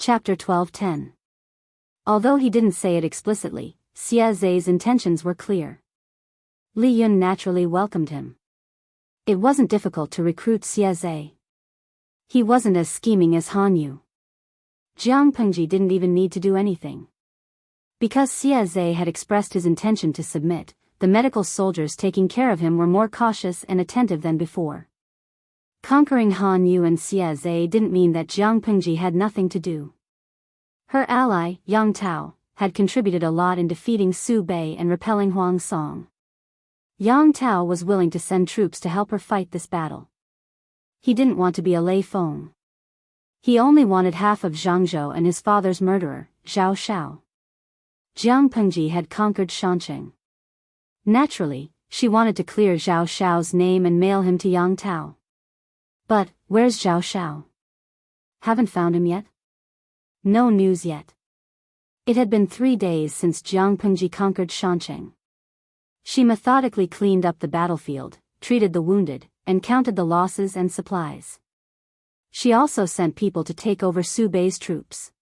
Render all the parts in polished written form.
Chapter 12:10. Although he didn't say it explicitly, Xie Zhe's intentions were clear. Li Yun naturally welcomed him. It wasn't difficult to recruit Xie Zhe. He wasn't as scheming as Han Yu. Jiang Pengji didn't even need to do anything. Because Xie Zhe had expressed his intention to submit, the medical soldiers taking care of him were more cautious and attentive than before. Conquering Han Yu and Xie Zhe didn't mean that Jiang Pengji had nothing to do. Her ally, Yang Tao, had contributed a lot in defeating Su Bei and repelling Huang Song. Yang Tao was willing to send troops to help her fight this battle. He didn't want to be a Lei Feng. He only wanted half of Zhangzhou and his father's murderer, Zhao Shao. Jiang Pengji had conquered Shancheng. Naturally, she wanted to clear Zhao Shao's name and mail him to Yang Tao. But, where's Zhao Shao? Haven't found him yet? No news yet. It had been 3 days since Jiang Pengji conquered Shancheng. She methodically cleaned up the battlefield, treated the wounded, and counted the losses and supplies. She also sent people to take over Su Bei's troops.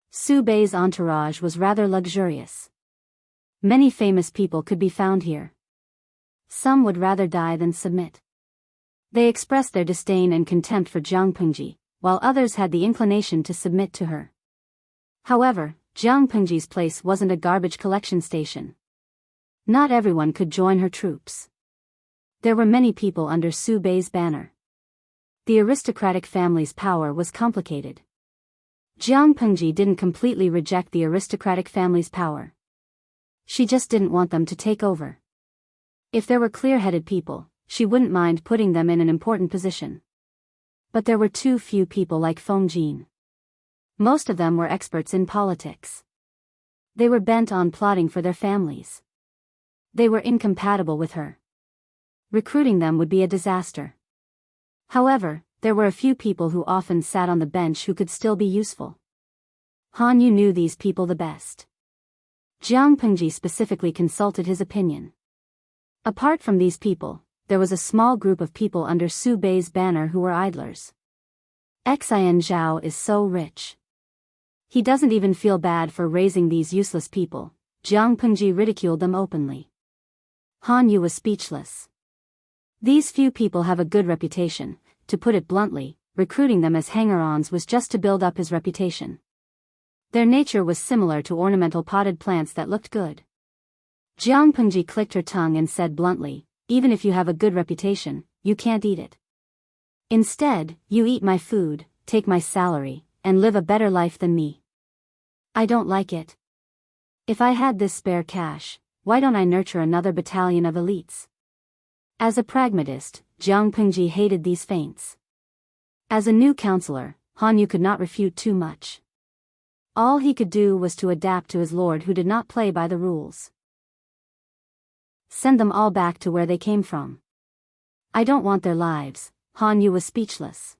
Su Bei's entourage was rather luxurious. Many famous people could be found here. Some would rather die than submit. They expressed their disdain and contempt for Jiang Pengji, while others had the inclination to submit to her. However, Jiang Pengji's place wasn't a garbage collection station. Not everyone could join her troops. There were many people under Su Bei's banner. The aristocratic family's power was complicated. Jiang Pengji didn't completely reject the aristocratic family's power. She just didn't want them to take over. If there were clear-headed people, she wouldn't mind putting them in an important position. But there were too few people like Feng Jin. Most of them were experts in politics. They were bent on plotting for their families. They were incompatible with her. Recruiting them would be a disaster. However, there were a few people who often sat on the bench who could still be useful. Han Yu knew these people the best. Jiang Pengji specifically consulted his opinion. Apart from these people, there was a small group of people under Su Bei's banner who were idlers. Xian Zhao is so rich. He doesn't even feel bad for raising these useless people. Jiang Pengji ridiculed them openly. Han Yu was speechless. These few people have a good reputation. To put it bluntly, recruiting them as hanger-ons was just to build up his reputation. Their nature was similar to ornamental potted plants that looked good. Jiang Pengji clicked her tongue and said bluntly, even if you have a good reputation, you can't eat it. Instead, you eat my food, take my salary, and live a better life than me. I don't like it. If I had this spare cash, why don't I nurture another battalion of elites? As a pragmatist, Jiang Pengji hated these feints. As a new counselor, Han Yu could not refute too much. All he could do was to adapt to his lord who did not play by the rules. Send them all back to where they came from. I don't want their lives. Han Yu was speechless.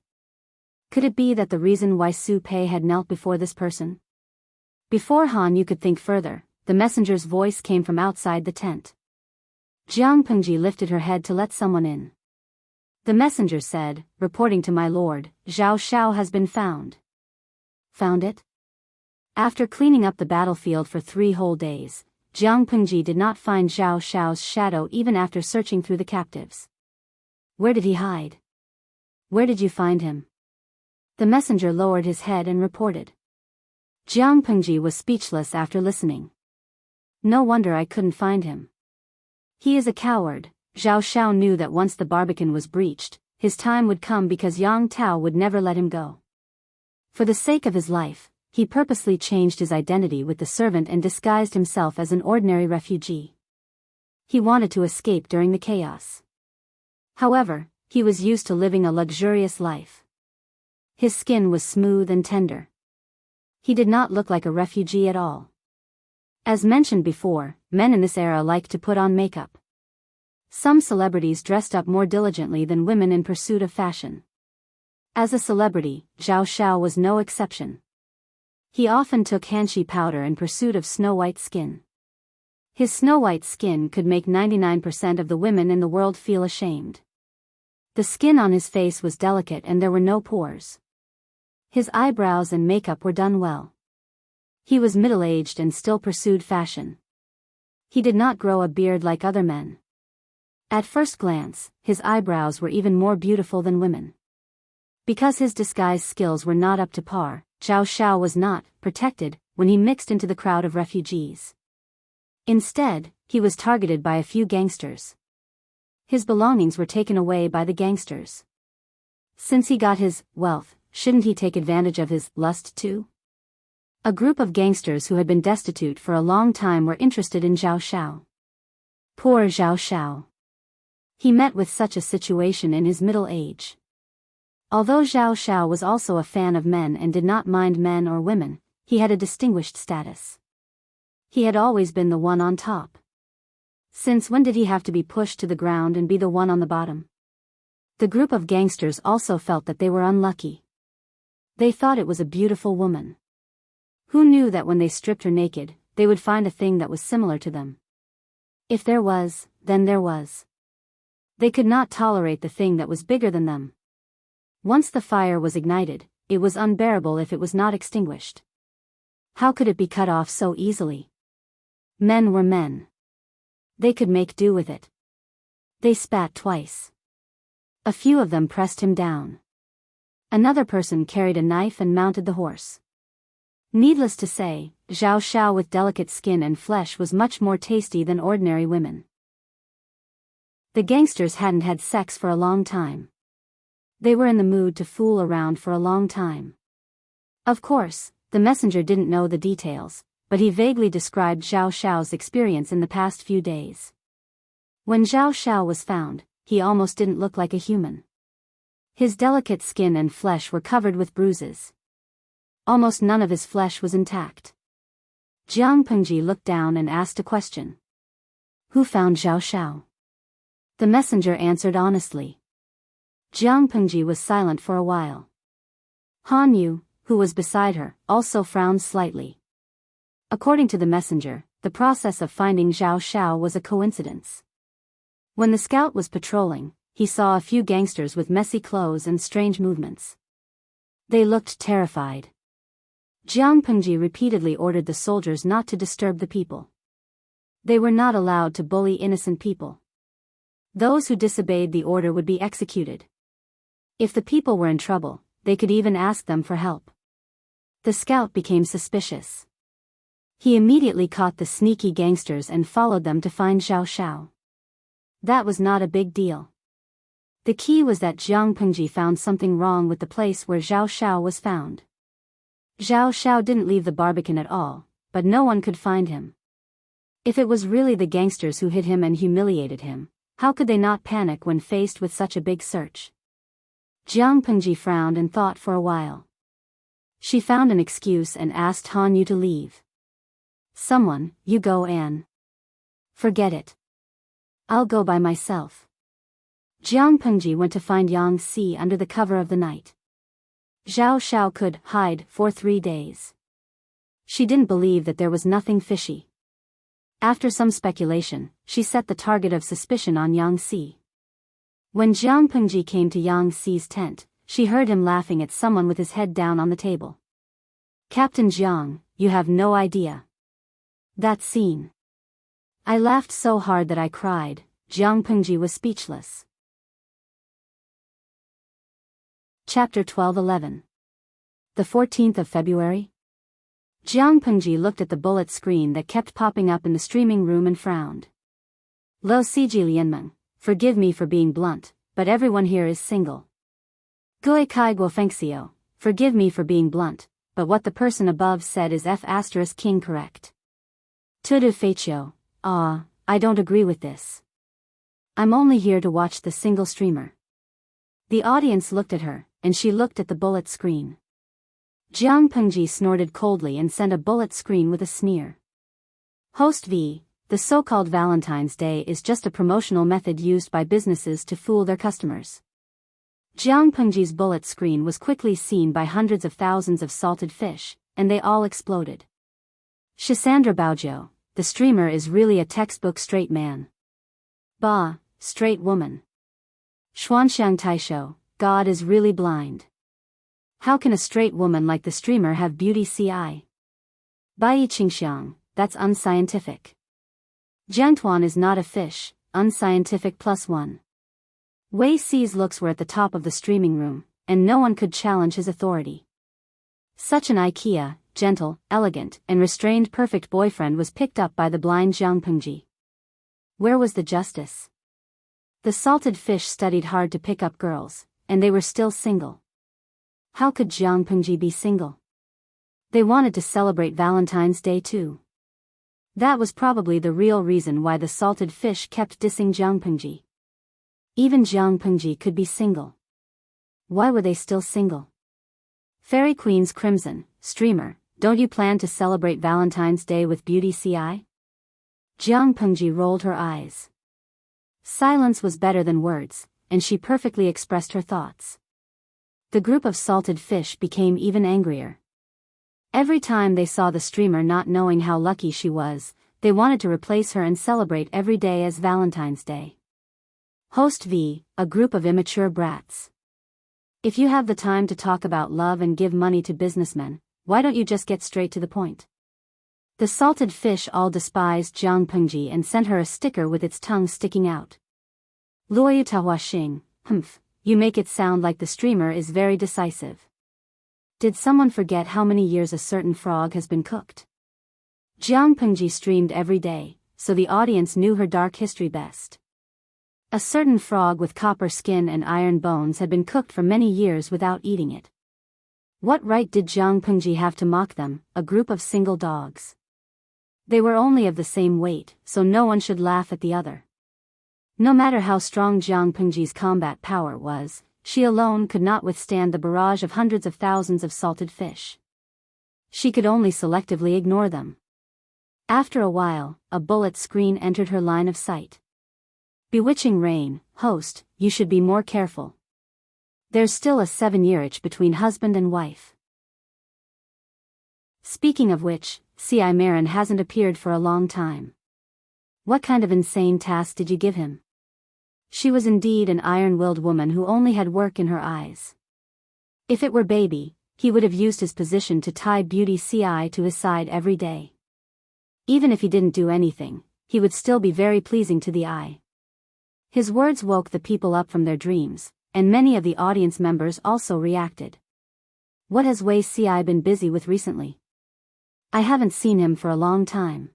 Could it be that the reason why Su Pei had knelt before this person? Before Han Yu could think further, the messenger's voice came from outside the tent. Jiang Pengji lifted her head to let someone in. The messenger said, reporting to my lord, Zhao Shao has been found. Found it? After cleaning up the battlefield for 3 whole days, Jiang Pengji did not find Zhao Shao's shadow even after searching through the captives. Where did he hide? Where did you find him? The messenger lowered his head and reported. Jiang Pengji was speechless after listening. No wonder I couldn't find him. He is a coward. Zhao Shao knew that once the Barbican was breached, his time would come because Yang Tao would never let him go. For the sake of his life, he purposely changed his identity with the servant and disguised himself as an ordinary refugee. He wanted to escape during the chaos. However, he was used to living a luxurious life. His skin was smooth and tender. He did not look like a refugee at all. As mentioned before, men in this era liked to put on makeup. Some celebrities dressed up more diligently than women in pursuit of fashion. As a celebrity, Zhao Shao was no exception. He often took hanshi powder in pursuit of snow-white skin. His snow-white skin could make 99% of the women in the world feel ashamed. The skin on his face was delicate and there were no pores. His eyebrows and makeup were done well. He was middle-aged and still pursued fashion. He did not grow a beard like other men. At first glance, his eyebrows were even more beautiful than women. Because his disguise skills were not up to par, Zhao Xiao was not protected when he mixed into the crowd of refugees. Instead, he was targeted by a few gangsters. His belongings were taken away by the gangsters. Since he got his wealth, shouldn't he take advantage of his lust too? A group of gangsters who had been destitute for a long time were interested in Zhao Xiao. Poor Zhao Xiao. He met with such a situation in his middle age. Although Zhao Xiao was also a fan of men and did not mind men or women, he had a distinguished status. He had always been the one on top. Since when did he have to be pushed to the ground and be the one on the bottom? The group of gangsters also felt that they were unlucky. They thought it was a beautiful woman. Who knew that when they stripped her naked, they would find a thing that was similar to them? If there was, then there was. They could not tolerate the thing that was bigger than them. Once the fire was ignited, it was unbearable if it was not extinguished. How could it be cut off so easily? Men were men. They could make do with it. They spat twice. A few of them pressed him down. Another person carried a knife and mounted the horse. Needless to say, Zhao Xiao with delicate skin and flesh was much more tasty than ordinary women. The gangsters hadn't had sex for a long time. They were in the mood to fool around for a long time. Of course, the messenger didn't know the details, but he vaguely described Zhao Xiao's experience in the past few days. When Zhao Xiao was found, he almost didn't look like a human. His delicate skin and flesh were covered with bruises. Almost none of his flesh was intact. Jiang Pengji looked down and asked a question. Who found Zhao Xiao? The messenger answered honestly. Jiang Pengji was silent for a while. Han Yu, who was beside her, also frowned slightly. According to the messenger, the process of finding Zhao Xiao was a coincidence. When the scout was patrolling, he saw a few gangsters with messy clothes and strange movements. They looked terrified. Jiang Pengji repeatedly ordered the soldiers not to disturb the people. They were not allowed to bully innocent people. Those who disobeyed the order would be executed. If the people were in trouble, they could even ask them for help. The scout became suspicious. He immediately caught the sneaky gangsters and followed them to find Zhao Xiao. That was not a big deal. The key was that Jiang Pengji found something wrong with the place where Zhao Xiao was found. Zhao Xiao didn't leave the Barbican at all, but no one could find him. If it was really the gangsters who hid him and humiliated him, how could they not panic when faced with such a big search? Jiang Pengji frowned and thought for a while. She found an excuse and asked Han Yu to leave. Someone, you go Anne. Forget it. I'll go by myself. Jiang Pengji went to find Yang Si under the cover of the night. Zhao Xiao could hide for 3 days. She didn't believe that there was nothing fishy. After some speculation, she set the target of suspicion on Yang Si. When Jiang Pengji came to Yang Si's tent, she heard him laughing at someone with his head down on the table. Captain Jiang, you have no idea. That scene. I laughed so hard that I cried. Jiang Pengji was speechless. Chapter 12:11. The 14th of February? Jiang Pengji looked at the bullet screen that kept popping up in the streaming room and frowned. Lo Siji Lianmeng, forgive me for being blunt, but everyone here is single. Gui Kai Guofengxiu, forgive me for being blunt, but what the person above said is F*King correct. Tudu Feiqiu, I don't agree with this. I'm only here to watch the single streamer. The audience looked at her, and she looked at the bullet screen. Jiang Pengji snorted coldly and sent a bullet screen with a sneer. Host V, the so-called Valentine's Day is just a promotional method used by businesses to fool their customers. Jiang Pengji's bullet screen was quickly seen by hundreds of thousands of salted fish, and they all exploded. Shisandra Baojiu, the streamer is really a textbook straight man. Bah, straight woman. Xuanxiang Taisho, God is really blind. How can a straight woman like the streamer have beauty CI? Bai Qingxiang, that's unscientific. Jiangtuan is not a fish, unscientific +1. Wei Si's looks were at the top of the streaming room, and no one could challenge his authority. Such an IKEA, gentle, elegant, and restrained perfect boyfriend was picked up by the blind Jiang Pengji. Where was the justice? The salted fish studied hard to pick up girls, and they were still single. How could Jiang Pengji be single? They wanted to celebrate Valentine's Day too. That was probably the real reason why the salted fish kept dissing Jiang Pengji. Even Jiang Pengji could be single. Why were they still single? Fairy Queen's Crimson, streamer, don't you plan to celebrate Valentine's Day with Beauty CI? Jiang Pengji rolled her eyes. Silence was better than words, and she perfectly expressed her thoughts. The group of salted fish became even angrier. Every time they saw the streamer not knowing how lucky she was, they wanted to replace her and celebrate every day as Valentine's Day. Host V, a group of immature brats. If you have the time to talk about love and give money to businessmen, why don't you just get straight to the point? The salted fish all despised Jiang Pengji and sent her a sticker with its tongue sticking out. Luoyu Tahua Xing, you make it sound like the streamer is very decisive. Did someone forget how many years a certain frog has been cooked? Jiang Pengji streamed every day, so the audience knew her dark history best. A certain frog with copper skin and iron bones had been cooked for many years without eating it. What right did Jiang Pengji have to mock them, a group of single dogs? They were only of the same weight, so no one should laugh at the other. No matter how strong Jiang Pengji's combat power was, she alone could not withstand the barrage of hundreds of thousands of salted fish. She could only selectively ignore them. After a while, a bullet screen entered her line of sight. Bewitching rain, host, you should be more careful. There's still a 7-year itch between husband and wife. Speaking of which, C.I. Marin hasn't appeared for a long time. What kind of insane task did you give him? She was indeed an iron-willed woman who only had work in her eyes. If it were Baby, he would have used his position to tie Beauty CI to his side every day. Even if he didn't do anything, he would still be very pleasing to the eye. His words woke the people up from their dreams, and many of the audience members also reacted. What has Wei CI been busy with recently? I haven't seen him for a long time.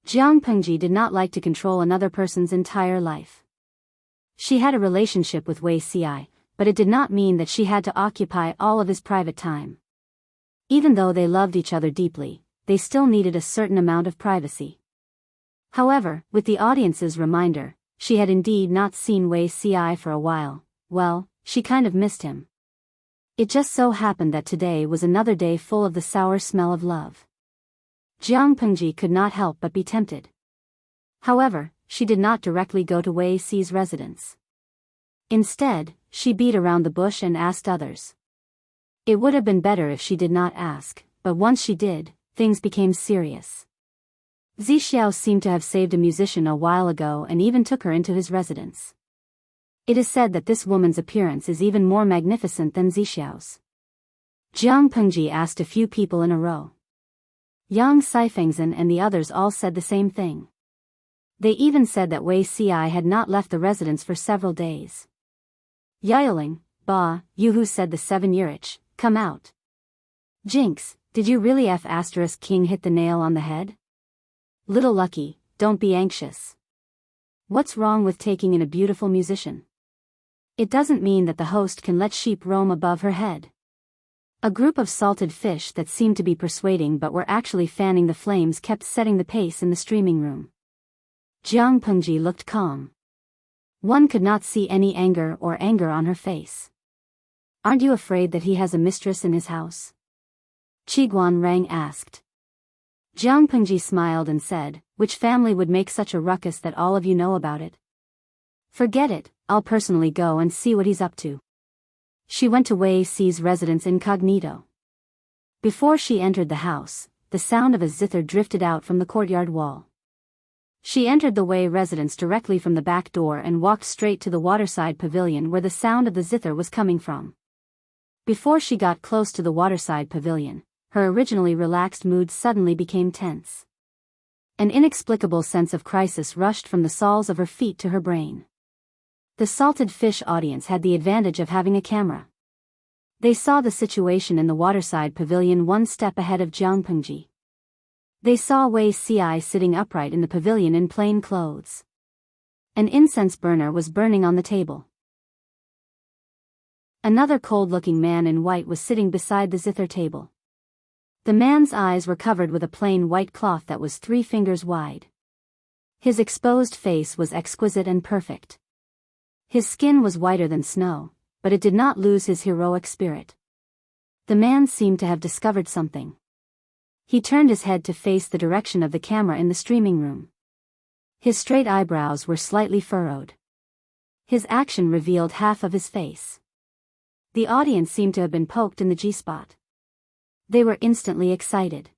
Jiang Pengji did not like to control another person's entire life. She had a relationship with Wei CI, but it did not mean that she had to occupy all of his private time. Even though they loved each other deeply, they still needed a certain amount of privacy. However, with the audience's reminder, she had indeed not seen Wei CI for a while. Well, she kind of missed him. It just so happened that today was another day full of the sour smell of love. Jiang Pengji could not help but be tempted. However, she did not directly go to Wei Si's residence. Instead, she beat around the bush and asked others. It would have been better if she did not ask, but once she did, things became serious. Zixiao seemed to have saved a musician a while ago and even took her into his residence. It is said that this woman's appearance is even more magnificent than Zixiao's. Jiang Pengji asked a few people in a row. Yang Saifengzhen and the others all said the same thing. They even said that Wei CI had not left the residence for several days. Yiling, Ba, you who said the 7-year itch, come out. Jinx, did you really King hit the nail on the head? Little Lucky, don't be anxious. What's wrong with taking in a beautiful musician? It doesn't mean that the host can let sheep roam above her head. A group of salted fish that seemed to be persuading but were actually fanning the flames kept setting the pace in the streaming room. Jiang Pengji looked calm. One could not see any anger on her face. Aren't you afraid that he has a mistress in his house? Qiguan Rang asked. Jiang Pengji smiled and said, which family would make such a ruckus that all of you know about it? Forget it, I'll personally go and see what he's up to. She went to Wei Si's residence incognito. Before she entered the house, the sound of a zither drifted out from the courtyard wall. She entered the Wei residence directly from the back door and walked straight to the waterside pavilion where the sound of the zither was coming from. Before she got close to the waterside pavilion, her originally relaxed mood suddenly became tense. An inexplicable sense of crisis rushed from the soles of her feet to her brain. The salted fish audience had the advantage of having a camera. They saw the situation in the waterside pavilion one step ahead of Jianghu. They saw Wei Ci sitting upright in the pavilion in plain clothes. An incense burner was burning on the table. Another cold-looking man in white was sitting beside the zither table. The man's eyes were covered with a plain white cloth that was 3 fingers wide. His exposed face was exquisite and perfect. His skin was whiter than snow, but it did not lose his heroic spirit. The man seemed to have discovered something. He turned his head to face the direction of the camera in the streaming room. His straight eyebrows were slightly furrowed. His action revealed half of his face. The audience seemed to have been poked in the G-spot. They were instantly excited.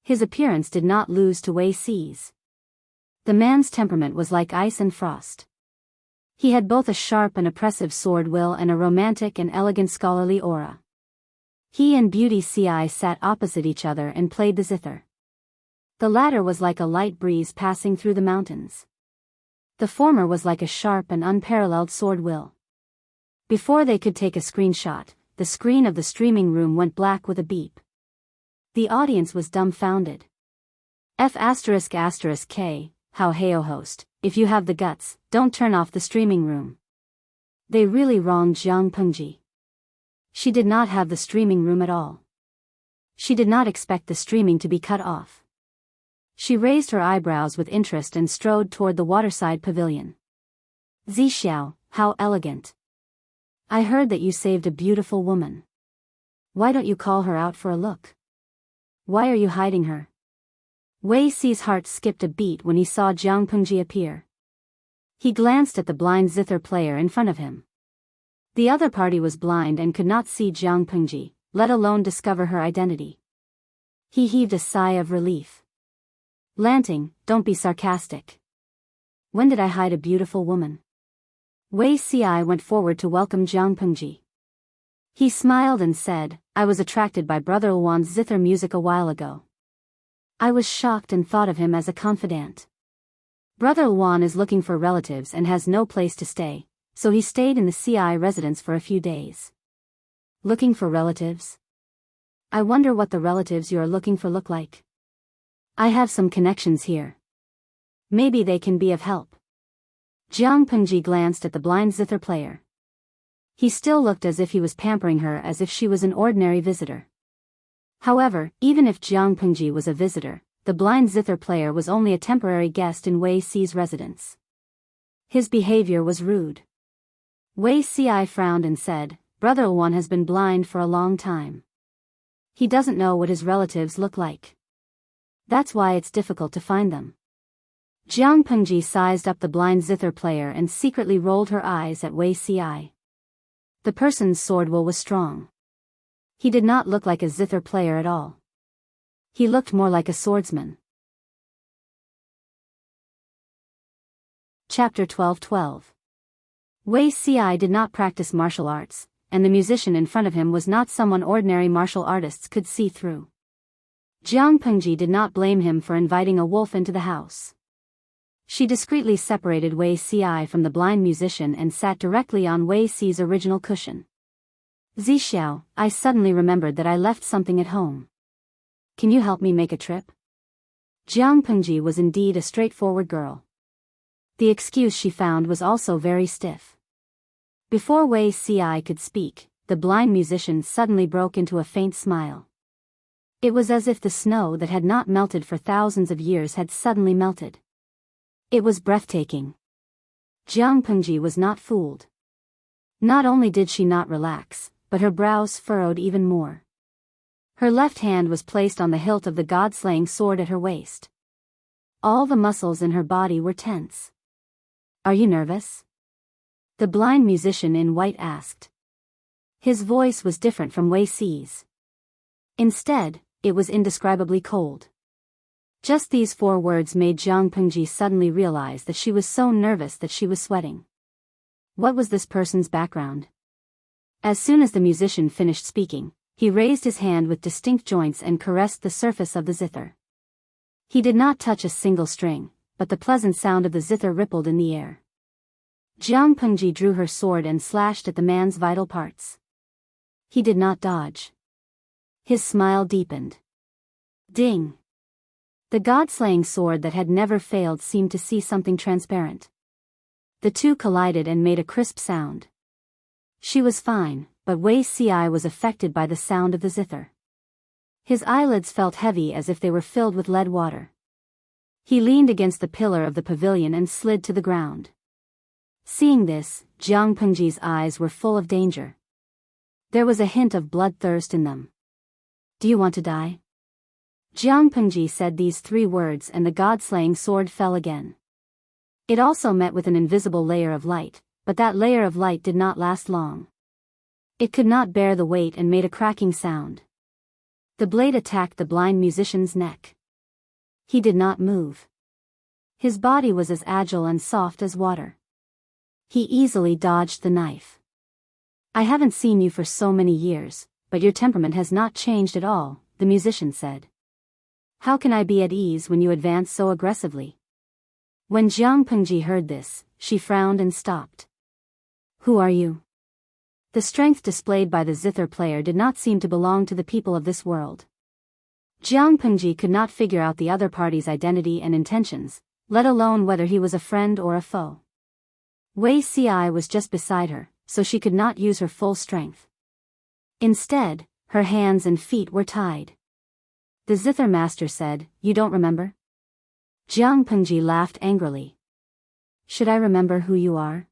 His appearance did not lose to Wei Ci's. The man's temperament was like ice and frost. He had both a sharp and oppressive sword will and a romantic and elegant scholarly aura. He and Beauty Ci sat opposite each other and played the zither. The latter was like a light breeze passing through the mountains. The former was like a sharp and unparalleled sword will. Before they could take a screenshot, the screen of the streaming room went black with a beep. The audience was dumbfounded. F***K, how heyo host, if you have the guts, don't turn off the streaming room. They really wronged Jianghu. She did not have the streaming room at all. She did not expect the streaming to be cut off. She raised her eyebrows with interest and strode toward the waterside pavilion. Zixiao, how elegant. I heard that you saved a beautiful woman. Why don't you call her out for a look? Why are you hiding her? Wei Ci's heart skipped a beat when he saw Jianghu appear. He glanced at the blind zither player in front of him. The other party was blind and could not see Jianghu, let alone discover her identity. He heaved a sigh of relief. Lanting, don't be sarcastic. When did I hide a beautiful woman? Wei Ci went forward to welcome Jianghu. He smiled and said, I was attracted by Brother Wan's zither music a while ago. I was shocked and thought of him as a confidant. Brother Wan is looking for relatives and has no place to stay, so he stayed in the Ci residence for a few days. Looking for relatives? I wonder what the relatives you are looking for look like. I have some connections here. Maybe they can be of help. Jianghu glanced at the blind zither player. He still looked as if he was pampering her as if she was an ordinary visitor. However, even if Jianghu was a visitor, the blind zither player was only a temporary guest in Wei Ci's residence. His behavior was rude. Wei Ci frowned and said, Brother Wan has been blind for a long time. He doesn't know what his relatives look like. That's why it's difficult to find them. Jianghu sized up the blind zither player and secretly rolled her eyes at Wei Ci. The person's sword will was strong. He did not look like a zither player at all. He looked more like a swordsman. Chapter 12:12. Wei Ci did not practice martial arts, and the musician in front of him was not someone ordinary martial artists could see through. Jianghu did not blame him for inviting a wolf into the house. She discreetly separated Wei Ci from the blind musician and sat directly on Wei Ci's original cushion. Zixiao, I suddenly remembered that I left something at home. Can you help me make a trip? Jianghu was indeed a straightforward girl. The excuse she found was also very stiff. Before Wei Ci could speak, the blind musician suddenly broke into a faint smile. It was as if the snow that had not melted for thousands of years had suddenly melted. It was breathtaking. Jianghu was not fooled. Not only did she not relax, but her brows furrowed even more. Her left hand was placed on the hilt of the god-slaying sword at her waist. All the muscles in her body were tense. Are you nervous? The blind musician in white asked. His voice was different from Wei Ci's. Instead, it was indescribably cold. Just these 4 words made Jianghu suddenly realize that she was so nervous that she was sweating. What was this person's background? As soon as the musician finished speaking, he raised his hand with distinct joints and caressed the surface of the zither. He did not touch a single string, but the pleasant sound of the zither rippled in the air. Jiang Pengji drew her sword and slashed at the man's vital parts. He did not dodge. His smile deepened. Ding! The god-slaying sword that had never failed seemed to see something transparent. The two collided and made a crisp sound. She was fine, but Wei Ci was affected by the sound of the zither. His eyelids felt heavy as if they were filled with lead water. He leaned against the pillar of the pavilion and slid to the ground. Seeing this, Jiang Pengji's eyes were full of danger. There was a hint of bloodthirst in them. Do you want to die? Jiang Pengji said these 3 words and the god-slaying sword fell again. It also met with an invisible layer of light, but that layer of light did not last long. It could not bear the weight and made a cracking sound. The blade attacked the blind musician's neck. He did not move. His body was as agile and soft as water. He easily dodged the knife. I haven't seen you for so many years, but your temperament has not changed at all, the musician said. How can I be at ease when you advance so aggressively? When Jiang Pengji heard this, she frowned and stopped. Who are you? The strength displayed by the zither player did not seem to belong to the people of this world. Jiang Pengji could not figure out the other party's identity and intentions, let alone whether he was a friend or a foe. Wei Ci was just beside her, so she could not use her full strength. Instead, her hands and feet were tied. The zither master said, "You don't remember?" Jiang Pengji laughed angrily. Should I remember who you are?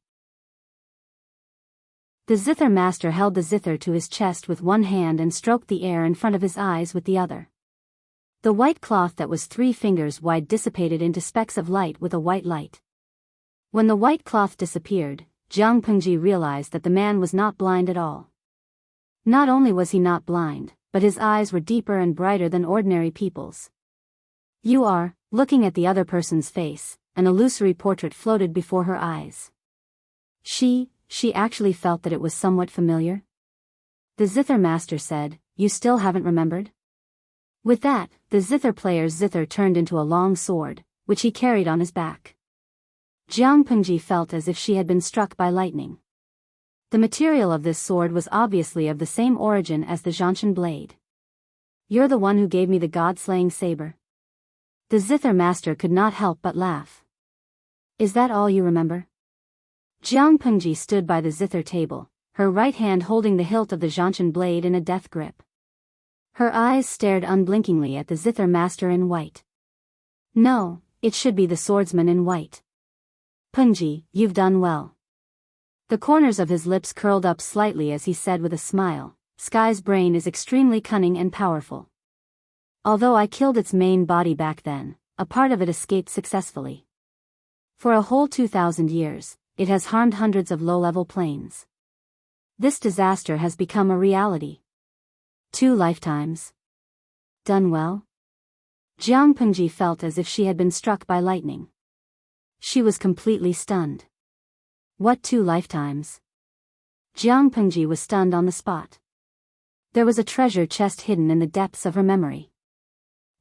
The zither master held the zither to his chest with one hand and stroked the air in front of his eyes with the other. The white cloth that was 3 fingers wide dissipated into specks of light with a white light. When the white cloth disappeared, Jiang Pengji realized that the man was not blind at all. Not only was he not blind, but his eyes were deeper and brighter than ordinary people's. You are, looking at the other person's face, an illusory portrait floated before her eyes. She actually felt that it was somewhat familiar. The zither master said, "You still haven't remembered?" With that, the zither player's zither turned into a long sword, which he carried on his back. Jiang Pengji felt as if she had been struck by lightning. The material of this sword was obviously of the same origin as the Zhanshan blade. You're the one who gave me the god-slaying saber. The zither master could not help but laugh. Is that all you remember? Jiang Pengji stood by the zither table, her right hand holding the hilt of the Zhanshan blade in a death grip. Her eyes stared unblinkingly at the zither master in white. No, it should be the swordsman in white. Pengji, you've done well. The corners of his lips curled up slightly as he said with a smile, Sky's brain is extremely cunning and powerful. Although I killed its main body back then, a part of it escaped successfully. For a whole 2,000 years, it has harmed hundreds of low-level planes. This disaster has become a reality. 2 lifetimes. Done well? Jiang Pengji felt as if she had been struck by lightning. She was completely stunned. What 2 lifetimes? Jiang Pengji was stunned on the spot. There was a treasure chest hidden in the depths of her memory.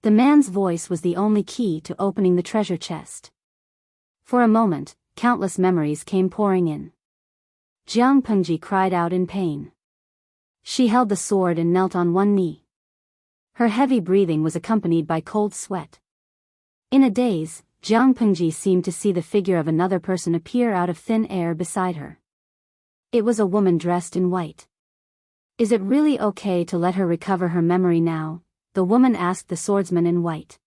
The man's voice was the only key to opening the treasure chest. For a moment, countless memories came pouring in. Jiang Pengji cried out in pain. She held the sword and knelt on one knee. Her heavy breathing was accompanied by cold sweat. In a daze, Jiang Pengji seemed to see the figure of another person appear out of thin air beside her. It was a woman dressed in white. Is it really okay to let her recover her memory now? The woman asked the swordsman in white.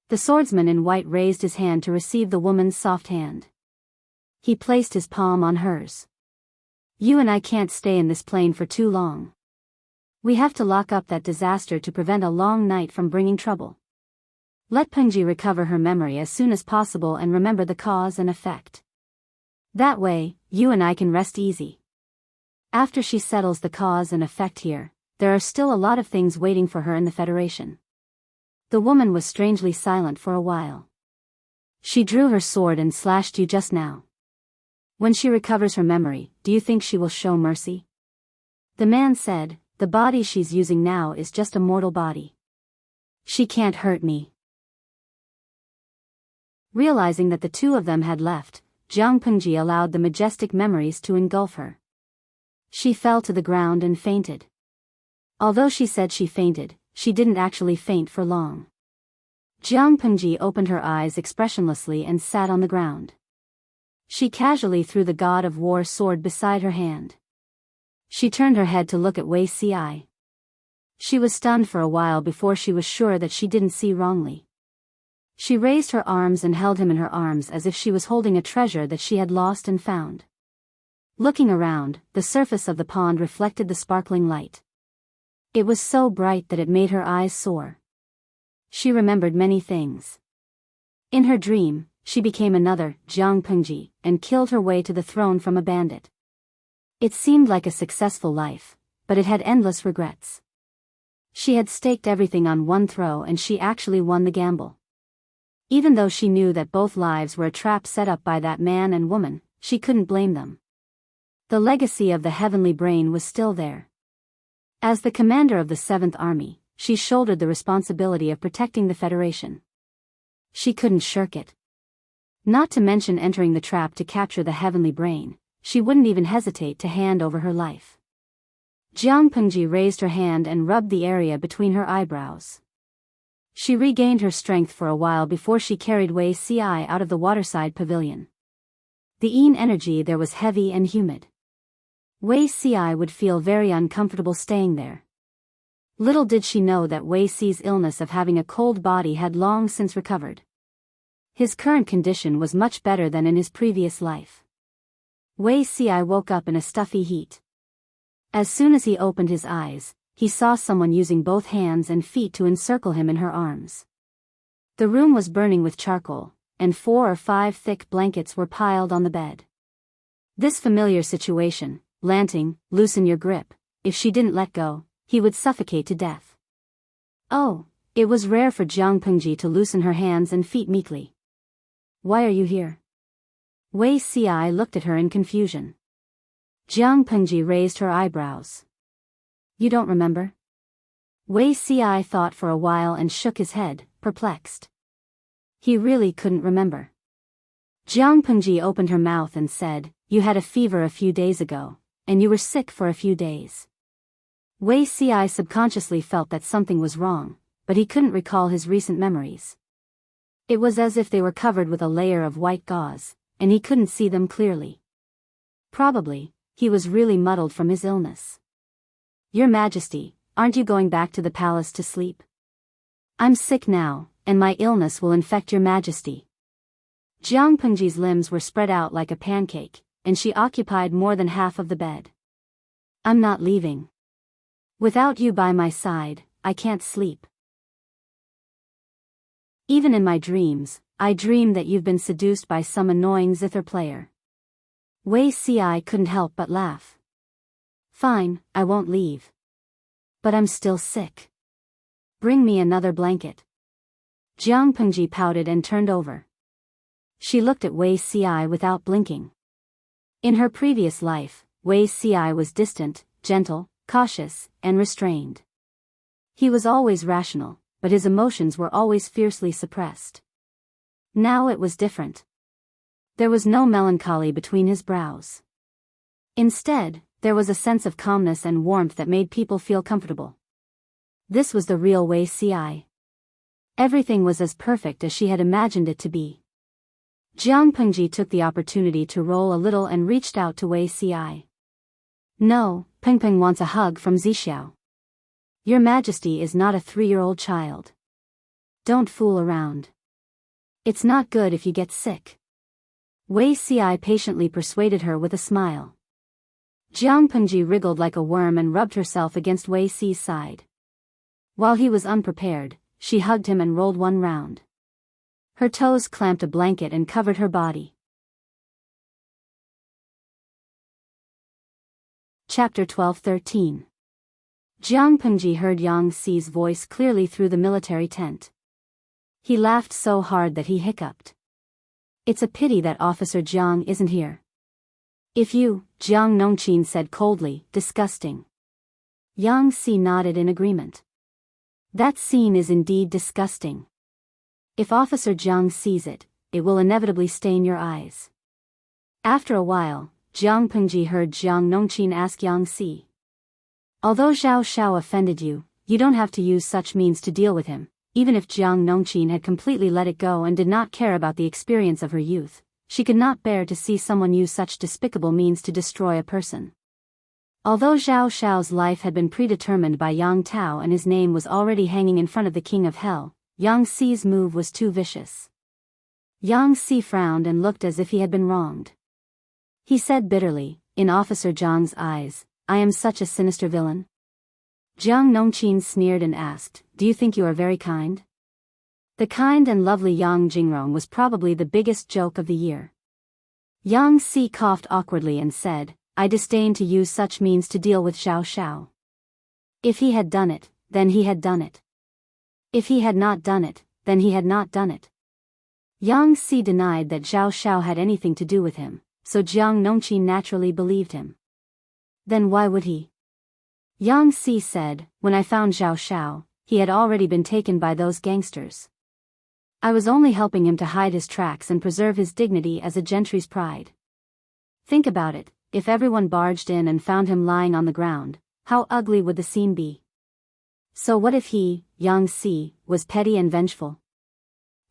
The swordsman in white raised his hand to receive the woman's soft hand. He placed his palm on hers. You and I can't stay in this plane for too long. We have to lock up that disaster to prevent a long night from bringing trouble. Let Pengji recover her memory as soon as possible and remember the cause and effect. That way, you and I can rest easy. After she settles the cause and effect here, there are still a lot of things waiting for her in the Federation. The woman was strangely silent for a while. She drew her sword and slashed you just now. When she recovers her memory, do you think she will show mercy? The man said, "The body she's using now is just a mortal body. She can't hurt me." Realizing that the two of them had left, Jiang Pengji allowed the majestic memories to engulf her. She fell to the ground and fainted. Although she said she fainted, she didn't actually faint for long. Jiang Pengji opened her eyes expressionlessly and sat on the ground. She casually threw the god of war sword beside her hand. She turned her head to look at Wei Ci. She was stunned for a while before she was sure that she didn't see wrongly. She raised her arms and held him in her arms as if she was holding a treasure that she had lost and found. Looking around, the surface of the pond reflected the sparkling light. It was so bright that it made her eyes soar. She remembered many things. In her dream, she became another Jiang Pengji and killed her way to the throne from a bandit. It seemed like a successful life, but it had endless regrets. She had staked everything on one throw and she actually won the gamble. Even though she knew that both lives were a trap set up by that man and woman, she couldn't blame them. The legacy of the heavenly brain was still there. As the commander of the 7th Army, she shouldered the responsibility of protecting the Federation. She couldn't shirk it. Not to mention entering the trap to capture the heavenly brain, she wouldn't even hesitate to hand over her life. Jiang Pengji raised her hand and rubbed the area between her eyebrows. She regained her strength for a while before she carried Wei Ci out of the waterside pavilion. The yin energy there was heavy and humid. Wei Ci would feel very uncomfortable staying there. Little did she know that Wei Ci's illness of having a cold body had long since recovered. His current condition was much better than in his previous life. Wei Ci woke up in a stuffy heat. As soon as he opened his eyes, he saw someone using both hands and feet to encircle him in her arms. The room was burning with charcoal, and 4 or 5 thick blankets were piled on the bed. This familiar situation, Lanting, loosen your grip, if she didn't let go, he would suffocate to death. Oh, it was rare for Jiang Pengji to loosen her hands and feet meekly. Why are you here? Wei Ci looked at her in confusion. Jiang Pengji raised her eyebrows. You don't remember? Wei Ci thought for a while and shook his head, perplexed. He really couldn't remember. Jiang Pengji opened her mouth and said, "You had a fever a few days ago, and you were sick for a few days." Wei Ci subconsciously felt that something was wrong, but he couldn't recall his recent memories. It was as if they were covered with a layer of white gauze, and he couldn't see them clearly. Probably, he was really muddled from his illness. "Your Majesty, aren't you going back to the palace to sleep?" "I'm sick now, and my illness will infect your Majesty." Jiang Pengji's limbs were spread out like a pancake, and she occupied more than half of the bed. "I'm not leaving. Without you by my side, I can't sleep. Even in my dreams, I dream that you've been seduced by some annoying zither player." Wei Ci couldn't help but laugh. "Fine, I won't leave. But I'm still sick. Bring me another blanket." Jiang Pengji pouted and turned over. She looked at Wei Ci without blinking. In her previous life, Wei Ci was distant, gentle, cautious, and restrained. He was always rational, but his emotions were always fiercely suppressed. Now it was different. There was no melancholy between his brows. Instead, there was a sense of calmness and warmth that made people feel comfortable. This was the real Wei Ci. Everything was as perfect as she had imagined it to be. Jiang Pengji took the opportunity to roll a little and reached out to Wei Ci. "No, Pengpeng wants a hug from Zixiao. Your Majesty is not a 3-year-old child. Don't fool around. It's not good if you get sick." Wei Ci patiently persuaded her with a smile. Jiang Pengji wriggled like a worm and rubbed herself against Wei Ci's side. While he was unprepared, she hugged him and rolled one round. Her toes clamped a blanket and covered her body. Chapter 12-13. Jiang Pengji heard Yang Xi's voice clearly through the military tent. He laughed so hard that he hiccuped. "It's a pity that Officer Jiang isn't here." "If you," Jiang Nongqin said coldly, "disgusting. Yang Si nodded in agreement. That scene is indeed disgusting. If Officer Jiang sees it, it will inevitably stain your eyes. After a while, Jiang Pengji heard Jiang Nongqin ask Yang Si. Although Zhao Xiao offended you, you don't have to use such means to deal with him. Even if Jiang Nongqin had completely let it go and did not care about the experience of her youth, she could not bear to see someone use such despicable means to destroy a person. Although Zhao Xiao's life had been predetermined by Yang Tao and his name was already hanging in front of the King of Hell, Yang Si's move was too vicious. Yang Si frowned and looked as if he had been wronged. He said bitterly, in Officer Zhang's eyes, I am such a sinister villain. Jiang Nongqin sneered and asked, do you think you are very kind? The kind and lovely Yang Jingrong was probably the biggest joke of the year. Yang Si coughed awkwardly and said, I disdain to use such means to deal with Zhao Xiao. If he had done it, then he had done it. If he had not done it, then he had not done it. Yang Si denied that Zhao Xiao had anything to do with him, so Jiang Nongqin naturally believed him. Then why would he? Yang Si said, when I found Zhao Xiao, he had already been taken by those gangsters. I was only helping him to hide his tracks and preserve his dignity as a gentry's pride. Think about it, if everyone barged in and found him lying on the ground, how ugly would the scene be? So what if he, Yang Si, was petty and vengeful?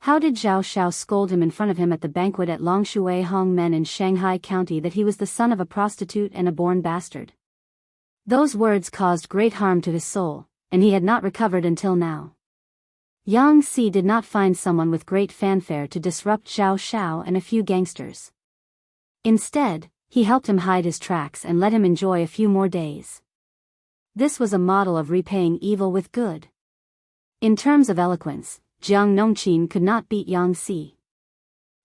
How did Zhao Xiao scold him in front of him at the banquet at Longshui Hongmen in Shanghai County that he was the son of a prostitute and a born bastard? Those words caused great harm to his soul, and he had not recovered until now. Yang Si did not find someone with great fanfare to disrupt Zhao Xiao and a few gangsters. Instead, he helped him hide his tracks and let him enjoy a few more days. This was a model of repaying evil with good. In terms of eloquence, Jiang Nongqin could not beat Yang Si.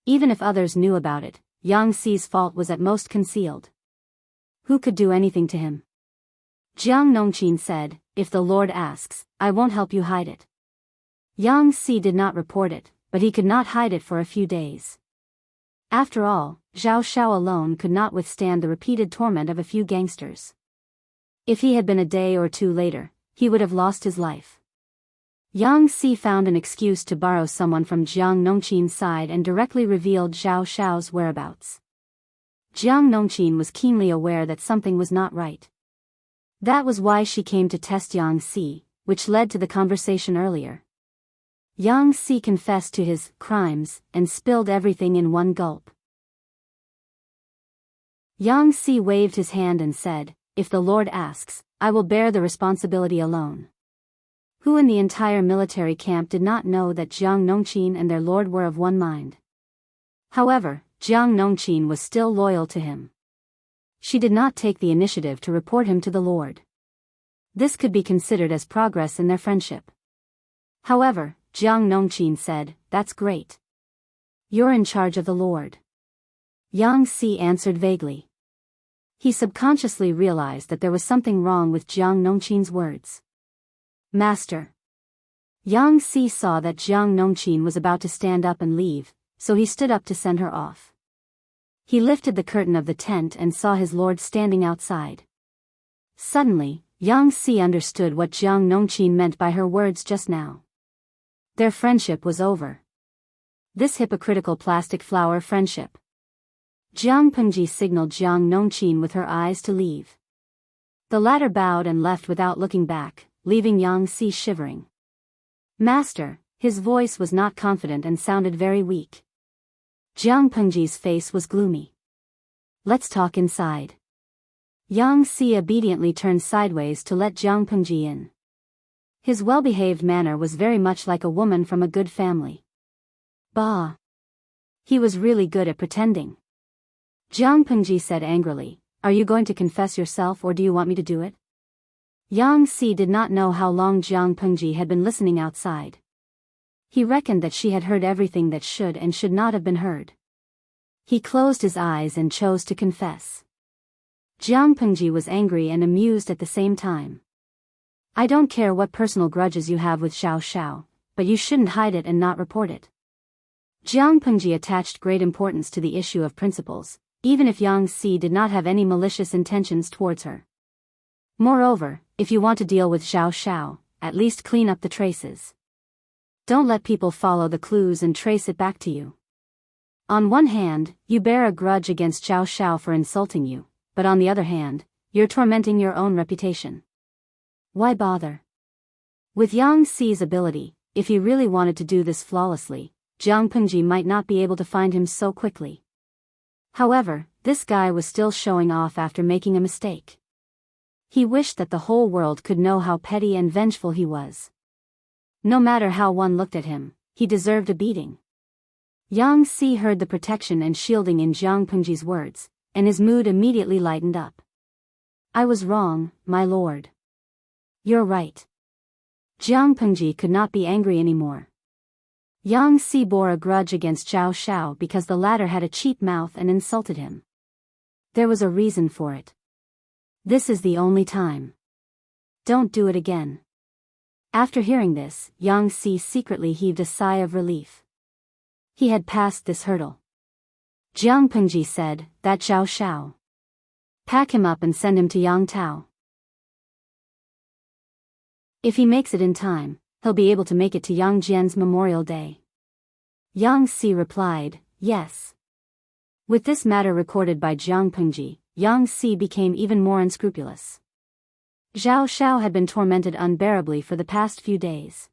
Even if others knew about it, Yang Si's fault was at most concealed. Who could do anything to him? Jiang Nongqin said, if the Lord asks, I won't help you hide it. Yang Si did not report it, but he could not hide it for a few days. After all, Zhao Xiao alone could not withstand the repeated torment of a few gangsters. If he had been a day or two later, he would have lost his life. Yang Si found an excuse to borrow someone from Jiang Nongqin's side and directly revealed Zhao Xiao's whereabouts. Jiang Nongqin was keenly aware that something was not right. That was why she came to test Yang Si, which led to the conversation earlier. Yang Si confessed to his crimes and spilled everything in one gulp. Yang Si waved his hand and said, if the Lord asks, I will bear the responsibility alone. Who in the entire military camp did not know that Jiang Nongqin and their lord were of one mind? However, Jiang Nongqin was still loyal to him. She did not take the initiative to report him to the Lord. This could be considered as progress in their friendship. However, Jiang Nongqin said, that's great. You're in charge of the Lord. Yang Si answered vaguely. He subconsciously realized that there was something wrong with Jiang Nongqin's words. Master. Yang Si saw that Jiang Nongqin was about to stand up and leave, so he stood up to send her off. He lifted the curtain of the tent and saw his lord standing outside. Suddenly, Yang Si understood what Jiang Nongqin meant by her words just now. Their friendship was over. This hypocritical plastic flower friendship. Jiang Pengji signaled Jiang Nongqin with her eyes to leave. The latter bowed and left without looking back, leaving Yang Si shivering. Master, his voice was not confident and sounded very weak. Jiang Pengji's face was gloomy. Let's talk inside. Yang Si obediently turned sideways to let Jiang Pengji in. His well-behaved manner was very much like a woman from a good family. Bah! He was really good at pretending. Jiang Pengji said angrily, are you going to confess yourself or do you want me to do it? Yang Si did not know how long Jiang Pengji had been listening outside. He reckoned that she had heard everything that should and should not have been heard. He closed his eyes and chose to confess. Jiang Pengji was angry and amused at the same time. I don't care what personal grudges you have with Xiao Xiao, but you shouldn't hide it and not report it. Jiang Pengji attached great importance to the issue of principles, even if Yang Si did not have any malicious intentions towards her. Moreover, if you want to deal with Xiao Xiao, at least clean up the traces. Don't let people follow the clues and trace it back to you. On one hand, you bear a grudge against Xiao Xiao for insulting you, but on the other hand, you're tormenting your own reputation. Why bother? With Yang Xi's ability, if he really wanted to do this flawlessly, Jiang Pengji might not be able to find him so quickly. However, this guy was still showing off after making a mistake. He wished that the whole world could know how petty and vengeful he was. No matter how one looked at him, he deserved a beating. Yang Xi heard the protection and shielding in Jiang Pengji's words, and his mood immediately lightened up. I was wrong, my lord. You're right. Jiang Pengji could not be angry anymore. Yang Xi bore a grudge against Xiao Xiao because the latter had a cheap mouth and insulted him. There was a reason for it. This is the only time. Don't do it again. After hearing this, Yang Xi secretly heaved a sigh of relief. He had passed this hurdle. Jiang Pengji said, that Xiao Xiao. Pack him up and send him to Yang Tao. If he makes it in time, he'll be able to make it to Yang Jian's Memorial Day. Yang Xi replied, yes. With this matter recorded by Jiang Pengji, Yang Xi became even more unscrupulous. Xiao Xiao had been tormented unbearably for the past few days.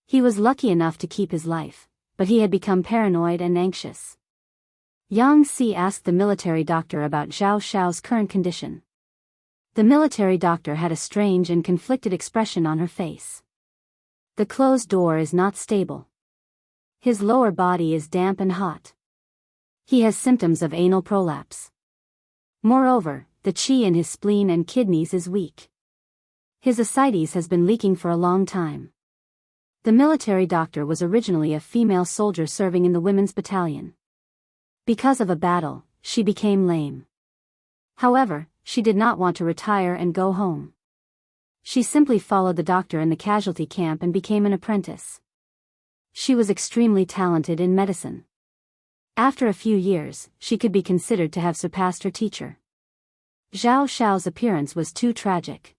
He was lucky enough to keep his life, but he had become paranoid and anxious. Yang Xi asked the military doctor about Xiao Xiao's current condition. The military doctor had a strange and conflicted expression on her face. The closed door is not stable. His lower body is damp and hot. He has symptoms of anal prolapse. Moreover, the qi in his spleen and kidneys is weak. His ascites has been leaking for a long time. The military doctor was originally a female soldier serving in the women's battalion. Because of a battle, she became lame. However, she did not want to retire and go home. She simply followed the doctor in the casualty camp and became an apprentice. She was extremely talented in medicine. After a few years, she could be considered to have surpassed her teacher. Xiao Xiao's appearance was too tragic.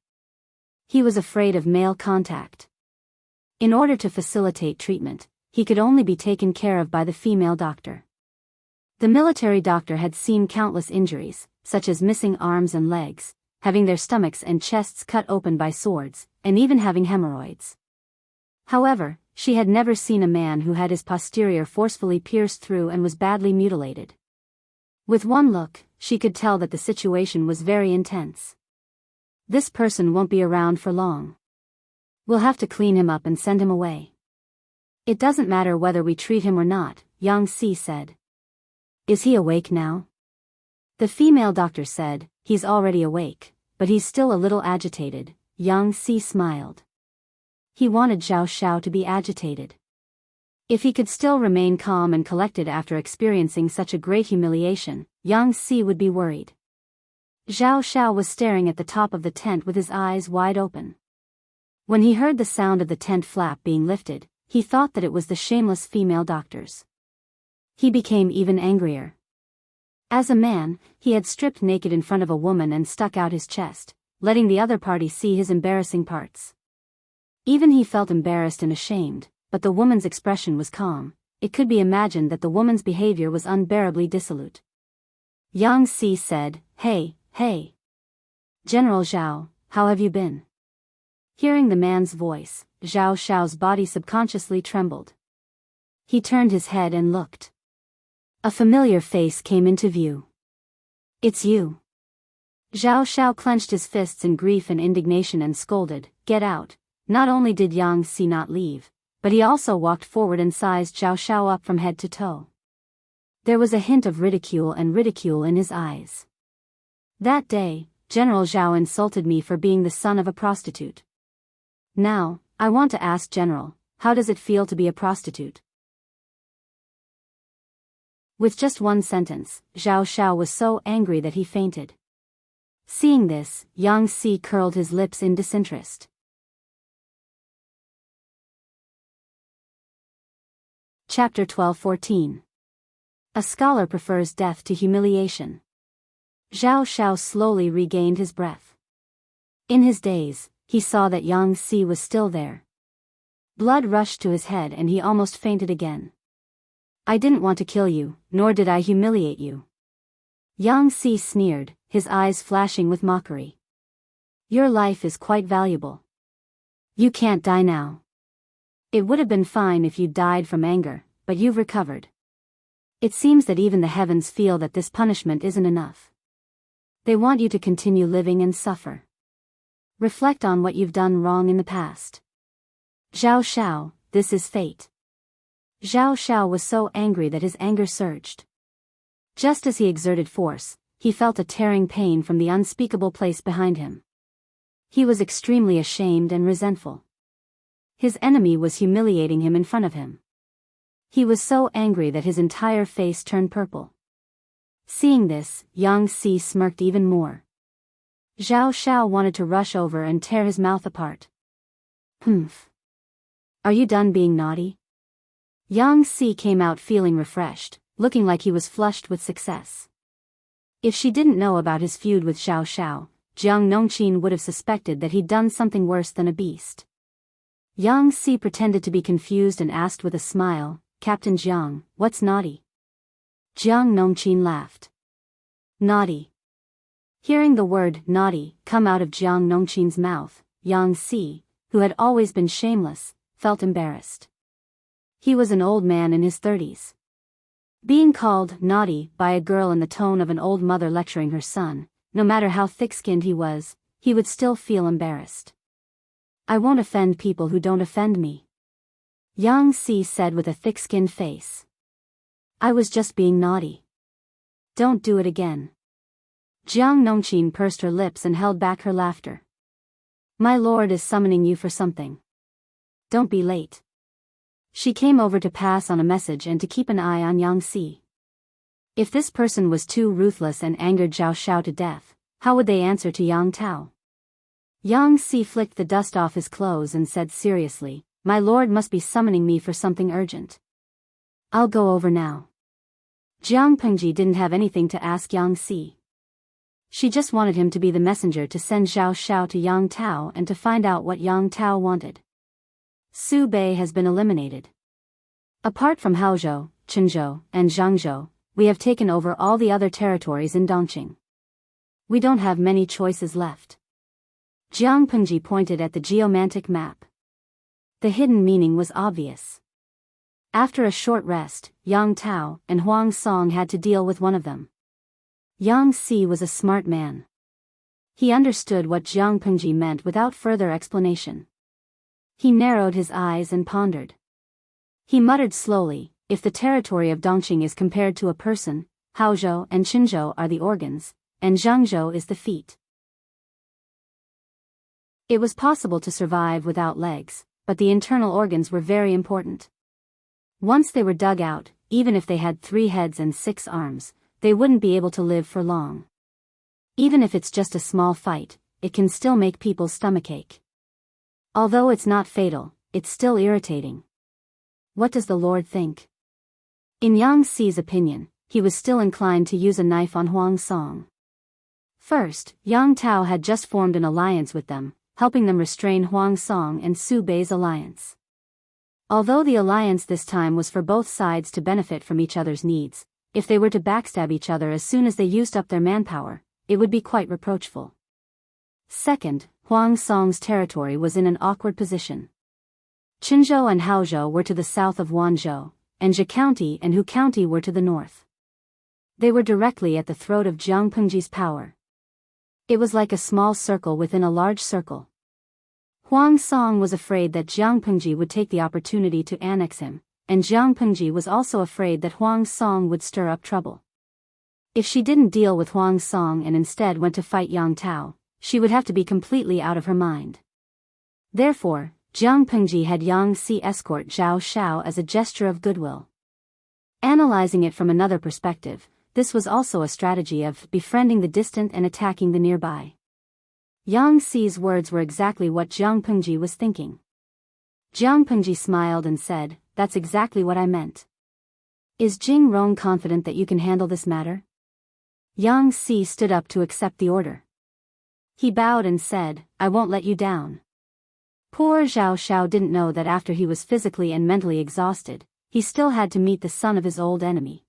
He was afraid of male contact. In order to facilitate treatment, he could only be taken care of by the female doctor. The military doctor had seen countless injuries, such as missing arms and legs, having their stomachs and chests cut open by swords, and even having hemorrhoids. However, she had never seen a man who had his posterior forcefully pierced through and was badly mutilated. With one look, she could tell that the situation was very intense. This person won't be around for long. We'll have to clean him up and send him away. It doesn't matter whether we treat him or not, Yang Xi said. Is he awake now? The female doctor said, he's already awake, but he's still a little agitated. Yang Xi smiled. He wanted Xiao Xiao to be agitated. If he could still remain calm and collected after experiencing such a great humiliation, Yang Xi would be worried. Xiao Xiao was staring at the top of the tent with his eyes wide open. When he heard the sound of the tent flap being lifted, he thought that it was the shameless female doctors. He became even angrier. As a man, he had stripped naked in front of a woman and stuck out his chest, letting the other party see his embarrassing parts. Even he felt embarrassed and ashamed, but the woman's expression was calm. It could be imagined that the woman's behavior was unbearably dissolute. Yang Xi said, Hey. General Zhao, how have you been? Hearing the man's voice, Xiao Xiao's body subconsciously trembled. He turned his head and looked. A familiar face came into view. It's you. Xiao Xiao clenched his fists in grief and indignation and scolded, Get out. Not only did Yang Xi not leave, but he also walked forward and sized Xiao Xiao up from head to toe. There was a hint of ridicule in his eyes. That day, General Zhao insulted me for being the son of a prostitute. Now, I want to ask General, how does it feel to be a prostitute? With just one sentence, Xiao Xiao was so angry that he fainted. Seeing this, Yang Xi curled his lips in disinterest. Chapter 12-14. A scholar prefers death to humiliation. Xiao Xiao slowly regained his breath. In his daze, he saw that Yang Si was still there. Blood rushed to his head and he almost fainted again. I didn't want to kill you, nor did I humiliate you. Yang Si sneered, his eyes flashing with mockery. Your life is quite valuable. You can't die now. It would have been fine if you died from anger, but you've recovered. It seems that even the heavens feel that this punishment isn't enough. They want you to continue living and suffer. Reflect on what you've done wrong in the past. Zhao Xiao, this is fate. Zhao Xiao was so angry that his anger surged. Just as he exerted force, he felt a tearing pain from the unspeakable place behind him. He was extremely ashamed and resentful. His enemy was humiliating him in front of him. He was so angry that his entire face turned purple. Seeing this, Yang Si smirked even more. Zhao Xiao wanted to rush over and tear his mouth apart. Humph. Are you done being naughty? Yang Si came out feeling refreshed, looking like he was flushed with success. If she didn't know about his feud with Zhao Xiao, Jiang Nongqin would have suspected that he'd done something worse than a beast. Yang Si pretended to be confused and asked with a smile, Captain Jiang, what's naughty? Jiang Nongqin laughed. Naughty. Hearing the word naughty come out of Jiang Nongqin's mouth, Yang Si, who had always been shameless, felt embarrassed. He was an old man in his 30s. Being called naughty by a girl in the tone of an old mother lecturing her son, no matter how thick-skinned he would still feel embarrassed. I won't offend people who don't offend me. Yang Si said with a thick-skinned face. I was just being naughty. Don't do it again. Jiang Nongqin pursed her lips and held back her laughter. My lord is summoning you for something. Don't be late. She came over to pass on a message and to keep an eye on Yang Si. If this person was too ruthless and angered Zhao Xiao to death, how would they answer to Yang Tao? Yang Si flicked the dust off his clothes and said seriously, my lord must be summoning me for something urgent. I'll go over now. Jiang Pengji didn't have anything to ask Yang Si. She just wanted him to be the messenger to send Zhao Xiao to Yang Tao and to find out what Yang Tao wanted. Su Bei has been eliminated. Apart from Haozhou, Qinzhou, and Jiangzhou, we have taken over all the other territories in Dongqing. We don't have many choices left. Jiang Pengji pointed at the geomantic map. The hidden meaning was obvious. After a short rest, Yang Tao and Huang Song had to deal with one of them. Yang Si was a smart man. He understood what Jiang Pengji meant without further explanation. He narrowed his eyes and pondered. He muttered slowly, if the territory of Dongqing is compared to a person, Haozhou and Qinzhou are the organs, and Jiangzhou is the feet. It was possible to survive without legs, but the internal organs were very important. Once they were dug out, even if they had 3 heads and 6 arms, they wouldn't be able to live for long. Even if it's just a small fight, it can still make people's stomachache. Although it's not fatal, it's still irritating. What does the Lord think? In Yang Si's opinion, he was still inclined to use a knife on Huang Song. First, Yang Tao had just formed an alliance with them, helping them restrain Huang Song and Su Bei's alliance. Although the alliance this time was for both sides to benefit from each other's needs, if they were to backstab each other as soon as they used up their manpower, it would be quite reproachful. Second, Huang Song's territory was in an awkward position. Qinzhou and Haozhou were to the south of Wanzhou, and Zhe County and Hu County were to the north. They were directly at the throat of Jiang Pengji's power. It was like a small circle within a large circle. Huang Song was afraid that Jiang Pengji would take the opportunity to annex him, and Jiang Pengji was also afraid that Huang Song would stir up trouble. If she didn't deal with Huang Song and instead went to fight Yang Tao, she would have to be completely out of her mind. Therefore, Jiang Pengji had Yang Si escort Zhao Xiao as a gesture of goodwill. Analyzing it from another perspective, this was also a strategy of befriending the distant and attacking the nearby. Yang Si's words were exactly what Jiang Pengji was thinking. Jiang Pengji smiled and said, "That's exactly what I meant. Is Jing Rong confident that you can handle this matter?" Yang Si stood up to accept the order. He bowed and said, "I won't let you down." Poor Zhao Xiao didn't know that after he was physically and mentally exhausted, he still had to meet the son of his old enemy.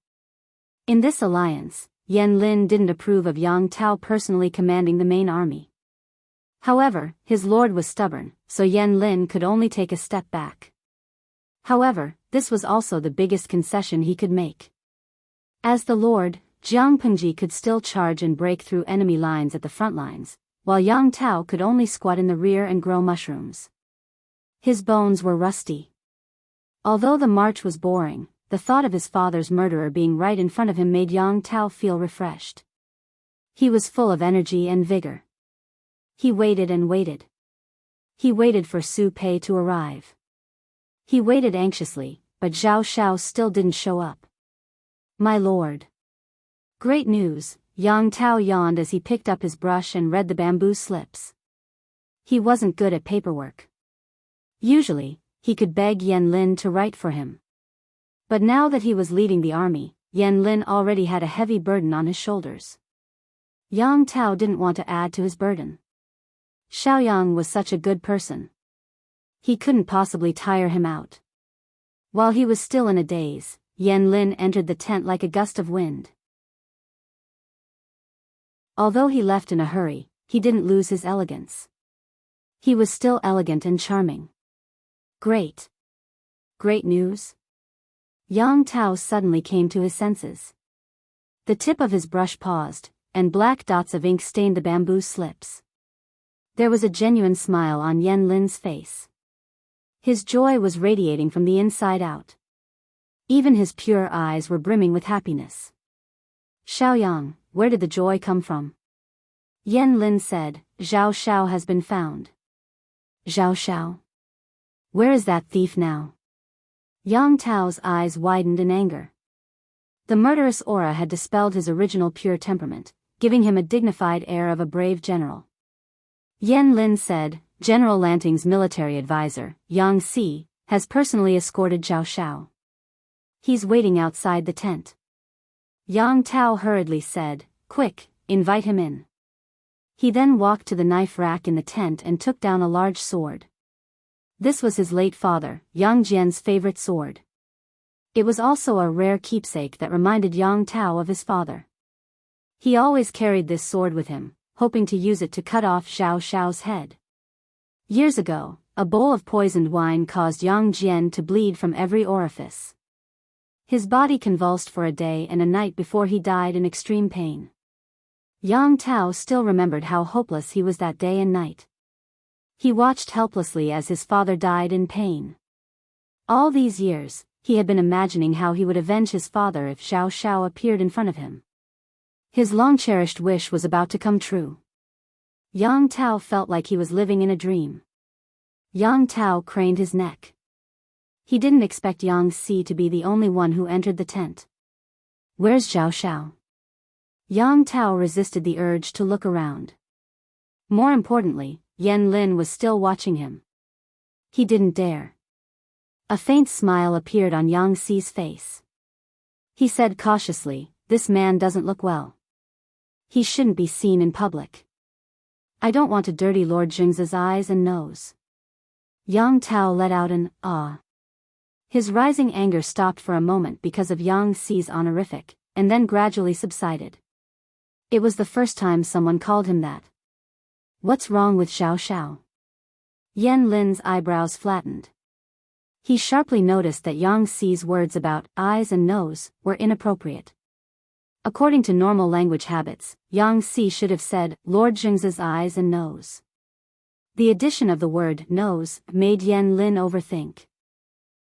In this alliance, Yan Lin didn't approve of Yang Tao personally commanding the main army. However, his lord was stubborn, so Yan Lin could only take a step back. However, this was also the biggest concession he could make. As the lord, Jiang Pengji could still charge and break through enemy lines at the front lines, while Yang Tao could only squat in the rear and grow mushrooms. His bones were rusty. Although the march was boring, the thought of his father's murderer being right in front of him made Yang Tao feel refreshed. He was full of energy and vigor. He waited and waited. He waited for Su Pei to arrive. He waited anxiously, but Zhao Xiao still didn't show up. "My lord." "Great news," Yang Tao yawned as he picked up his brush and read the bamboo slips. He wasn't good at paperwork. Usually, he could beg Yan Lin to write for him. But now that he was leading the army, Yan Lin already had a heavy burden on his shoulders. Yang Tao didn't want to add to his burden. Xiaoyang was such a good person. He couldn't possibly tire him out. While he was still in a daze, Yan Lin entered the tent like a gust of wind. Although he left in a hurry, he didn't lose his elegance. He was still elegant and charming. Great. Great news? Yang Tao suddenly came to his senses. The tip of his brush paused, and black dots of ink stained the bamboo slips. There was a genuine smile on Yan Lin's face. His joy was radiating from the inside out. Even his pure eyes were brimming with happiness. "Xiaoyang, where did the joy come from?" Yan Lin said, "Zhao Xiao has been found." "Zhao Xiao? Where is that thief now?" Yang Tao's eyes widened in anger. The murderous aura had dispelled his original pure temperament, giving him a dignified air of a brave general. Yan Lin said, "General Lanting's military advisor, Yang Si, has personally escorted Zhao Xiao. He's waiting outside the tent." Yang Tao hurriedly said, "Quick, invite him in." He then walked to the knife rack in the tent and took down a large sword. This was his late father, Yang Jian's favorite sword. It was also a rare keepsake that reminded Yang Tao of his father. He always carried this sword with him, hoping to use it to cut off Zhao Xiao's head. Years ago, a bowl of poisoned wine caused Yang Jian to bleed from every orifice. His body convulsed for a day and a night before he died in extreme pain. Yang Tao still remembered how hopeless he was that day and night. He watched helplessly as his father died in pain. All these years, he had been imagining how he would avenge his father if Zhao Xiao appeared in front of him. His long-cherished wish was about to come true. Yang Tao felt like he was living in a dream. Yang Tao craned his neck. He didn't expect Yang Si to be the only one who entered the tent. "Where's Zhao Xiao?" Yang Tao resisted the urge to look around. More importantly, Yan Lin was still watching him. He didn't dare. A faint smile appeared on Yang Si's face. He said cautiously, "This man doesn't look well. He shouldn't be seen in public. I don't want to dirty Lord Jingzi's eyes and nose." Yang Tao let out an "ah." His rising anger stopped for a moment because of Yang Si's honorific, and then gradually subsided. It was the first time someone called him that. "What's wrong with Zhao Xiao?" Yan Lin's eyebrows flattened. He sharply noticed that Yang Si's words about eyes and nose were inappropriate. According to normal language habits, Yang Si should have said Lord Jingzi's eyes and nose. The addition of the word nose made Yan Lin overthink.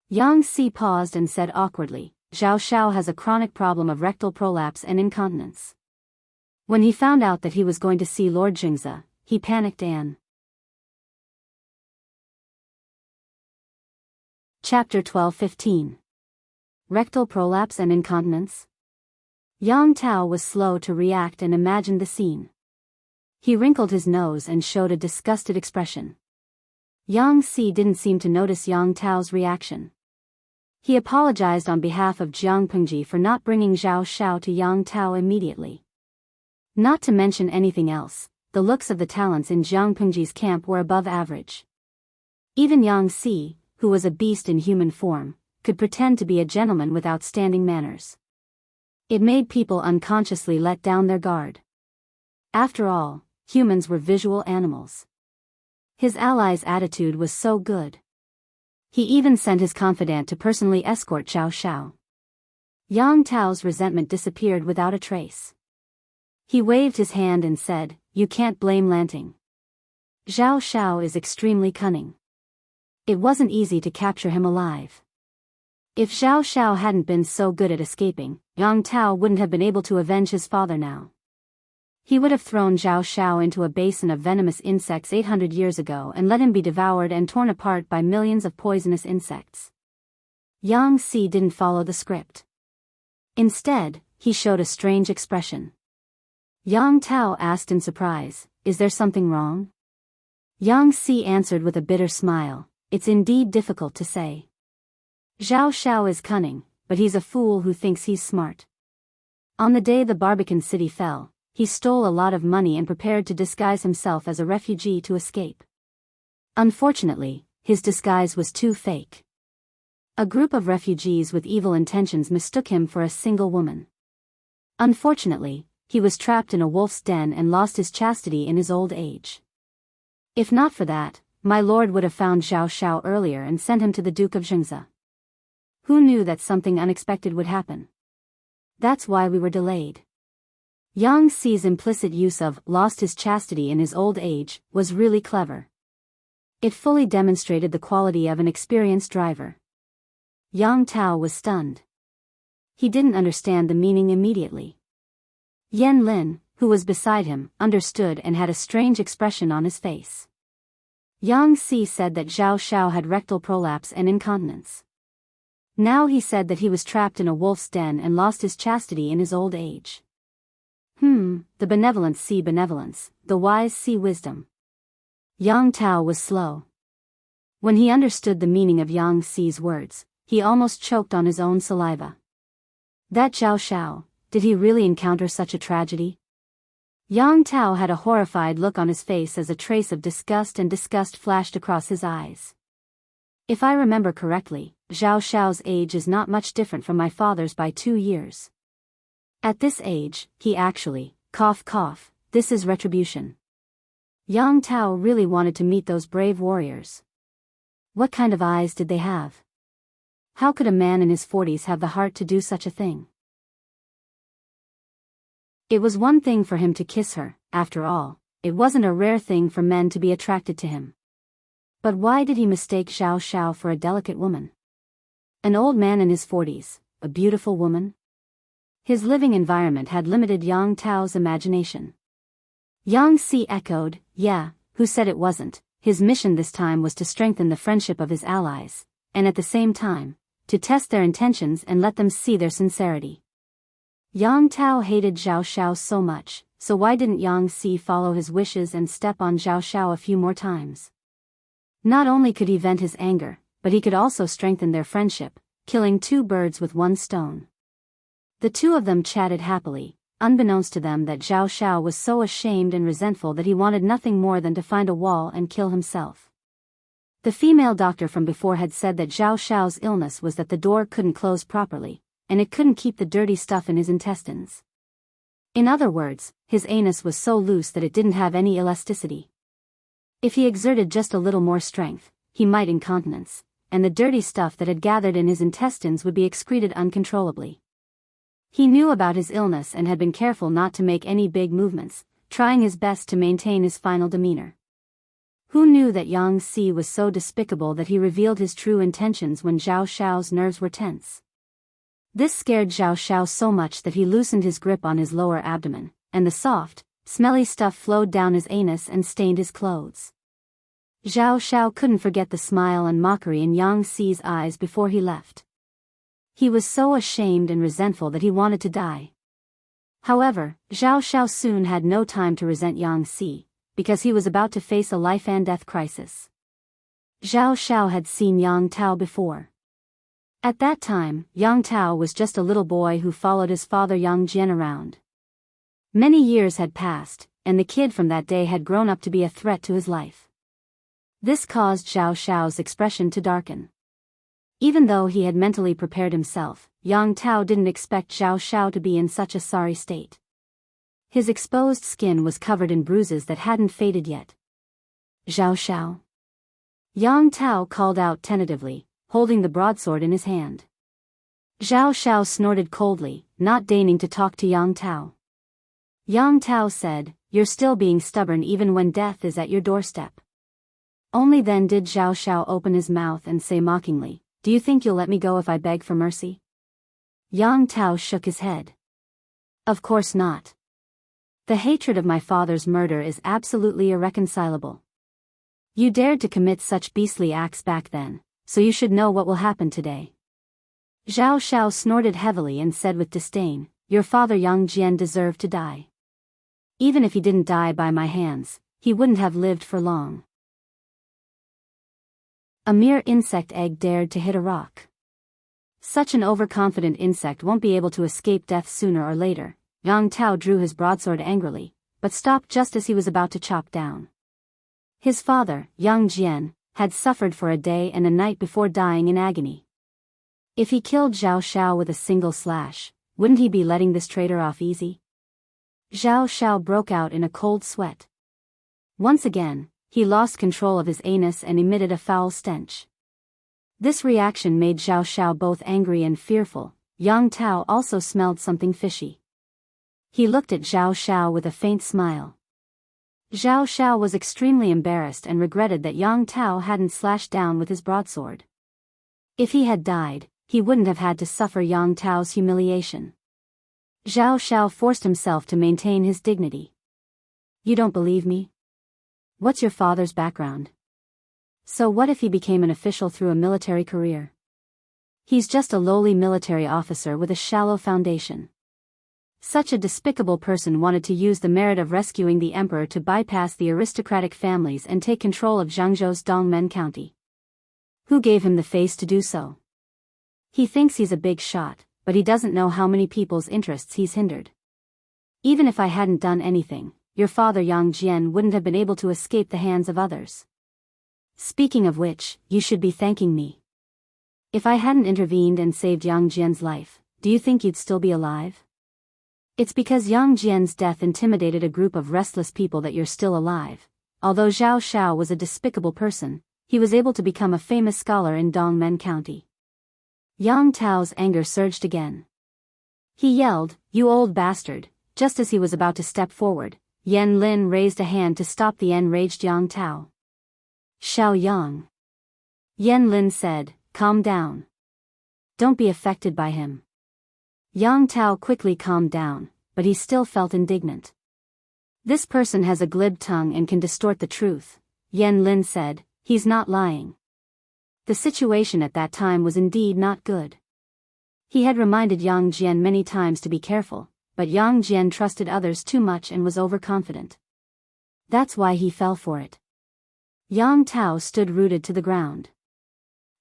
Yang Si paused and said awkwardly, "Zhao Xiao has a chronic problem of rectal prolapse and incontinence." When he found out that he was going to see Lord Jingzi, he panicked and... Chapter 12:15. Rectal prolapse and incontinence? Yang Tao was slow to react and imagined the scene. He wrinkled his nose and showed a disgusted expression. Yang Si didn't seem to notice Yang Tao's reaction. He apologized on behalf of Jiang Pengji for not bringing Zhao Xiao to Yang Tao immediately. Not to mention anything else, the looks of the talents in Jiang Pengji's camp were above average. Even Yang Si, who was a beast in human form, could pretend to be a gentleman with outstanding manners. It made people unconsciously let down their guard. After all, humans were visual animals. His ally's attitude was so good. He even sent his confidant to personally escort Zhao Xiao. Yang Tao's resentment disappeared without a trace. He waved his hand and said, "You can't blame Lanting. Zhao Xiao is extremely cunning. It wasn't easy to capture him alive. If Zhao Xiao hadn't been so good at escaping, Yang Tao wouldn't have been able to avenge his father now. He would have thrown Zhao Xiao into a basin of venomous insects 800 years ago and let him be devoured and torn apart by millions of poisonous insects." Yang Si didn't follow the script. Instead, he showed a strange expression. Yang Tao asked in surprise, "Is there something wrong?" Yang Si answered with a bitter smile, "It's indeed difficult to say. Zhao Xiao is cunning, but he's a fool who thinks he's smart. On the day the Barbican city fell, he stole a lot of money and prepared to disguise himself as a refugee to escape. Unfortunately, his disguise was too fake. A group of refugees with evil intentions mistook him for a single woman. Unfortunately, he was trapped in a wolf's den and lost his chastity in his old age. If not for that, my lord would have found Zhao Xiao earlier and sent him to the Duke of Jianghu. Who knew that something unexpected would happen? That's why we were delayed." Yang Si's implicit use of "lost his chastity in his old age" was really clever. It fully demonstrated the quality of an experienced driver. Yang Tao was stunned. He didn't understand the meaning immediately. Yan Lin, who was beside him, understood and had a strange expression on his face. Yang Si said that Zhao Xiao had rectal prolapse and incontinence. Now he said that he was trapped in a wolf's den and lost his chastity in his old age. The benevolence see benevolence, the wise see wisdom. Yang Tao was slow. When he understood the meaning of Yang Si's words, he almost choked on his own saliva. That Zhao Xiao, did he really encounter such a tragedy? Yang Tao had a horrified look on his face as a trace of disgust flashed across his eyes. If I remember correctly, Zhao Xiao's age is not much different from my father's by 2 years. At this age, he actually, cough, this is retribution. Yang Tao really wanted to meet those brave warriors. What kind of eyes did they have? How could a man in his 40s have the heart to do such a thing? It was one thing for him to kiss her, after all, it wasn't a rare thing for men to be attracted to him. But why did he mistake Zhao Xiao for a delicate woman? An old man in his 40s, a beautiful woman? His living environment had limited Yang Tao's imagination. Yang Si echoed, "Yeah, who said it wasn't?" His mission this time was to strengthen the friendship of his allies, and at the same time, to test their intentions and let them see their sincerity. Yang Tao hated Zhao Xiao so much, so why didn't Yang Si follow his wishes and step on Zhao Xiao a few more times? Not only could he vent his anger, but he could also strengthen their friendship, killing 2 birds with 1 stone. The two of them chatted happily, unbeknownst to them that Zhao Xiao was so ashamed and resentful that he wanted nothing more than to find a wall and kill himself. The female doctor from before had said that Zhao Xiao's illness was that the door couldn't close properly, and it couldn't keep the dirty stuff in his intestines. In other words, his anus was so loose that it didn't have any elasticity. If he exerted just a little more strength, he might incontinence, and the dirty stuff that had gathered in his intestines would be excreted uncontrollably. He knew about his illness and had been careful not to make any big movements, trying his best to maintain his final demeanor. Who knew that Yang Si was so despicable that he revealed his true intentions when Zhao Xiao's nerves were tense? This scared Zhao Xiao so much that he loosened his grip on his lower abdomen, and the soft, smelly stuff flowed down his anus and stained his clothes. Zhao Xiao couldn't forget the smile and mockery in Yang Si's eyes before he left. He was so ashamed and resentful that he wanted to die. However, Zhao Xiao soon had no time to resent Yang Si, because he was about to face a life-and-death crisis. Zhao Xiao had seen Yang Tao before. At that time, Yang Tao was just a little boy who followed his father Yang Jian around. Many years had passed, and the kid from that day had grown up to be a threat to his life. This caused Xiao Xiao's expression to darken. Even though he had mentally prepared himself, Yang Tao didn't expect Xiao Xiao to be in such a sorry state. His exposed skin was covered in bruises that hadn't faded yet. Xiao Xiao. Yang Tao called out tentatively, holding the broadsword in his hand. Xiao Xiao snorted coldly, not deigning to talk to Yang Tao. Yang Tao said, "You're still being stubborn even when death is at your doorstep." Only then did Xiao Xiao open his mouth and say mockingly, "Do you think you'll let me go if I beg for mercy?" Yang Tao shook his head. "Of course not. The hatred of my father's murder is absolutely irreconcilable. You dared to commit such beastly acts back then, so you should know what will happen today." Xiao Xiao snorted heavily and said with disdain, "Your father Yang Jian deserved to die. Even if he didn't die by my hands, he wouldn't have lived for long. A mere insect egg dared to hit a rock. Such an overconfident insect won't be able to escape death sooner or later." Yang Tao drew his broadsword angrily, but stopped just as he was about to chop down. His father, Yang Jian, had suffered for a day and a night before dying in agony. If he killed Xiao Xiao with a single slash, wouldn't he be letting this traitor off easy? Xiao Xiao broke out in a cold sweat. Once again, he lost control of his anus and emitted a foul stench. This reaction made Xiao Xiao both angry and fearful. Yang Tao also smelled something fishy. He looked at Xiao Xiao with a faint smile. Xiao Xiao was extremely embarrassed and regretted that Yang Tao hadn't slashed down with his broadsword. If he had died, he wouldn't have had to suffer Yang Tao's humiliation. Xiao Xiao forced himself to maintain his dignity. "You don't believe me? What's your father's background? So what if he became an official through a military career? He's just a lowly military officer with a shallow foundation. Such a despicable person wanted to use the merit of rescuing the emperor to bypass the aristocratic families and take control of Jiangzhou's Dongmen County. Who gave him the face to do so? He thinks he's a big shot, but he doesn't know how many people's interests he's hindered. Even if I hadn't done anything, your father Yang Jian wouldn't have been able to escape the hands of others. Speaking of which, you should be thanking me. If I hadn't intervened and saved Yang Jian's life, do you think you'd still be alive? It's because Yang Jian's death intimidated a group of restless people that you're still alive. Although Xiao Xiao was a despicable person, he was able to become a famous scholar in Dongmen County." Yang Tao's anger surged again. He yelled, "You old bastard!" Just as he was about to step forward, Yan Lin raised a hand to stop the enraged Yang Tao. "Xiao Yang," Yan Lin said, "calm down. Don't be affected by him." Yang Tao quickly calmed down, but he still felt indignant. "This person has a glib tongue and can distort the truth," Yan Lin said. "He's not lying." The situation at that time was indeed not good. He had reminded Yang Jian many times to be careful, but Yang Jian trusted others too much and was overconfident. That's why he fell for it. Yang Tao stood rooted to the ground.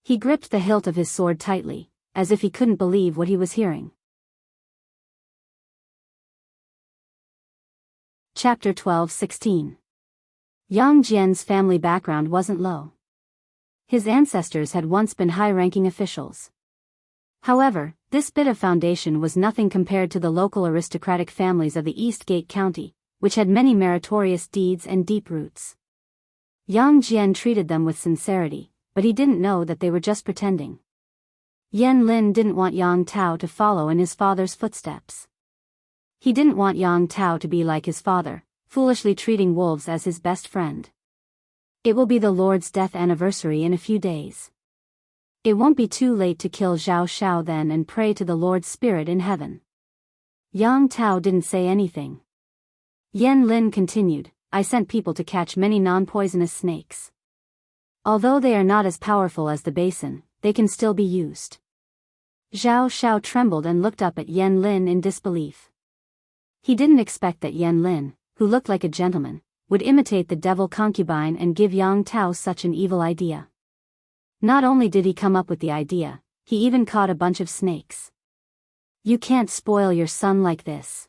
He gripped the hilt of his sword tightly, as if he couldn't believe what he was hearing. Chapter 12-16. Yang Jian's family background wasn't low. His ancestors had once been high-ranking officials. However, this bit of foundation was nothing compared to the local aristocratic families of the East Gate County, which had many meritorious deeds and deep roots. Yang Jian treated them with sincerity, but he didn't know that they were just pretending. Yan Lin didn't want Yang Tao to follow in his father's footsteps. He didn't want Yang Tao to be like his father, foolishly treating wolves as his best friend. It will be the Lord's death anniversary in a few days. It won't be too late to kill Xiao Xiao then and pray to the Lord's spirit in heaven. Yang Tao didn't say anything. Yan Lin continued, "I sent people to catch many non-poisonous snakes. Although they are not as powerful as the basin, they can still be used." Xiao Xiao trembled and looked up at Yan Lin in disbelief. He didn't expect that Yan Lin, who looked like a gentleman, would imitate the devil concubine and give Yang Tao such an evil idea. Not only did he come up with the idea, he even caught a bunch of snakes. "You can't spoil your son like this."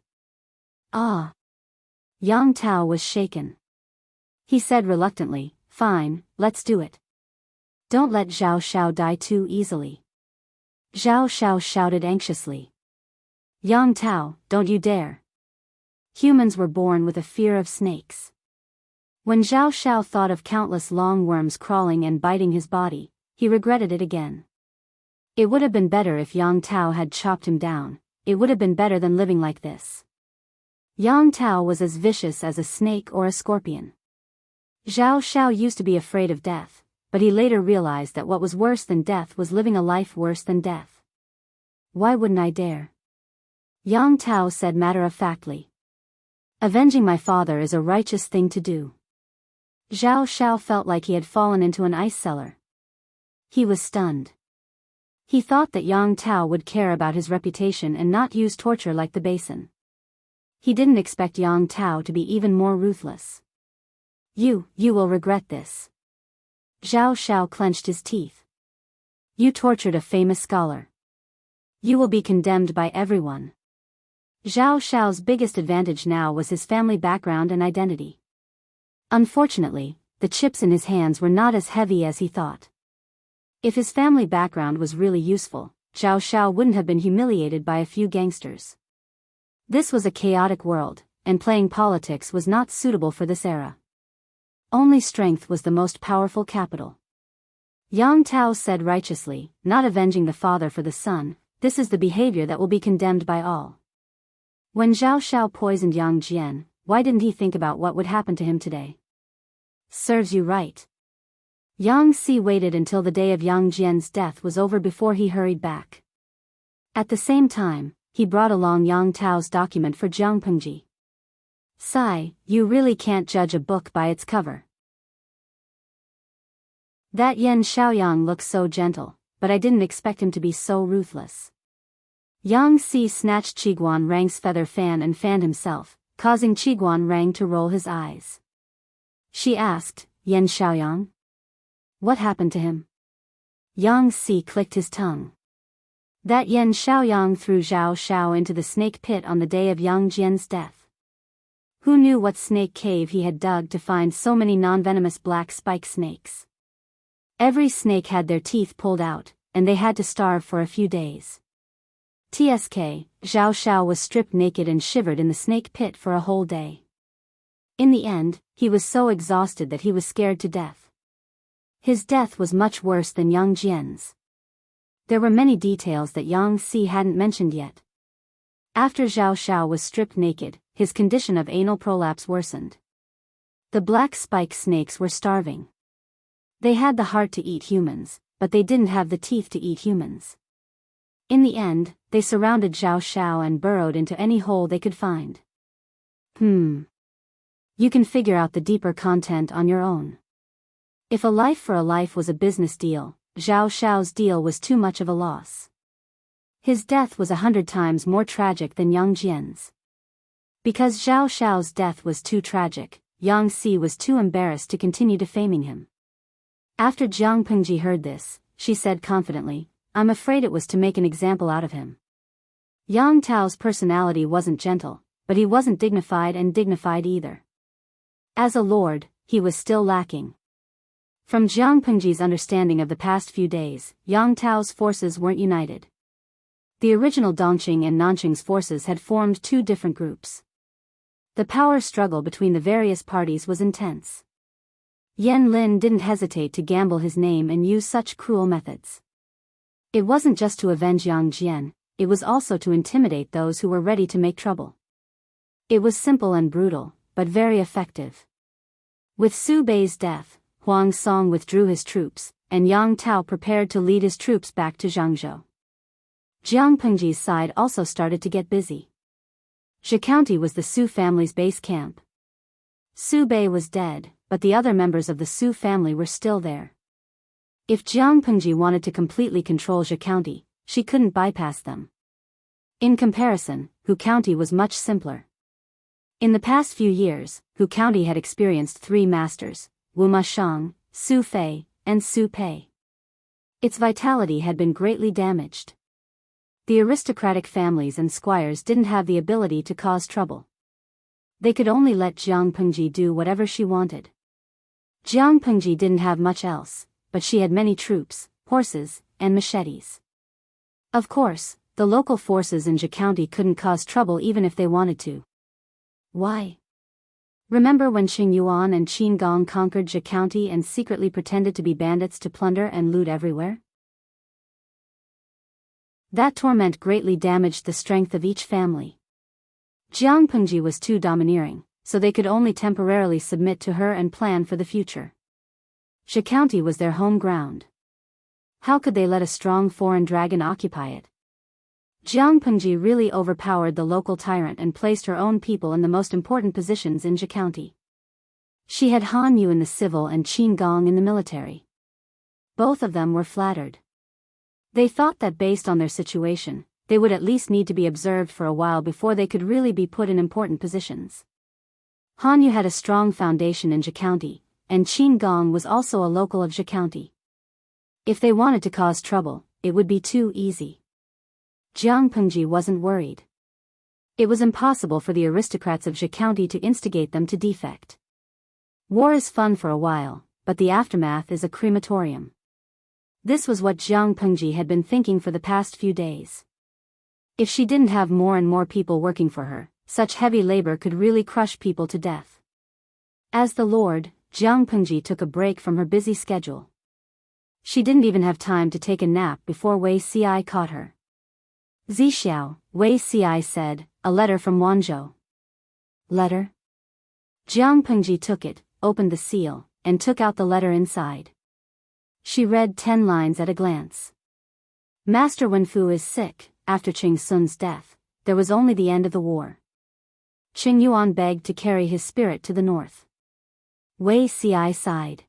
"Ah." Yang Tao was shaken. He said reluctantly, "Fine, let's do it. Don't let Zhao Xiao die too easily." Zhao Xiao shouted anxiously. "Yang Tao, don't you dare." Humans were born with a fear of snakes. When Zhao Xiao thought of countless long worms crawling and biting his body, he regretted it again. It would have been better if Yang Tao had chopped him down. It would have been better than living like this. Yang Tao was as vicious as a snake or a scorpion. Zhao Xiao used to be afraid of death, but he later realized that what was worse than death was living a life worse than death. "Why wouldn't I dare?" Yang Tao said matter-of-factly. "Avenging my father is a righteous thing to do." Zhao Xiao felt like he had fallen into an ice cellar. He was stunned. He thought that Yang Tao would care about his reputation and not use torture like the basin. He didn't expect Yang Tao to be even more ruthless. You will regret this." Zhao Xiao clenched his teeth. "You tortured a famous scholar. You will be condemned by everyone." Zhao Xiao's biggest advantage now was his family background and identity. Unfortunately, the chips in his hands were not as heavy as he thought. If his family background was really useful, Zhao Xiao wouldn't have been humiliated by a few gangsters. This was a chaotic world, and playing politics was not suitable for this era. Only strength was the most powerful capital. Yang Tao said righteously, "Not avenging the father for the son, this is the behavior that will be condemned by all." When Zhao Xiao poisoned Yang Jian, why didn't he think about what would happen to him today? Serves you right. Yang Si waited until the day of Yang Jian's death was over before he hurried back. At the same time, he brought along Yang Tao's document for Jiang Pengji. "Sai, you really can't judge a book by its cover. That Yan Xiaoyang looks so gentle, but I didn't expect him to be so ruthless." Yang Si snatched Qiguan Rang's feather fan and fanned himself, causing Qiguan Rang to roll his eyes. She asked, "Yan Xiaoyang? What happened to him?" Yang Si clicked his tongue. "That Yan Xiaoyang threw Zhao Xiao into the snake pit on the day of Yang Jian's death. Who knew what snake cave he had dug to find so many non-venomous black spike snakes? Every snake had their teeth pulled out, and they had to starve for a few days. TSK, Zhao Xiao was stripped naked and shivered in the snake pit for a whole day. In the end, he was so exhausted that he was scared to death. His death was much worse than Yang Jian's. There were many details that Yang Si hadn't mentioned yet. After Zhao Xiao was stripped naked, his condition of anal prolapse worsened. The black spike snakes were starving. They had the heart to eat humans, but they didn't have the teeth to eat humans. In the end, they surrounded Zhao Xiao and burrowed into any hole they could find. You can figure out the deeper content on your own. If a life for a life was a business deal, Zhao Xiao's deal was too much of a loss. His death was 100 times more tragic than Yang Jian's. Because Zhao Xiao's death was too tragic, Yang Si was too embarrassed to continue defaming him. After Jiang Pengji heard this, she said confidently, "I'm afraid it was to make an example out of him." Yang Tao's personality wasn't gentle, but he wasn't dignified either. As a lord, he was still lacking. From Jiang Pengji's understanding of the past few days, Yang Tao's forces weren't united. The original Dongqing and Nanqing's forces had formed two different groups. The power struggle between the various parties was intense. Yan Lin didn't hesitate to gamble his name and use such cruel methods. It wasn't just to avenge Yang Jian, it was also to intimidate those who were ready to make trouble. It was simple and brutal, but very effective. With Su Bei's death, Huang Song withdrew his troops, and Yang Tao prepared to lead his troops back to Jiangzhou. Jiang Pengji's side also started to get busy. Zhe County was the Su family's base camp. Su Bei was dead, but the other members of the Su family were still there. If Jiang Pengji wanted to completely control Zhe County, she couldn't bypass them. In comparison, Hu County was much simpler. In the past few years, Hu County had experienced three masters, Wu Mashang, Su Fei, and Su Pei. Its vitality had been greatly damaged. The aristocratic families and squires didn't have the ability to cause trouble. They could only let Jiang Pengji do whatever she wanted. Jiang Pengji didn't have much else, but she had many troops, horses, and machetes. Of course, the local forces in Zhe County couldn't cause trouble even if they wanted to. Why? Remember when Qing Yuan and Qin Gong conquered Zhe County and secretly pretended to be bandits to plunder and loot everywhere? That torment greatly damaged the strength of each family. Jiang Pengji was too domineering, so they could only temporarily submit to her and plan for the future. Zhe County was their home ground. How could they let a strong foreign dragon occupy it? Jiang Pengji really overpowered the local tyrant and placed her own people in the most important positions in Zhe County. She had Han Yu in the civil and Qin Gong in the military. Both of them were flattered. They thought that based on their situation, they would at least need to be observed for a while before they could really be put in important positions. Han Yu had a strong foundation in Zhe County, and Qin Gong was also a local of Zhe County. If they wanted to cause trouble, it would be too easy. Jiang Pengji wasn't worried. It was impossible for the aristocrats of Zhe County to instigate them to defect. War is fun for a while, but the aftermath is a crematorium. This was what Jiang Pengji had been thinking for the past few days. If she didn't have more and more people working for her, such heavy labor could really crush people to death. As the Lord, Jiang Pengji took a break from her busy schedule. She didn't even have time to take a nap before Wei Ci caught her. Zixiao, Wei Ci said, a letter from Wanzhou. Letter? Jiang Pengji took it, opened the seal, and took out the letter inside. She read 10 lines at a glance. Master Wenfu is sick. After Qing Sun's death, there was only the end of the war. Qing Yuan begged to carry his spirit to the north. Wei Ci sighed.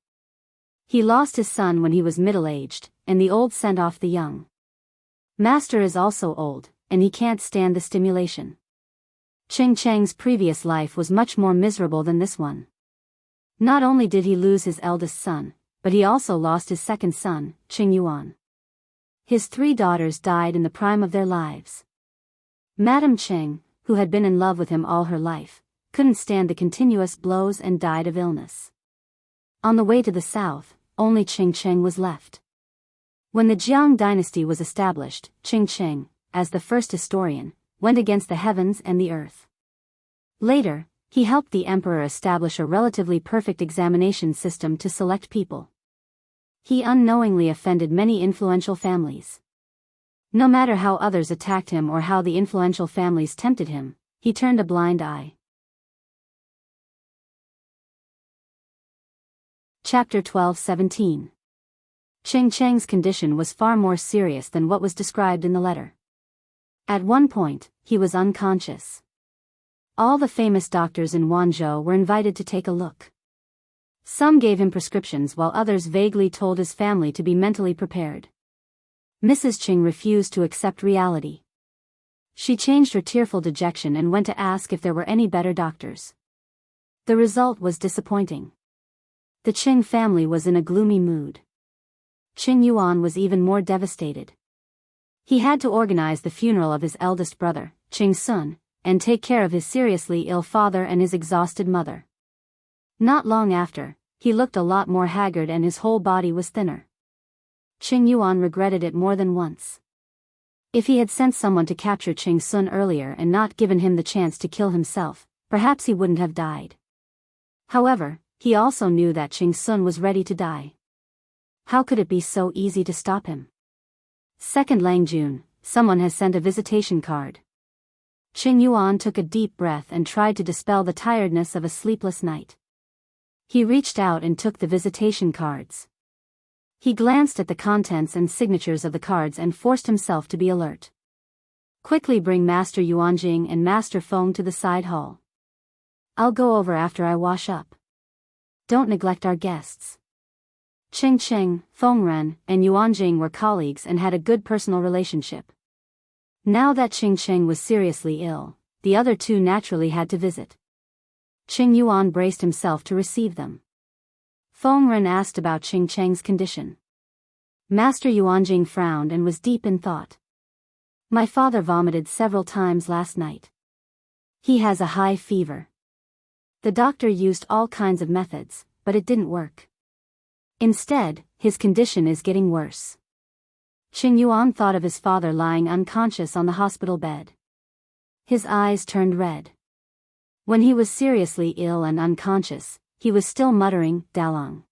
He lost his son when he was middle-aged, and the old sent off the young. Master is also old, and he can't stand the stimulation. Qing Cheng's previous life was much more miserable than this one. Not only did he lose his eldest son, but he also lost his second son, Qing Yuan. His 3 daughters died in the prime of their lives. Madame Qing, who had been in love with him all her life, couldn't stand the continuous blows and died of illness. On the way to the south, only Qing Cheng was left. When the Jiang dynasty was established, Qing Cheng, as the first historian, went against the heavens and the earth. Later, he helped the emperor establish a relatively perfect examination system to select people. He unknowingly offended many influential families. No matter how others attacked him or how the influential families tempted him, he turned a blind eye. Chapter 12:17. Qing Cheng's condition was far more serious than what was described in the letter. At one point, he was unconscious. All the famous doctors in Wanzhou were invited to take a look. Some gave him prescriptions while others vaguely told his family to be mentally prepared. Mrs. Qing refused to accept reality. She changed her tearful dejection and went to ask if there were any better doctors. The result was disappointing. The Qing family was in a gloomy mood. Qing Yuan was even more devastated. He had to organize the funeral of his eldest brother, Qing Sun, and take care of his seriously ill father and his exhausted mother. Not long after, he looked a lot more haggard and his whole body was thinner. Qing Yuan regretted it more than once. If he had sent someone to capture Qing Sun earlier and not given him the chance to kill himself, perhaps he wouldn't have died. However, he also knew that Qing Sun was ready to die. How could it be so easy to stop him? Second Langjun, someone has sent a visitation card. Qing Yuan took a deep breath and tried to dispel the tiredness of a sleepless night. He reached out and took the visitation cards. He glanced at the contents and signatures of the cards and forced himself to be alert. Quickly bring Master Yuanjing and Master Feng to the side hall. I'll go over after I wash up. Don't neglect our guests. Qing Cheng, Feng Ren, and Yuanjing were colleagues and had a good personal relationship. Now that Qing Cheng was seriously ill, the other two naturally had to visit. Qing Yuan braced himself to receive them. Feng Ren asked about Qing Cheng's condition. Master Yuanjing frowned and was deep in thought. My father vomited several times last night. He has a high fever. The doctor used all kinds of methods, but it didn't work. Instead, his condition is getting worse. Qing Yuan thought of his father lying unconscious on the hospital bed. His eyes turned red. When he was seriously ill and unconscious, he was still muttering, Dalong.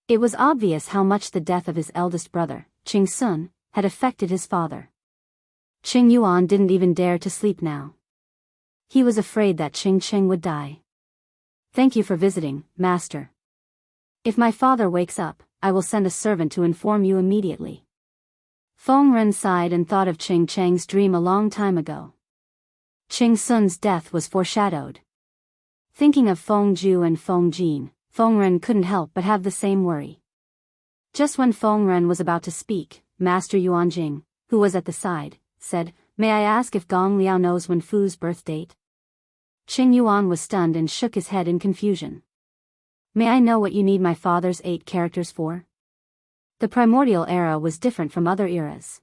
It was obvious how much the death of his eldest brother, Qing Sun, had affected his father. Qing Yuan didn't even dare to sleep now. He was afraid that Qing Cheng would die. Thank you for visiting, master. If my father wakes up, I will send a servant to inform you immediately. Feng Ren sighed and thought of Qing Cheng's dream a long time ago. Qing Sun's death was foreshadowed. Thinking of Feng Ju and Feng Jin, Feng Ren couldn't help but have the same worry. Just when Feng Ren was about to speak, Master Yuanjing, who was at the side, said, May I ask if Gong Liao knows Wen Fu's birth date? Qing Yuan was stunned and shook his head in confusion. May I know what you need my father's 8 characters for? The primordial era was different from other eras.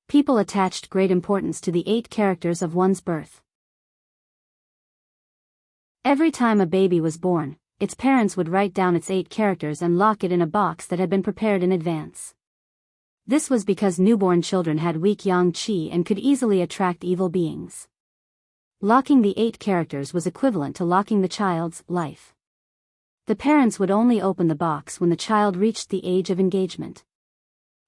People attached great importance to the 8 characters of one's birth. Every time a baby was born, its parents would write down its 8 characters and lock it in a box that had been prepared in advance. This was because newborn children had weak yang qi and could easily attract evil beings. Locking the 8 characters was equivalent to locking the child's life. The parents would only open the box when the child reached the age of engagement.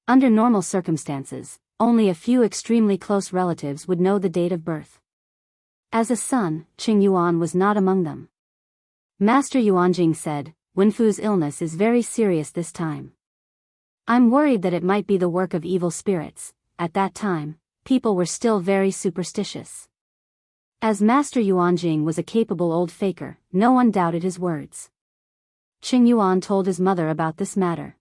Under normal circumstances, only a few extremely close relatives would know the date of birth. As a son, Qing Yuan was not among them. Master Yuanjing said, Wenfu's illness is very serious this time. I'm worried that it might be the work of evil spirits. At that time, people were still very superstitious. As Master Yuanjing was a capable old faker, no one doubted his words. Qing Yuan told his mother about this matter.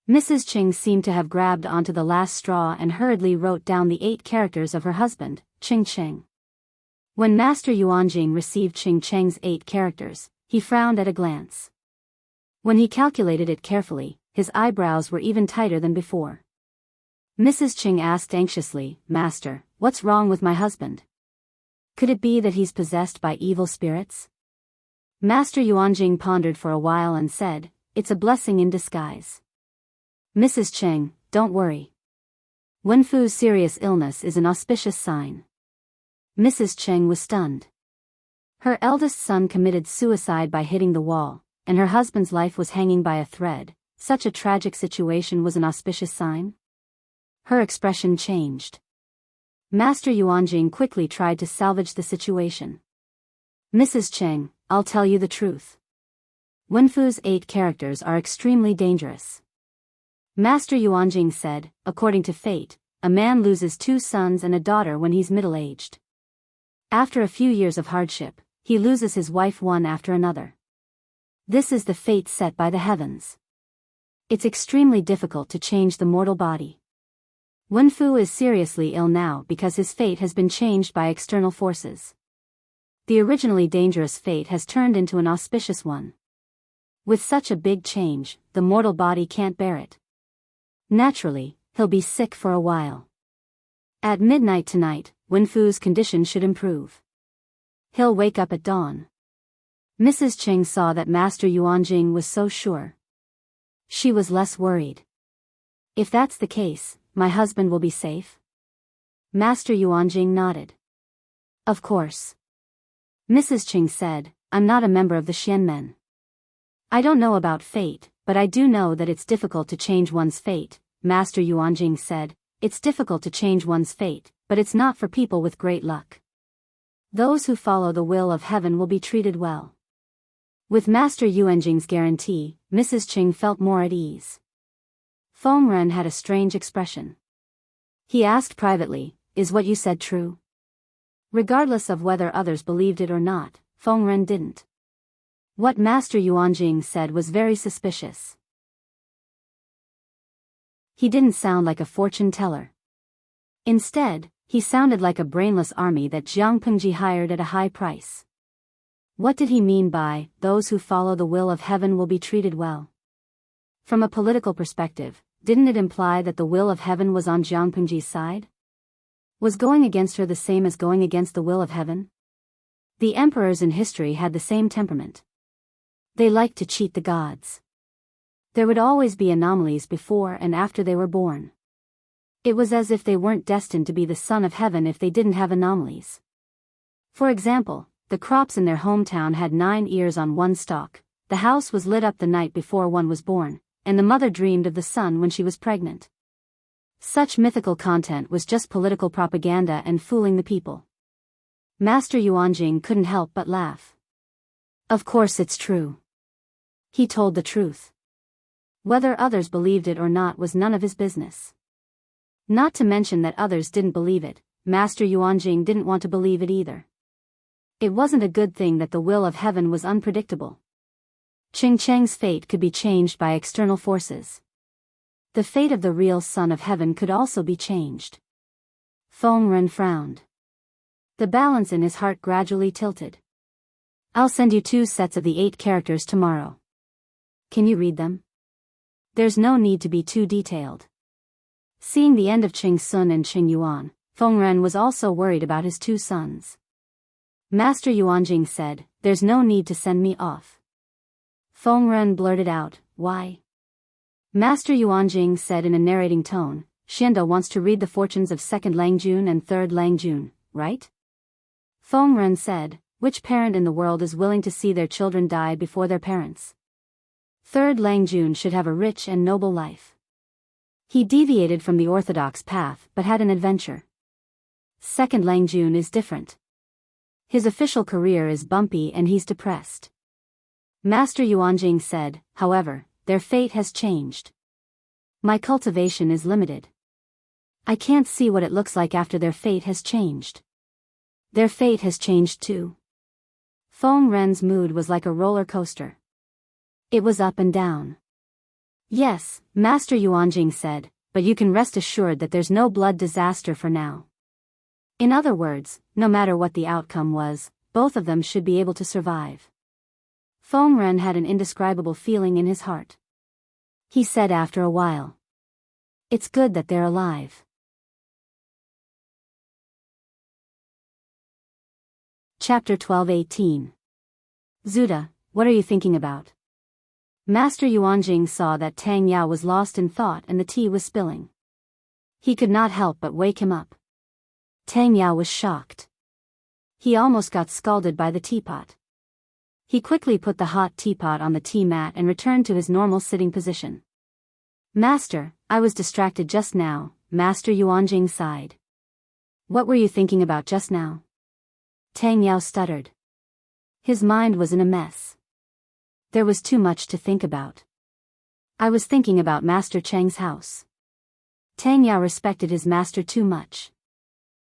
Mrs. Qing seemed to have grabbed onto the last straw and hurriedly wrote down the 8 characters of her husband, Qing Cheng. When Master Yuanjing received Qing Cheng's 8 characters, he frowned at a glance. When he calculated it carefully, his eyebrows were even tighter than before. Mrs. Qing asked anxiously, Master, what's wrong with my husband? Could it be that he's possessed by evil spirits? Master Yuanjing pondered for a while and said, It's a blessing in disguise. Mrs. Qing, don't worry. Wenfu's serious illness is an auspicious sign. Mrs. Qing was stunned. Her eldest son committed suicide by hitting the wall, and her husband's life was hanging by a thread. Such a tragic situation was an auspicious sign? Her expression changed. Master Yuanjing quickly tried to salvage the situation. Mrs. Qing, I'll tell you the truth. Wenfu's 8 characters are extremely dangerous. Master Yuanjing said, according to fate, a man loses 2 sons and a daughter when he's middle-aged. After a few years of hardship, he loses his wife one after another. This is the fate set by the heavens. It's extremely difficult to change the mortal body. Wenfu is seriously ill now because his fate has been changed by external forces. The originally dangerous fate has turned into an auspicious one. With such a big change, the mortal body can't bear it. Naturally, he'll be sick for a while. At midnight tonight, Wenfu's condition should improve. He'll wake up at dawn. Mrs. Qing saw that Master Yuanjing was so sure. She was less worried. If that's the case, my husband will be safe? Master Yuanjing nodded. Of course. Mrs. Qing said, I'm not a member of the Xianmen. I don't know about fate, but I do know that it's difficult to change one's fate. Master Yuanjing said, it's difficult to change one's fate, but it's not for people with great luck. Those who follow the will of heaven will be treated well. With Master Yuanjing's guarantee, Mrs. Qing felt more at ease. Feng Ren had a strange expression. He asked privately, is what you said true? Regardless of whether others believed it or not, Feng Ren didn't. What Master Yuanjing said was very suspicious. He didn't sound like a fortune teller. Instead, he sounded like a brainless army that Jiang Pengji hired at a high price. What did he mean by, those who follow the will of heaven will be treated well? From a political perspective, didn't it imply that the will of heaven was on Jiang Pengji's side? Was going against her the same as going against the will of heaven? The emperors in history had the same temperament. They liked to cheat the gods. There would always be anomalies before and after they were born. It was as if they weren't destined to be the son of heaven if they didn't have anomalies. For example, the crops in their hometown had 9 ears on one stalk, the house was lit up the night before one was born, and the mother dreamed of the son when she was pregnant. Such mythical content was just political propaganda and fooling the people. Master Yuanjing couldn't help but laugh. Of course it's true. He told the truth. Whether others believed it or not was none of his business. Not to mention that others didn't believe it, Master Yuanjing didn't want to believe it either. It wasn't a good thing that the will of heaven was unpredictable. Qing Cheng's fate could be changed by external forces. The fate of the real son of heaven could also be changed. Feng Ren frowned. The balance in his heart gradually tilted. I'll send you 2 sets of the 8 characters tomorrow. Can you read them? There's no need to be too detailed. Seeing the end of Qing Sun and Qing Yuan, Feng Ren was also worried about his 2 sons. Master Yuanjing said, "There's no need to send me off." Feng Ren blurted out, "Why?" Master Yuanjing said in a narrating tone, "Xianda wants to read the fortunes of 2nd Langjun and 3rd Langjun, right?" Feng Ren said, "Which parent in the world is willing to see their children die before their parents? 3rd Langjun should have a rich and noble life." He deviated from the orthodox path but had an adventure. 2nd Langjun is different. His official career is bumpy and he's depressed. Master Yuanjing said, "However, their fate has changed. My cultivation is limited. I can't see what it looks like after their fate has changed." Their fate has changed too. Feng Ren's mood was like a roller coaster. It was up and down. "Yes," Master Yuanjing said, "but you can rest assured that there's no blood disaster for now." In other words, no matter what the outcome was, both of them should be able to survive. Feng Ren had an indescribable feeling in his heart. He said after a while, "It's good that they're alive." Chapter 12:18. Zuda, what are you thinking about? Master Yuanjing saw that Tang Yao was lost in thought and the tea was spilling. He could not help but wake him up. Tang Yao was shocked. He almost got scalded by the teapot. He quickly put the hot teapot on the tea mat and returned to his normal sitting position. "Master, I was distracted just now," Master Yuanjing sighed. "What were you thinking about just now?" Tang Yao stuttered. His mind was in a mess. There was too much to think about. "I was thinking about Master Cheng's house." Tang Yao respected his master too much.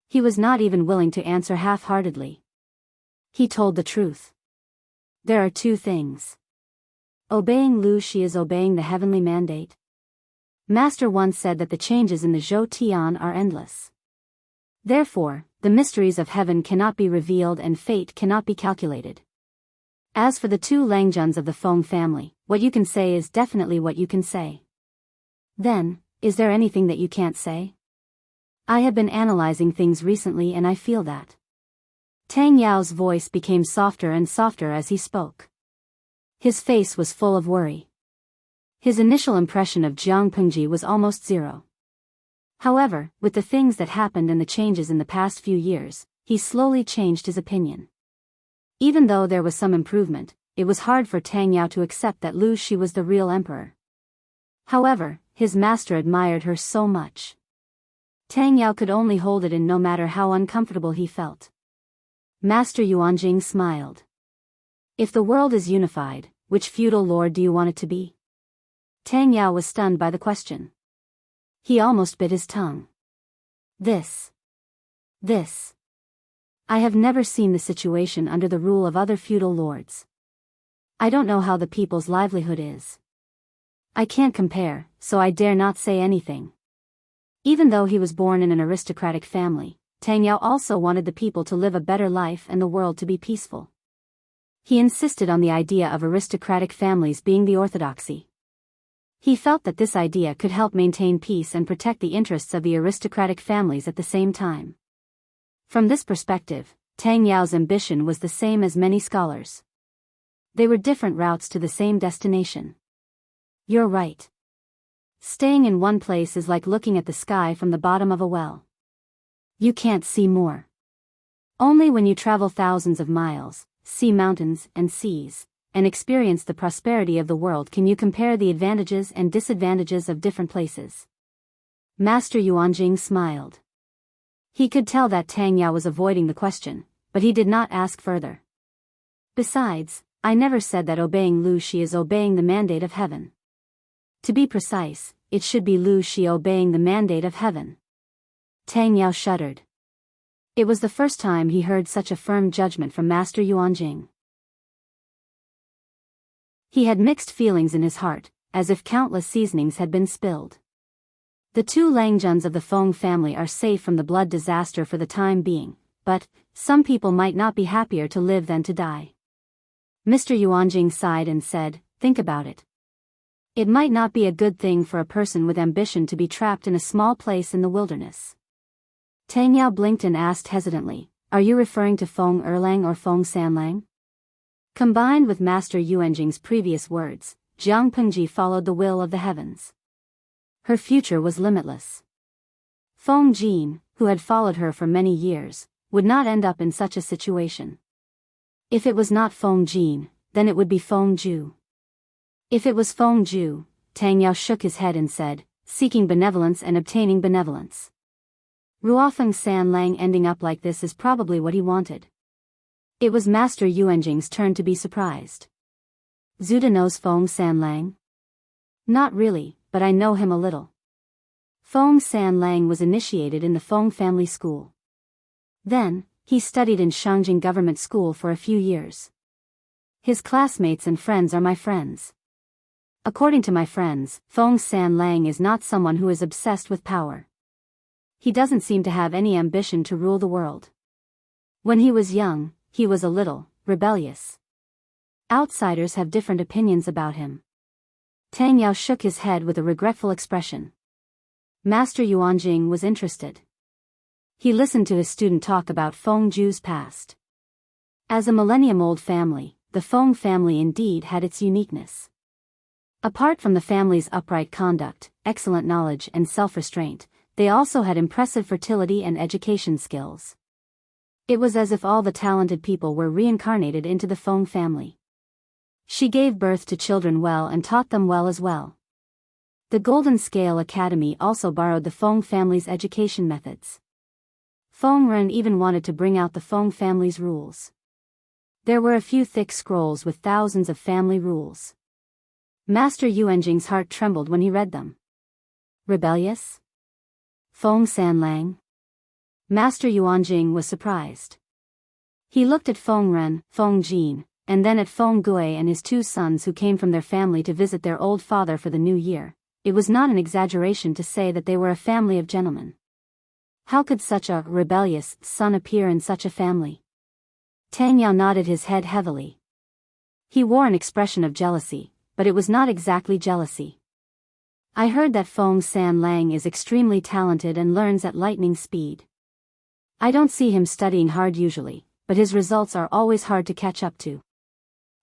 He was not even willing to answer half-heartedly. He told the truth. There are 2 things. Obeying Lu Shi is obeying the heavenly mandate. Master once said that the changes in the Zhou Tian are endless. Therefore, the mysteries of heaven cannot be revealed and fate cannot be calculated. As for the 2 Langjuns of the Feng family, what you can say is definitely what you can say. Then, is there anything that you can't say? I have been analyzing things recently and I feel that. Tang Yao's voice became softer and softer as he spoke. His face was full of worry. His initial impression of Jiang Pengji was almost 0. However, with the things that happened and the changes in the past few years, he slowly changed his opinion. Even though there was some improvement, it was hard for Tang Yao to accept that Lu Shi was the real emperor. However, his master admired her so much. Tang Yao could only hold it in no matter how uncomfortable he felt. Master Yuanjing smiled. "If the world is unified, which feudal lord do you want it to be?" Tang Yao was stunned by the question. He almost bit his tongue. This. I have never seen the situation under the rule of other feudal lords. I don't know how the people's livelihood is. I can't compare, so I dare not say anything. Even though he was born in an aristocratic family, Tang Yao also wanted the people to live a better life and the world to be peaceful. He insisted on the idea of aristocratic families being the orthodoxy. He felt that this idea could help maintain peace and protect the interests of the aristocratic families at the same time. From this perspective, Tang Yao's ambition was the same as many scholars. They were different routes to the same destination. You're right. Staying in one place is like looking at the sky from the bottom of a well. You can't see more. Only when you travel thousands of miles, see mountains and seas, and experience the prosperity of the world can you compare the advantages and disadvantages of different places. Master Yuanjing smiled. He could tell that Tang Yao was avoiding the question, but he did not ask further. Besides, I never said that obeying Lu Shi is obeying the mandate of heaven. To be precise, it should be Lu Shi obeying the mandate of heaven. Tang Yao shuddered. It was the first time he heard such a firm judgment from Master Yuanjing. He had mixed feelings in his heart, as if countless seasonings had been spilled. The two Langjuns of the Feng family are safe from the blood disaster for the time being, but some people might not be happier to live than to die. Mr. Yuanjing sighed and said, "Think about it. It might not be a good thing for a person with ambition to be trapped in a small place in the wilderness." Tang Yao blinked and asked hesitantly, "Are you referring to Feng Erlang or Feng Sanlang?" Combined with Master Yuanjing's previous words, Jiang Pengji followed the will of the heavens. Her future was limitless. Feng Jin, who had followed her for many years, would not end up in such a situation. If it was not Feng Jin, then it would be Feng Ju. If it was Feng Ju, Tang Yao shook his head and said, "Seeking benevolence and obtaining benevolence. Ruofeng Sanlang ending up like this is probably what he wanted." It was Master Yuanjing's turn to be surprised. "Zuda knows Feng Sanlang?" "Not really, but I know him a little." Feng Sanlang was initiated in the Feng family school. Then, he studied in Shangjing government school for a few years. His classmates and friends are my friends. According to my friends, Feng Sanlang is not someone who is obsessed with power. He doesn't seem to have any ambition to rule the world. When he was young, he was a little rebellious. Outsiders have different opinions about him. Tang Yao shook his head with a regretful expression. Master Yuanjing was interested. He listened to his student talk about Feng Ju's past. As a millennium-old family, the Feng family indeed had its uniqueness. Apart from the family's upright conduct, excellent knowledge and self-restraint, they also had impressive fertility and education skills. It was as if all the talented people were reincarnated into the Feng family. She gave birth to children well and taught them well as well. The Golden Scale Academy also borrowed the Feng family's education methods. Feng Ren even wanted to bring out the Feng family's rules. There were a few thick scrolls with thousands of family rules. Master Yuanjing's heart trembled when he read them. Rebellious? Feng Sanlang? Master Yuanjing was surprised. He looked at Feng Ren, Feng Jin, and then at Feng Gui and his two sons who came from their family to visit their old father for the new year. It was not an exaggeration to say that they were a family of gentlemen. How could such a rebellious son appear in such a family? Tang Yao nodded his head heavily. He wore an expression of jealousy, but it was not exactly jealousy. I heard that Feng Sanlang is extremely talented and learns at lightning speed. I don't see him studying hard usually, but his results are always hard to catch up to.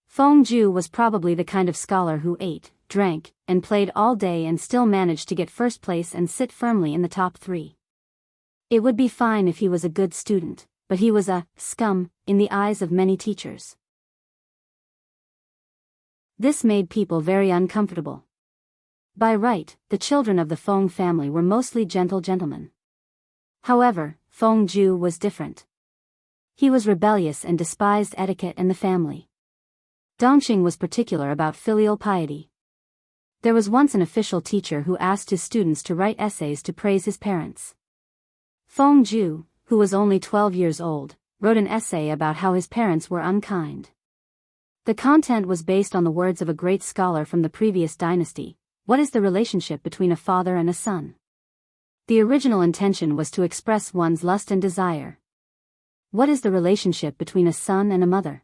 Feng Ju was probably the kind of scholar who ate, drank, and played all day and still managed to get first place and sit firmly in the top 3. It would be fine if he was a good student, but he was a scum in the eyes of many teachers. This made people very uncomfortable. By right, the children of the Feng family were mostly gentle gentlemen. However, Feng Ju was different. He was rebellious and despised etiquette and the family. Dongqing was particular about filial piety. There was once an official teacher who asked his students to write essays to praise his parents. Feng Ju, who was only 12 years old, wrote an essay about how his parents were unkind. The content was based on the words of a great scholar from the previous dynasty. What is the relationship between a father and a son? The original intention was to express one's lust and desire. What is the relationship between a son and a mother?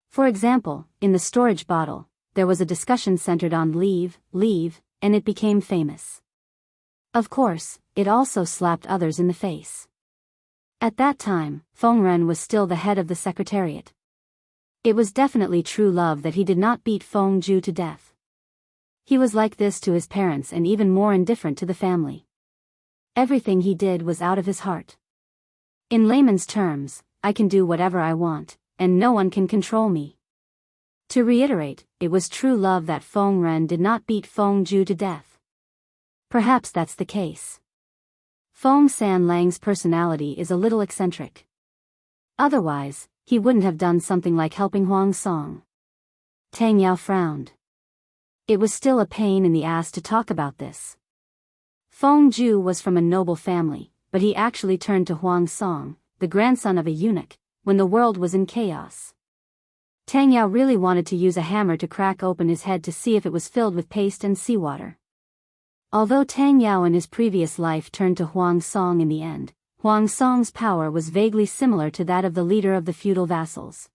For example, in the storage bottle, there was a discussion centered on leave, and it became famous. Of course, it also slapped others in the face. At that time, Feng Ren was still the head of the secretariat. It was definitely true love that he did not beat Feng Ju to death. He was like this to his parents and even more indifferent to the family. Everything he did was out of his heart. In layman's terms, I can do whatever I want, and no one can control me. To reiterate, it was true love that Feng Ren did not beat Feng Ju to death. Perhaps that's the case. Feng San Lang's personality is a little eccentric. Otherwise, he wouldn't have done something like helping Huang Song. Tang Yao frowned. It was still a pain in the ass to talk about this. Feng Ju was from a noble family, but he actually turned to Huang Song, the grandson of a eunuch, when the world was in chaos. Tang Yao really wanted to use a hammer to crack open his head to see if it was filled with paste and seawater. Although Tang Yao in his previous life turned to Huang Song in the end, Huang Song's power was vaguely similar to that of the leader of the feudal vassals.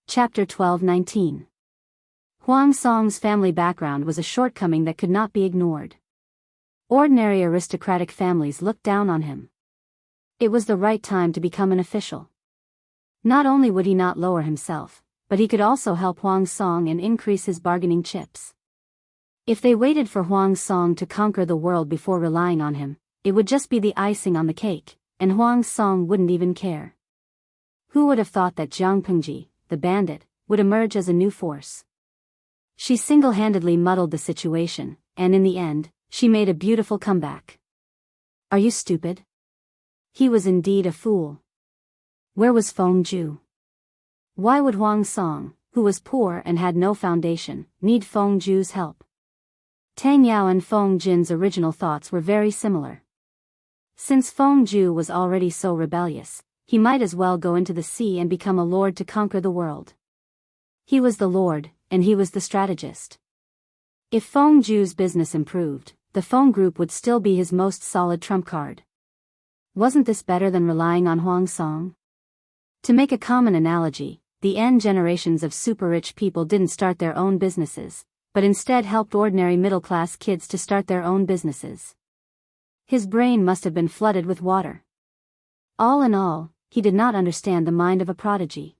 Chapter 12-19. Huang Song's family background was a shortcoming that could not be ignored. Ordinary aristocratic families looked down on him. It was the right time to become an official. Not only would he not lower himself, but he could also help Huang Song and increase his bargaining chips. If they waited for Huang Song to conquer the world before relying on him, it would just be the icing on the cake, and Huang Song wouldn't even care. Who would have thought that Jiang Pengji, the bandit, would emerge as a new force? She single-handedly muddled the situation, and in the end, she made a beautiful comeback. Are you stupid? He was indeed a fool. Where was Feng Ju? Why would Huang Song, who was poor and had no foundation, need Feng Ju's help? Tang Yao and Feng Jin's original thoughts were very similar. Since Feng Ju was already so rebellious, he might as well go into the sea and become a lord to conquer the world. He was the lord, and he was the strategist. If Feng Ju's business improved, the Feng Group would still be his most solid trump card. Wasn't this better than relying on Huang Song? To make a common analogy, the N generations of super-rich people didn't start their own businesses, but instead helped ordinary middle-class kids to start their own businesses. His brain must have been flooded with water. All in all, he did not understand the mind of a prodigy.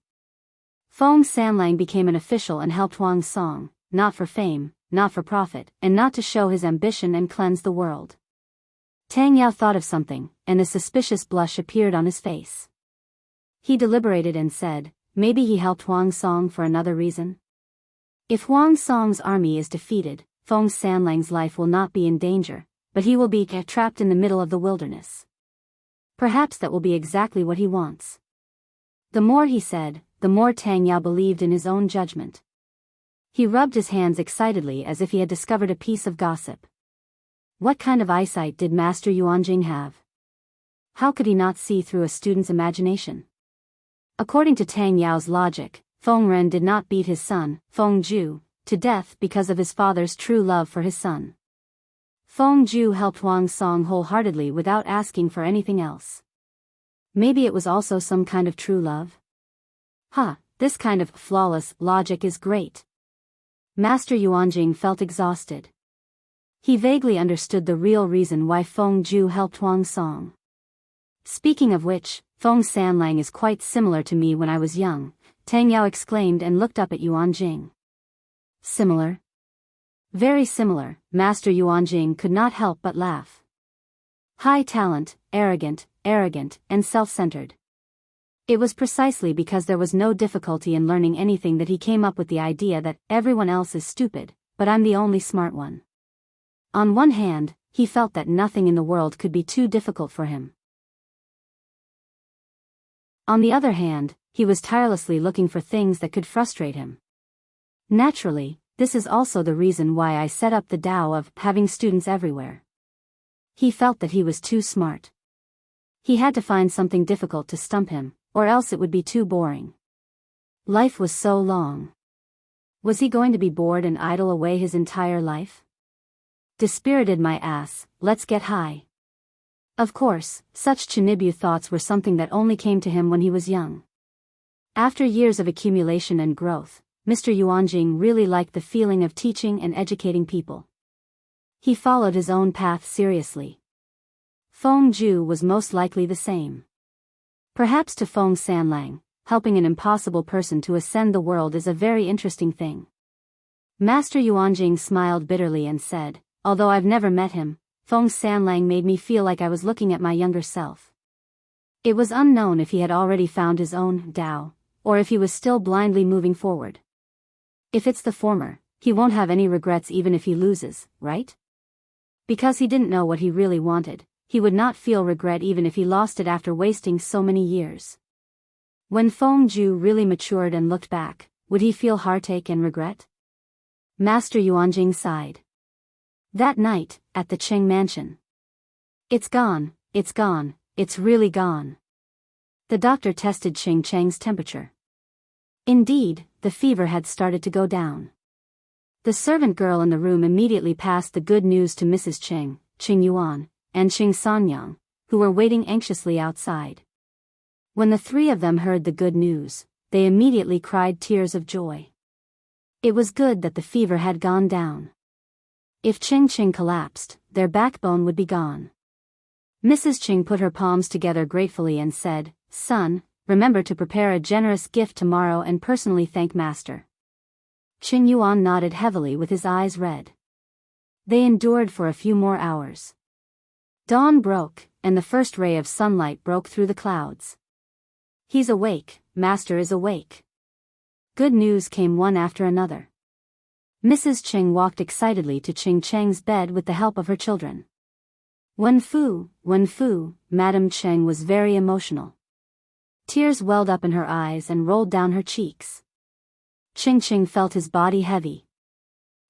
Feng Sanlang became an official and helped Huang Song, not for fame, not for profit, and not to show his ambition and cleanse the world. Tang Yao thought of something, and a suspicious blush appeared on his face. He deliberated and said, maybe he helped Huang Song for another reason? If Huang Song's army is defeated, Feng Sanlang's life will not be in danger, but he will be trapped in the middle of the wilderness. Perhaps that will be exactly what he wants. The more he said, the more Tang Yao believed in his own judgment. He rubbed his hands excitedly as if he had discovered a piece of gossip. What kind of eyesight did Master Yuanjing have? How could he not see through a student's imagination? According to Tang Yao's logic, Feng Ren did not beat his son, Feng Ju, to death because of his father's true love for his son. Feng Ju helped Huang Song wholeheartedly without asking for anything else. Maybe it was also some kind of true love? This kind of flawless logic is great. Master Yuanjing felt exhausted. He vaguely understood the real reason why Feng Ju helped Huang Song. Speaking of which, Feng Sanlang is quite similar to me when I was young, Tang Yao exclaimed and looked up at Yuanjing. Similar? Very similar, Master Yuanjing could not help but laugh. High talent, arrogant, and self-centered. It was precisely because there was no difficulty in learning anything that he came up with the idea that everyone else is stupid, but I'm the only smart one. On one hand, he felt that nothing in the world could be too difficult for him. On the other hand, he was tirelessly looking for things that could frustrate him. Naturally, this is also the reason why I set up the Tao of having students everywhere. He felt that he was too smart. He had to find something difficult to stump him, or else it would be too boring. Life was so long. Was he going to be bored and idle away his entire life? Dispirited my ass, let's get high. Of course, such Chinibu thoughts were something that only came to him when he was young. After years of accumulation and growth, Mr. Yuanjing really liked the feeling of teaching and educating people. He followed his own path seriously. Feng Zhu was most likely the same. Perhaps to Feng Sanlang, helping an impossible person to ascend the world is a very interesting thing. Master Yuanjing smiled bitterly and said, although I've never met him, Feng Sanlang made me feel like I was looking at my younger self. It was unknown if he had already found his own Tao, or if he was still blindly moving forward. If it's the former, he won't have any regrets even if he loses, right? Because he didn't know what he really wanted, he would not feel regret even if he lost it after wasting so many years. When Feng Zhu really matured and looked back, would he feel heartache and regret? Master Yuanjing sighed. That night, at the Qing mansion. It's gone, it's really gone. The doctor tested Qing Cheng's temperature. Indeed, the fever had started to go down. The servant girl in the room immediately passed the good news to Mrs. Qing, Qing Yuan, and Qing Sanyang, who were waiting anxiously outside. When the three of them heard the good news, they immediately cried tears of joy. It was good that the fever had gone down. If Qing collapsed, their backbone would be gone. Mrs. Qing put her palms together gratefully and said, Son, remember to prepare a generous gift tomorrow and personally thank Master. Qing Yuan nodded heavily with his eyes red. They endured for a few more hours. Dawn broke, and the first ray of sunlight broke through the clouds. He's awake, Master is awake. Good news came one after another. Mrs. Qing walked excitedly to Qing Cheng's bed with the help of her children. Wen Fu, Madame Cheng was very emotional. Tears welled up in her eyes and rolled down her cheeks. Qing felt his body heavy.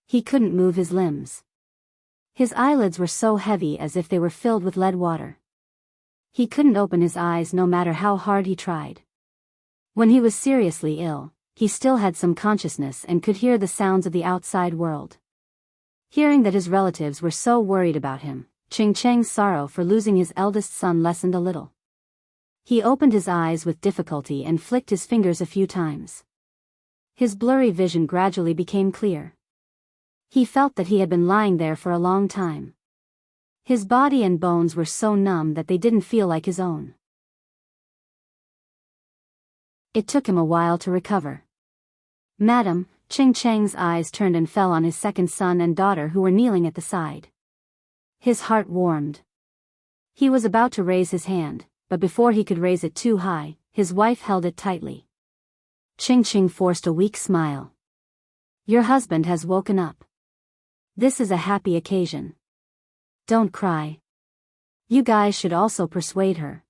He couldn't move his limbs. His eyelids were so heavy as if they were filled with lead water. He couldn't open his eyes no matter how hard he tried. When he was seriously ill, he still had some consciousness and could hear the sounds of the outside world. Hearing that his relatives were so worried about him, Qing Cheng's sorrow for losing his eldest son lessened a little. He opened his eyes with difficulty and flicked his fingers a few times. His blurry vision gradually became clear. He felt that he had been lying there for a long time. His body and bones were so numb that they didn't feel like his own. It took him a while to recover. Madam, Qing Cheng's eyes turned and fell on his second son and daughter who were kneeling at the side. His heart warmed. He was about to raise his hand, but before he could raise it too high, his wife held it tightly. Qing forced a weak smile. Your husband has woken up. This is a happy occasion. Don't cry. You guys should also persuade her.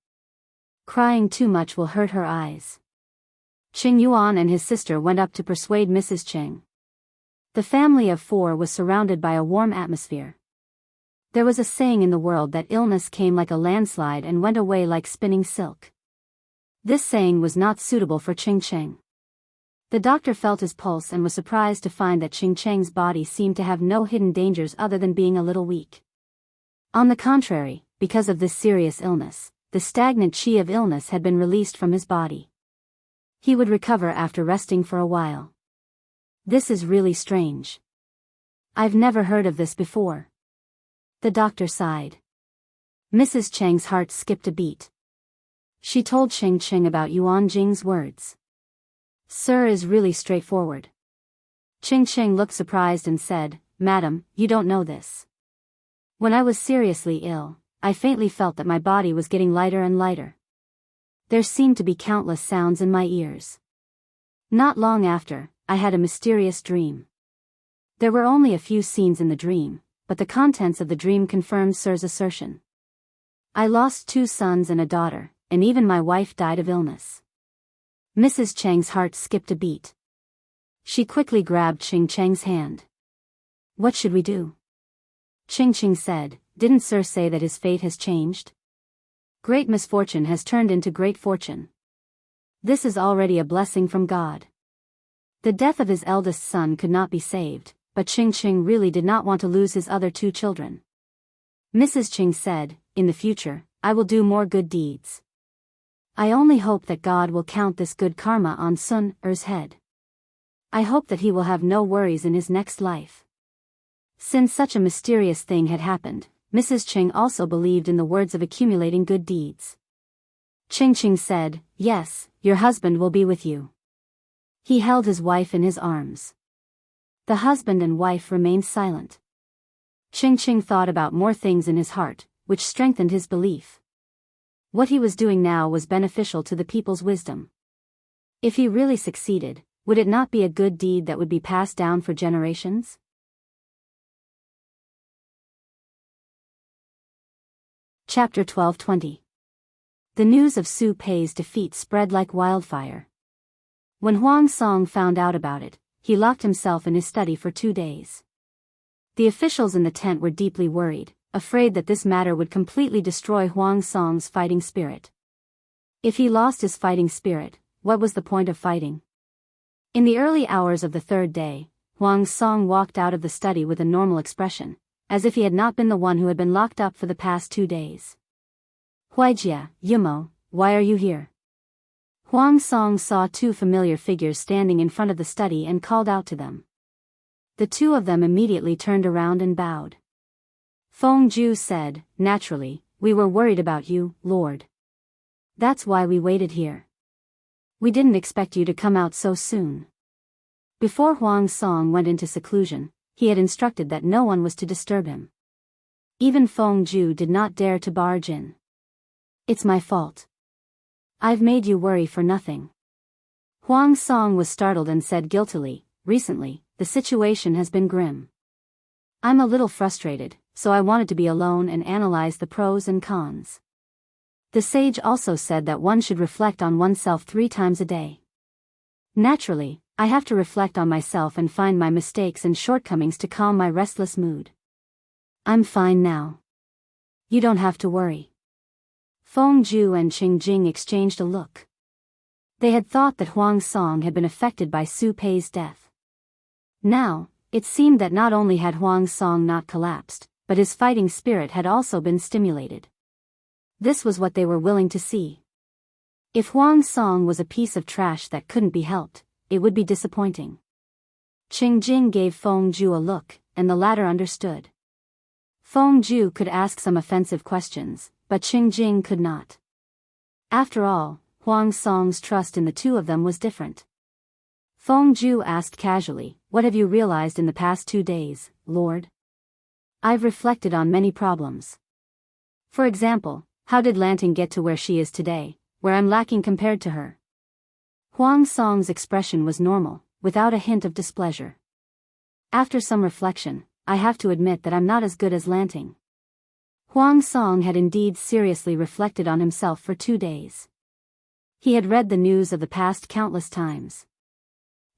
Crying too much will hurt her eyes. Qing Yuan and his sister went up to persuade Mrs. Qing. The family of four was surrounded by a warm atmosphere. There was a saying in the world that illness came like a landslide and went away like spinning silk. This saying was not suitable for Qing. The doctor felt his pulse and was surprised to find that Qing Cheng's body seemed to have no hidden dangers other than being a little weak. On the contrary, because of this serious illness, the stagnant qi of illness had been released from his body. He would recover after resting for a while. This is really strange. I've never heard of this before. The doctor sighed. Mrs. Cheng's heart skipped a beat. She told Qing about Yuan Jing's words. Sir is really straightforward. Qing looked surprised and said, Madam, you don't know this. When I was seriously ill, I faintly felt that my body was getting lighter and lighter. There seemed to be countless sounds in my ears. Not long after, I had a mysterious dream. There were only a few scenes in the dream, but the contents of the dream confirmed Sir's assertion. I lost 2 sons and a daughter, and even my wife died of illness. Mrs. Cheng's heart skipped a beat. She quickly grabbed Qing Cheng's hand. What should we do? Qing said, didn't Sir say that his fate has changed? Great misfortune has turned into great fortune. This is already a blessing from God. The death of his eldest son could not be saved, but Qing really did not want to lose his other 2 children. Mrs. Qing said, in the future, I will do more good deeds. I only hope that God will count this good karma on Sun Er's head. I hope that he will have no worries in his next life. Since such a mysterious thing had happened, Mrs. Cheng also believed in the words of accumulating good deeds. Ching said, "Yes, your husband will be with you." He held his wife in his arms. The husband and wife remained silent. Ching thought about more things in his heart, which strengthened his belief. What he was doing now was beneficial to the people's wisdom. If he really succeeded, would it not be a good deed that would be passed down for generations? Chapter 12:20. The news of Su Pei's defeat spread like wildfire. When Huang Song found out about it, he locked himself in his study for 2 days. The officials in the tent were deeply worried, afraid that this matter would completely destroy Huang Song's fighting spirit. If he lost his fighting spirit, what was the point of fighting? In the early hours of the 3rd day, Huang Song walked out of the study with a normal expression, as if he had not been the one who had been locked up for the past 2 days. "Huijia, Yumo, why are you here?" Huang Song saw 2 familiar figures standing in front of the study and called out to them. The 2 of them immediately turned around and bowed. Feng Ju said, "Naturally, we were worried about you, Lord. That's why we waited here. We didn't expect you to come out so soon." Before Huang Song went into seclusion, he had instructed that no one was to disturb him. Even Feng Ju did not dare to barge in. "It's my fault. I've made you worry for nothing." Huang Song was startled and said guiltily, "Recently, the situation has been grim. I'm a little frustrated, so I wanted to be alone and analyze the pros and cons." The sage also said that one should reflect on oneself 3 times a day. Naturally, I have to reflect on myself and find my mistakes and shortcomings to calm my restless mood. I'm fine now. You don't have to worry. Feng Ju and Qing Jing exchanged a look. They had thought that Huang Song had been affected by Su Pei's death. Now, it seemed that not only had Huang Song not collapsed, but his fighting spirit had also been stimulated. This was what they were willing to see. If Huang Song was a piece of trash that couldn't be helped, it would be disappointing. Qing Jing gave Feng Ju a look, and the latter understood. Feng Ju could ask some offensive questions, but Qing Jing could not. After all, Huang Song's trust in the 2 of them was different. Feng Ju asked casually, "What have you realized in the past 2 days, Lord?" "I've reflected on many problems. For example, how did Lanting get to where she is today, where I'm lacking compared to her?" Huang Song's expression was normal, without a hint of displeasure. "After some reflection, I have to admit that I'm not as good as Lanting." Huang Song had indeed seriously reflected on himself for 2 days. He had read the news of the past countless times.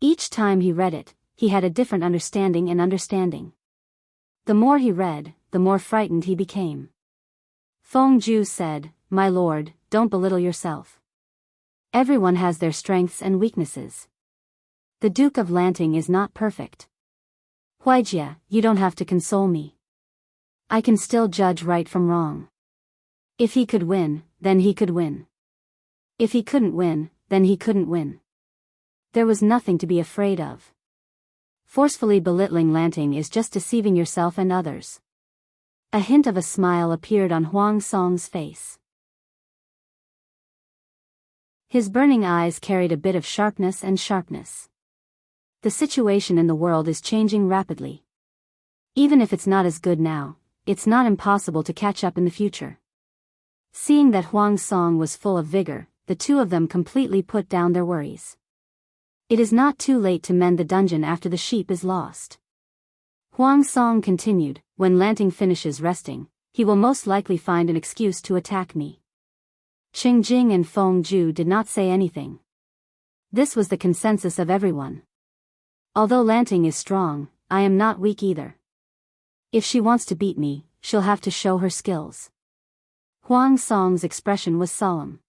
Each time he read it, he had a different understanding. The more he read, the more frightened he became. Feng Ju said, "My lord, don't belittle yourself. Everyone has their strengths and weaknesses. The Duke of Lanting is not perfect. Huijia, you don't have to console me. I can still judge right from wrong. If he could win, then he could win. If he couldn't win, then he couldn't win. There was nothing to be afraid of. Forcefully belittling Lanting is just deceiving yourself and others." A hint of a smile appeared on Huang Song's face. His burning eyes carried a bit of sharpness. The situation in the world is changing rapidly. Even if it's not as good now, it's not impossible to catch up in the future. Seeing that Huang Song was full of vigor, the 2 of them completely put down their worries. It is not too late to mend the dungeon after the sheep is lost. Huang Song continued, "When Lanting finishes resting, he will most likely find an excuse to attack me." Qing Jing and Feng Ju did not say anything. This was the consensus of everyone. Although Lanting is strong, I am not weak either. If she wants to beat me, she'll have to show her skills. Huang Song's expression was solemn.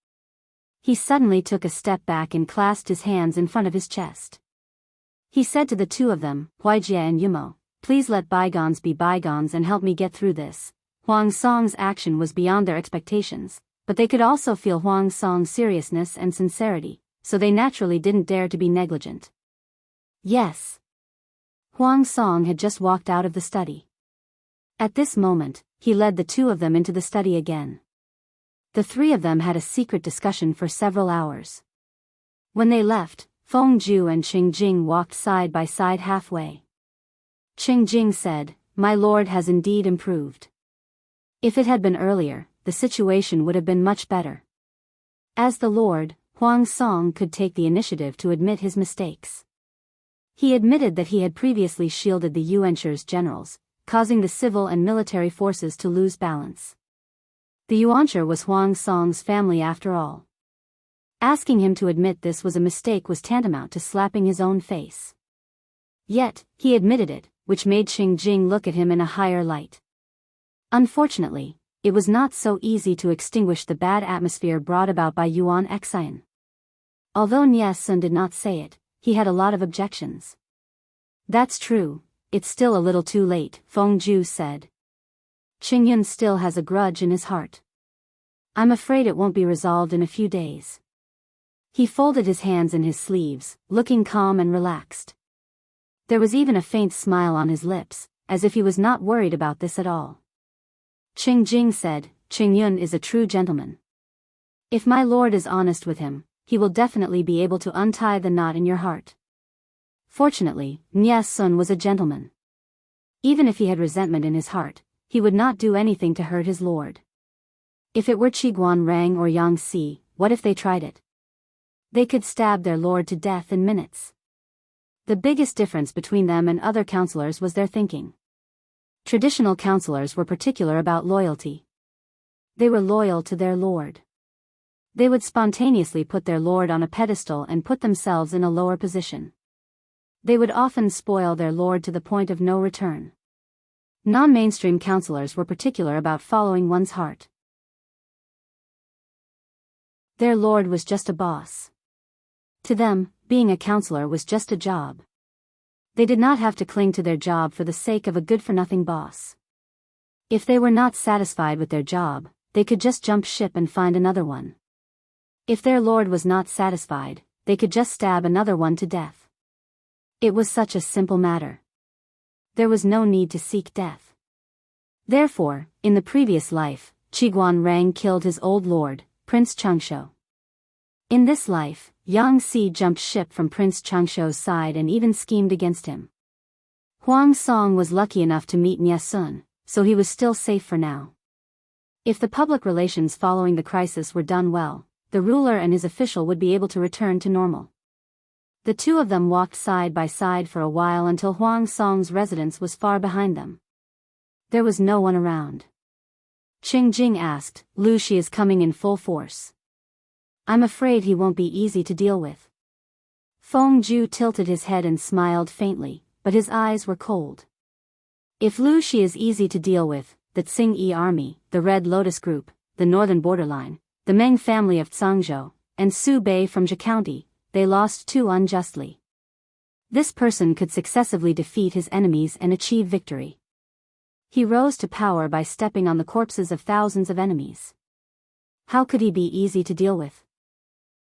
He suddenly took a step back and clasped his hands in front of his chest. He said to the 2 of them, "Huijia and Yumo, please let bygones be bygones and help me get through this." Huang Song's action was beyond their expectations, but they could also feel Huang Song's seriousness and sincerity, so they naturally didn't dare to be negligent. "Yes." Huang Song had just walked out of the study. At this moment, he led the two of them into the study again. The three of them had a secret discussion for several hours. When they left, Feng Ju and Qing Jing walked side by side halfway. Qing Jing said, "My lord has indeed improved. If it had been earlier, the situation would have been much better." As the lord, Huang Song could take the initiative to admit his mistakes. He admitted that he had previously shielded the Yuanshur's generals, causing the civil and military forces to lose balance. The Yuanshur was Huang Song's family after all. Asking him to admit this was a mistake was tantamount to slapping his own face. Yet, he admitted it, which made Qing Jing look at him in a higher light. Unfortunately, it was not so easy to extinguish the bad atmosphere brought about by Yuan Xian. Although Nie Sun did not say it, he had a lot of objections. "That's true, it's still a little too late," Feng Ju said. "Qing Yun still has a grudge in his heart. I'm afraid it won't be resolved in a few days." He folded his hands in his sleeves, looking calm and relaxed. There was even a faint smile on his lips, as if he was not worried about this at all. Qing Jing said, "Qing Yun is a true gentleman. If my lord is honest with him, he will definitely be able to untie the knot in your heart." Fortunately, Nie Sun was a gentleman. Even if he had resentment in his heart, he would not do anything to hurt his lord. If it were Qiguan Rang or Yang Si, what if they tried it? They could stab their lord to death in minutes. The biggest difference between them and other counselors was their thinking. Traditional counselors were particular about loyalty. They were loyal to their lord. They would spontaneously put their lord on a pedestal and put themselves in a lower position. They would often spoil their lord to the point of no return. Non-mainstream counselors were particular about following one's heart. Their lord was just a boss. To them, being a counselor was just a job. They did not have to cling to their job for the sake of a good-for-nothing boss. If they were not satisfied with their job, they could just jump ship and find another one. If their lord was not satisfied, they could just stab another one to death. It was such a simple matter. There was no need to seek death. Therefore, in the previous life, Qiguan Rang killed his old lord, Prince Chengshou. In this life, Yang Si jumped ship from Prince Chengshou's side and even schemed against him. Huang Song was lucky enough to meet Nie Sun, so he was still safe for now. If the public relations following the crisis were done well, the ruler and his official would be able to return to normal. The two of them walked side by side for a while until Huang Song's residence was far behind them. There was no one around. Qing Jing asked, "Lu Shi is coming in full force. I'm afraid he won't be easy to deal with." Feng Ju tilted his head and smiled faintly, but his eyes were cold. If Lu Shi is easy to deal with, the Tsing-Yi army, the Red Lotus Group, the northern borderline, the Meng family of Zhangzhou, and Su Bei from Zhe County, they lost too unjustly. This person could successively defeat his enemies and achieve victory. He rose to power by stepping on the corpses of thousands of enemies. How could he be easy to deal with?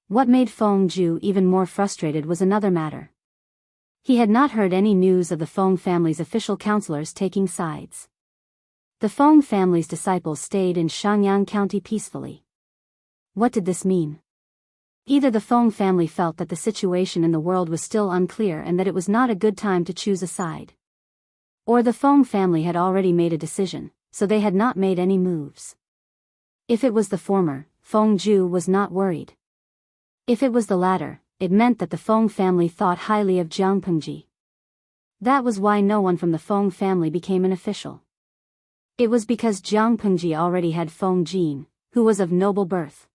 What made Feng Ju even more frustrated was another matter. He had not heard any news of the Feng family's official counselors taking sides. The Feng family's disciples stayed in Shangyang County peacefully. What did this mean? Either the Feng family felt that the situation in the world was still unclear and that it was not a good time to choose a side. Or the Feng family had already made a decision, so they had not made any moves. If it was the former, Feng Ju was not worried. If it was the latter, it meant that the Feng family thought highly of Jiang Pengji. That was why no one from the Feng family became an official. It was because Jiang Pengji already had Feng Jin, who was of noble birth.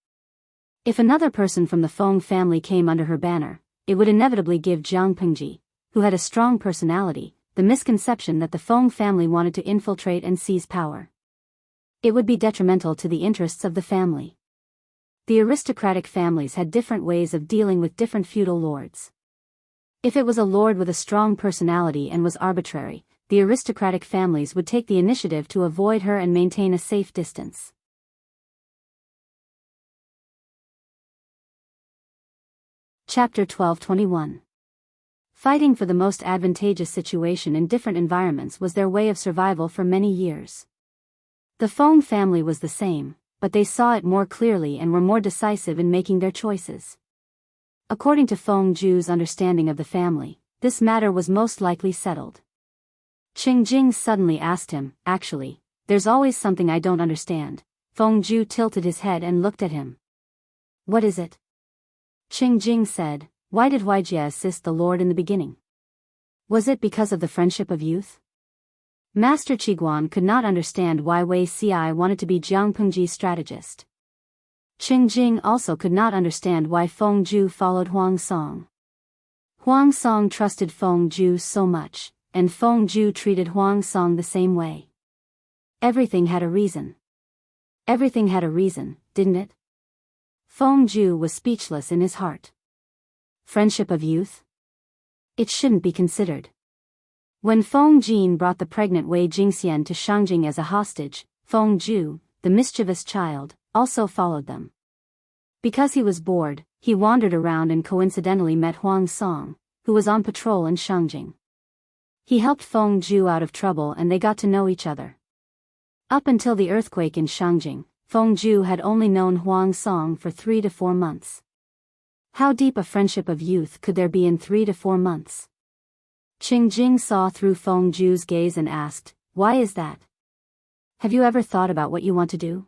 If another person from the Feng family came under her banner, it would inevitably give Jiang Pengji, who had a strong personality, the misconception that the Feng family wanted to infiltrate and seize power. It would be detrimental to the interests of the family. The aristocratic families had different ways of dealing with different feudal lords. If it was a lord with a strong personality and was arbitrary, the aristocratic families would take the initiative to avoid her and maintain a safe distance. Chapter 1221. Fighting for the most advantageous situation in different environments was their way of survival for many years. The Feng family was the same, but they saw it more clearly and were more decisive in making their choices. According to Feng Zhu's understanding of the family, this matter was most likely settled. Qing Jing suddenly asked him, "Actually, there's always something I don't understand." Feng Zhu tilted his head and looked at him. "What is it?" Qing Jing said, "Why did Huijie assist the Lord in the beginning? Was it because of the friendship of youth?" Master Qiguan could not understand why Wei Ci wanted to be Jiang Pengji's strategist. Qing Jing also could not understand why Feng Zhu followed Huang Song. Huang Song trusted Feng Zhu so much, and Feng Zhu treated Huang Song the same way. Everything had a reason. Everything had a reason, didn't it? Feng Zhu was speechless in his heart. Friendship of youth? It shouldn't be considered. When Feng Jin brought the pregnant Wei Jingxian to Shangjing as a hostage, Feng Zhu, the mischievous child, also followed them. Because he was bored, he wandered around and coincidentally met Huang Song, who was on patrol in Shangjing. He helped Feng Zhu out of trouble and they got to know each other. Up until the earthquake in Shangjing, Feng Zhu had only known Huang Song for 3 to 4 months. How deep a friendship of youth could there be in 3 to 4 months? Qing Jing saw through Feng Zhu's gaze and asked, "Why is that? Have you ever thought about what you want to do?"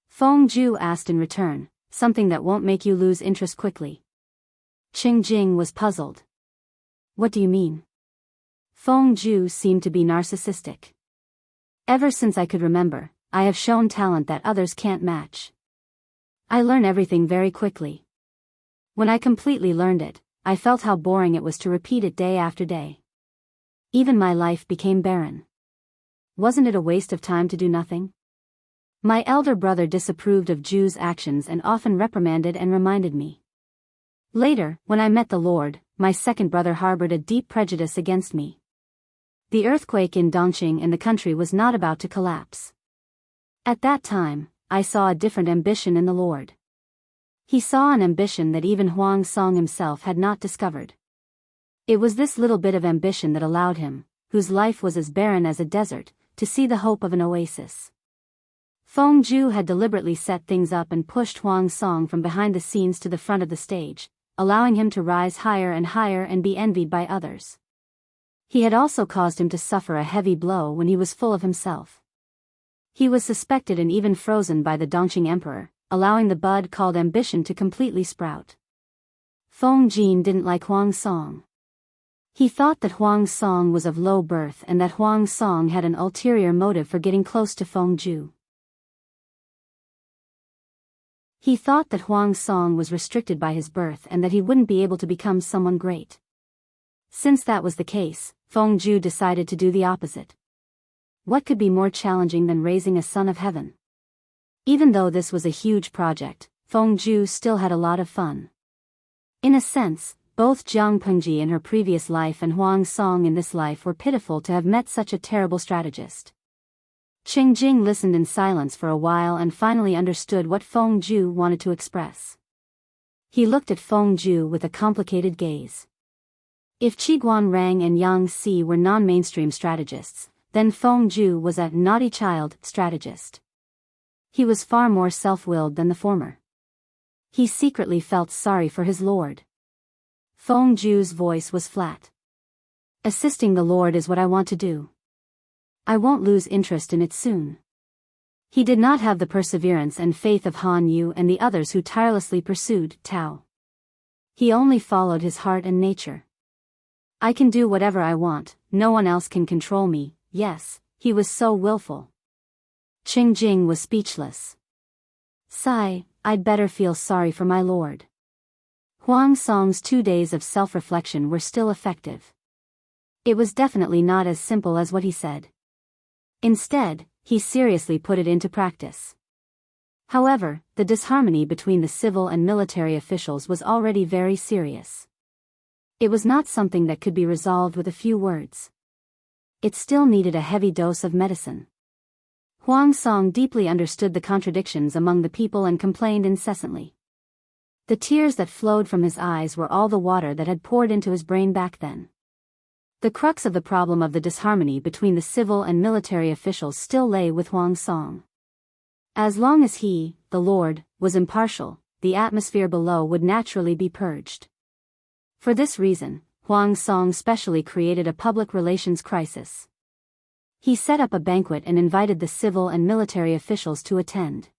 Feng Zhu asked in return, "Something that won't make you lose interest quickly." Qing Jing was puzzled. "What do you mean?" Feng Zhu seemed to be narcissistic. "Ever since I could remember, I have shown talent that others can't match. I learn everything very quickly. When I completely learned it, I felt how boring it was to repeat it day after day. Even my life became barren. Wasn't it a waste of time to do nothing?" My elder brother disapproved of Zhu's actions and often reprimanded and reminded me. Later, when I met the Lord, my second brother harbored a deep prejudice against me. The earthquake in Dongqing and the country was not about to collapse. At that time, I saw a different ambition in the Lord. He saw an ambition that even Huang Song himself had not discovered. It was this little bit of ambition that allowed him, whose life was as barren as a desert, to see the hope of an oasis. Feng Zhu had deliberately set things up and pushed Huang Song from behind the scenes to the front of the stage, allowing him to rise higher and be envied by others. He had also caused him to suffer a heavy blow when he was full of himself. He was suspected and even frozen by the Dongqing emperor, allowing the bud called ambition to completely sprout. Feng Jin didn't like Huang Song. He thought that Huang Song was of low birth and that Huang Song had an ulterior motive for getting close to Feng Zhu. He thought that Huang Song was restricted by his birth and that he wouldn't be able to become someone great. Since that was the case, Feng Zhu decided to do the opposite. What could be more challenging than raising a son of heaven? Even though this was a huge project, Feng Zhu still had a lot of fun. In a sense, both Jiang Pengji in her previous life and Huang Song in this life were pitiful to have met such a terrible strategist. Qing Jing listened in silence for a while and finally understood what Feng Zhu wanted to express. He looked at Feng Zhu with a complicated gaze. If Qiguan Rang and Yang Si were non-mainstream strategists, then Feng Zhu was a naughty child strategist. He was far more self-willed than the former. He secretly felt sorry for his lord. Feng Zhu's voice was flat. "Assisting the Lord is what I want to do. I won't lose interest in it soon." He did not have the perseverance and faith of Han Yu and the others who tirelessly pursued Tao. He only followed his heart and nature. "I can do whatever I want, no one else can control me." Yes, he was so willful. Qing Jing was speechless. "Sigh, I'd better feel sorry for my lord." Huang Song's 2 days of self-reflection were still effective. It was definitely not as simple as what he said. Instead, he seriously put it into practice. However, the disharmony between the civil and military officials was already very serious. It was not something that could be resolved with a few words. It still needed a heavy dose of medicine. Huang Song deeply understood the contradictions among the people and complained incessantly. The tears that flowed from his eyes were all the water that had poured into his brain back then. The crux of the problem of the disharmony between the civil and military officials still lay with Huang Song. As long as he, the Lord, was impartial, the atmosphere below would naturally be purged. For this reason, Huang Song specially created a public relations crisis. He set up a banquet and invited the civil and military officials to attend.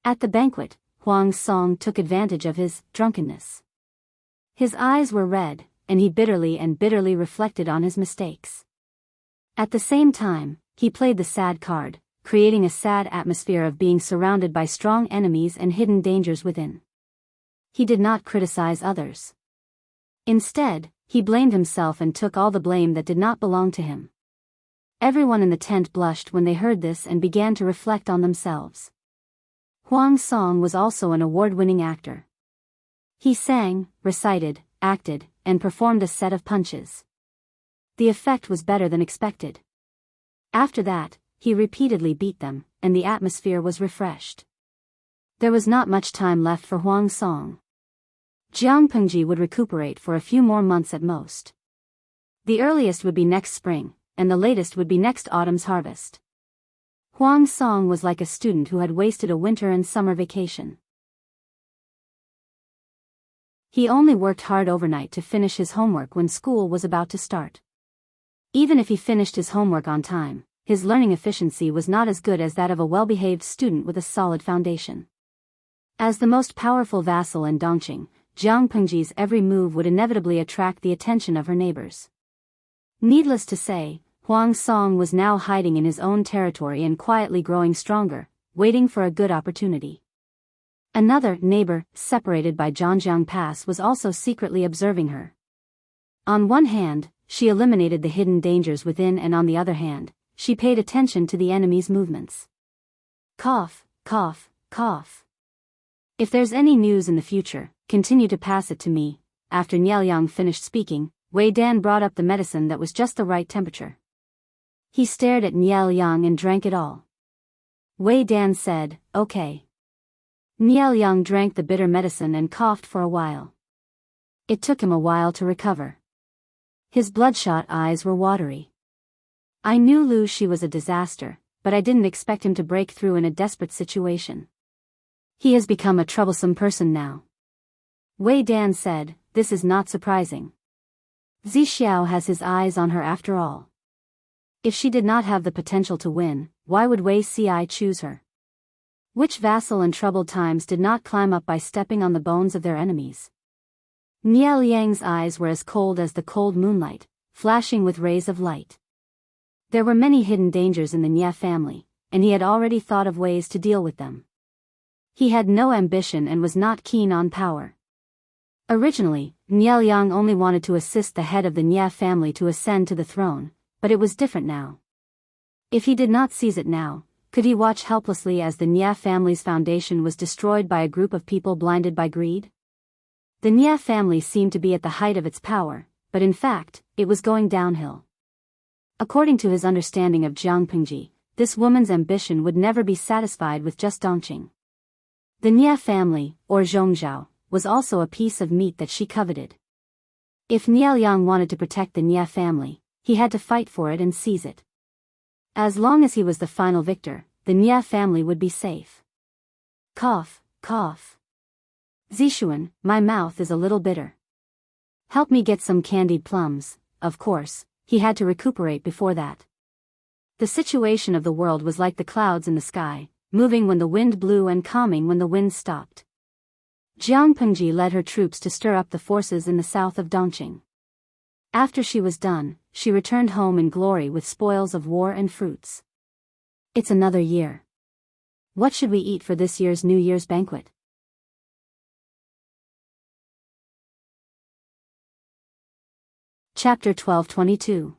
At the banquet, Huang Song took advantage of his drunkenness. His eyes were red, and he bitterly reflected on his mistakes. At the same time, he played the sad card, creating a sad atmosphere of being surrounded by strong enemies and hidden dangers within. He did not criticize others. Instead, he blamed himself and took all the blame that did not belong to him. Everyone in the tent blushed when they heard this and began to reflect on themselves. Huang Song was also an award-winning actor. He sang, recited, acted, and performed a set of punches. The effect was better than expected. After that, he repeatedly beat them, and the atmosphere was refreshed. There was not much time left for Huang Song. Jianghu would recuperate for a few more months at most. The earliest would be next spring, and the latest would be next autumn's harvest. Huang Song was like a student who had wasted a winter and summer vacation. He only worked hard overnight to finish his homework when school was about to start. Even if he finished his homework on time, his learning efficiency was not as good as that of a well-behaved student with a solid foundation. As the most powerful vassal in Dongqing, Jianghu's every move would inevitably attract the attention of her neighbors. Needless to say, Huang Song was now hiding in his own territory and quietly growing stronger, waiting for a good opportunity. Another neighbor, separated by Zhangjiang Pass, was also secretly observing her. On one hand, she eliminated the hidden dangers within, and on the other hand, she paid attention to the enemy's movements. Cough, cough, cough. If there's any news in the future, continue to pass it to me. After Nielyang finished speaking, Wei Dan brought up the medicine that was just the right temperature. He stared at Nielyang and drank it all. Wei Dan said, "Okay." Nielyang drank the bitter medicine and coughed for a while. It took him a while to recover. His bloodshot eyes were watery. "I knew Lu Shi was a disaster, but I didn't expect him to break through in a desperate situation. He has become a troublesome person now." Wei Dan said, "This is not surprising. Zixiao has his eyes on her after all. If she did not have the potential to win, why would Wei Ci choose her? Which vassal in troubled times did not climb up by stepping on the bones of their enemies?" Nielyang's eyes were as cold as the cold moonlight, flashing with rays of light. There were many hidden dangers in the Nie family, and he had already thought of ways to deal with them. He had no ambition and was not keen on power. Originally, Nielyang only wanted to assist the head of the Nie family to ascend to the throne, but it was different now. If he did not seize it now, could he watch helplessly as the Nie family's foundation was destroyed by a group of people blinded by greed? The Nie family seemed to be at the height of its power, but in fact, it was going downhill. According to his understanding of Jianghu, this woman's ambition would never be satisfied with just Dongqing. The Nie family, or Zhongzhao, was also a piece of meat that she coveted. If Nielyang wanted to protect the Nie family, he had to fight for it and seize it. As long as he was the final victor, the Nie family would be safe. Cough, cough. Zishuan, my mouth is a little bitter. Help me get some candied plums. Of course, he had to recuperate before that. The situation of the world was like the clouds in the sky, moving when the wind blew and calming when the wind stopped. Jianghu led her troops to stir up the forces in the south of Dongqing. After she was done, she returned home in glory with spoils of war and fruits. It's another year. What should we eat for this year's New Year's banquet? Chapter 12:22.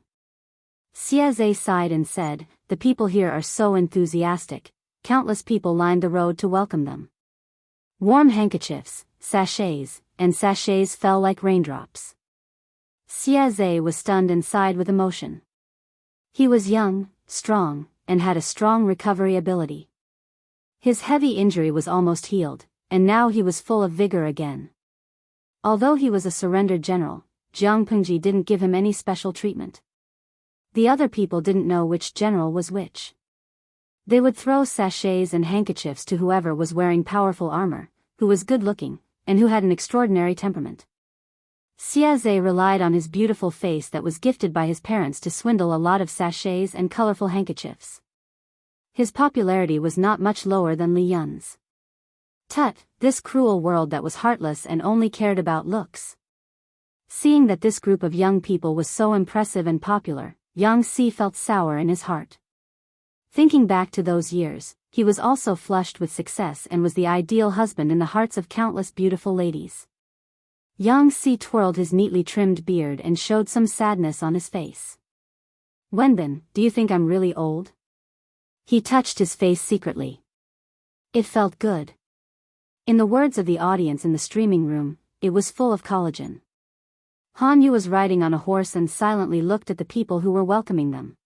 Xie sighed and said, "The people here are so enthusiastic, countless people lined the road to welcome them. Warm handkerchiefs, sachets, and sachets fell like raindrops." Xie was stunned and sighed with emotion. He was young, strong, and had a strong recovery ability. His heavy injury was almost healed, and now he was full of vigor again. Although he was a surrendered general, Jianghu didn't give him any special treatment. The other people didn't know which general was which. They would throw sachets and handkerchiefs to whoever was wearing powerful armor, who was good-looking, and who had an extraordinary temperament. Xiaozhe relied on his beautiful face that was gifted by his parents to swindle a lot of sachets and colorful handkerchiefs. His popularity was not much lower than Li Yun's. Tut, this cruel world that was heartless and only cared about looks. Seeing that this group of young people was so impressive and popular, Yang Si felt sour in his heart. Thinking back to those years, he was also flushed with success and was the ideal husband in the hearts of countless beautiful ladies. Yang Si twirled his neatly trimmed beard and showed some sadness on his face. Wenbin, do you think I'm really old? He touched his face secretly. It felt good. In the words of the audience in the streaming room, it was full of collagen. Han Yu was riding on a horse and silently looked at the people who were welcoming them.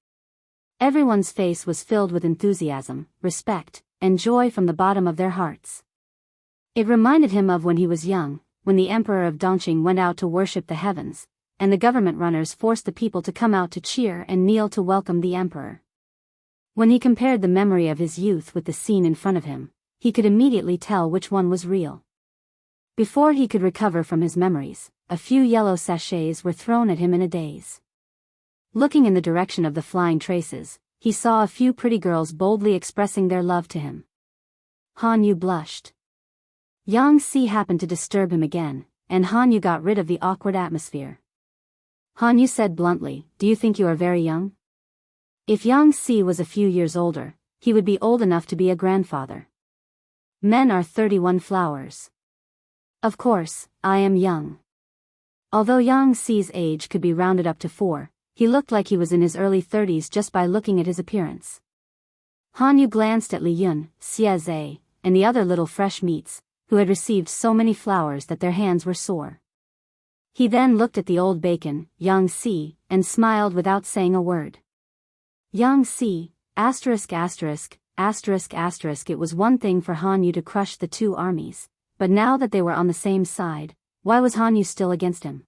Everyone's face was filled with enthusiasm, respect, and joy from the bottom of their hearts. It reminded him of when he was young, when the emperor of Dongqing went out to worship the heavens, and the government runners forced the people to come out to cheer and kneel to welcome the emperor. When he compared the memory of his youth with the scene in front of him, he could immediately tell which one was real. Before he could recover from his memories, a few yellow sachets were thrown at him in a daze. Looking in the direction of the flying traces, he saw a few pretty girls boldly expressing their love to him. Han Yu blushed. Yang Si happened to disturb him again, and Han Yu got rid of the awkward atmosphere. Han Yu said bluntly, "Do you think you are very young?" If Yang Si was a few years older, he would be old enough to be a grandfather. Men are 31 flowers. Of course, I am young. Although Yang Si's age could be rounded up to 4, he looked like he was in his early 30s just by looking at his appearance. Han Yu glanced at Li Yun, Xiaozhe, and the other little fresh meats, who had received so many flowers that their hands were sore. He then looked at the old bacon, Yang Si, and smiled without saying a word. Yang Si, ********, it was one thing for Han Yu to crush the two armies, but now that they were on the same side, why was Han Yu still against him?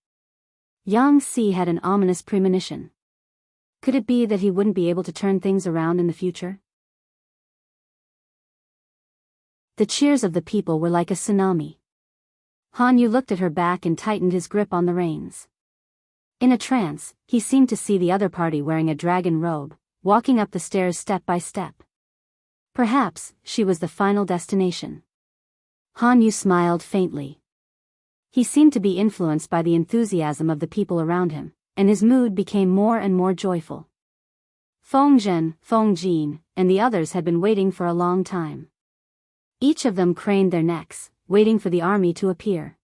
Yang Si had an ominous premonition. Could it be that he wouldn't be able to turn things around in the future? The cheers of the people were like a tsunami. Han Yu looked at her back and tightened his grip on the reins. In a trance, he seemed to see the other party wearing a dragon robe, walking up the stairs step by step. Perhaps, she was the final destination. Han Yu smiled faintly. He seemed to be influenced by the enthusiasm of the people around him, and his mood became more and more joyful. Feng Zhen, Feng Jin, and the others had been waiting for a long time. Each of them craned their necks, waiting for the army to appear.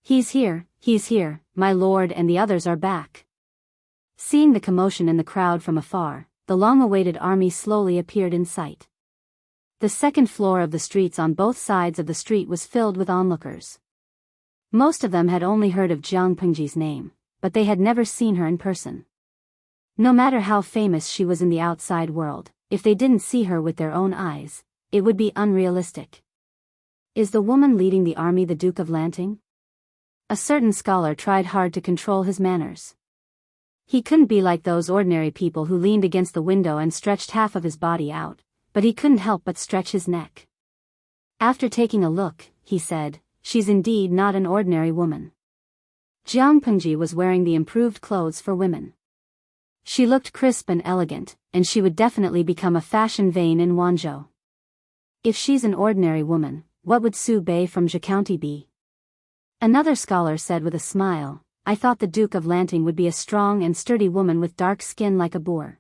He's here, my lord, and the others are back." Seeing the commotion in the crowd from afar, the long-awaited army slowly appeared in sight. The second floor of the streets on both sides of the street was filled with onlookers. Most of them had only heard of Jiang Pengji's name, but they had never seen her in person. No matter how famous she was in the outside world, if they didn't see her with their own eyes, it would be unrealistic. Is the woman leading the army the Duke of Lanting? A certain scholar tried hard to control his manners. He couldn't be like those ordinary people who leaned against the window and stretched half of his body out, but he couldn't help but stretch his neck. After taking a look, he said, "She's indeed not an ordinary woman." Jiang Pengji was wearing the improved clothes for women. She looked crisp and elegant, and she would definitely become a fashion vane in Wanzhou. If she's an ordinary woman, what would Su Bei from Zhe County be? Another scholar said with a smile, "I thought the Duke of Lanting would be a strong and sturdy woman with dark skin like a boar."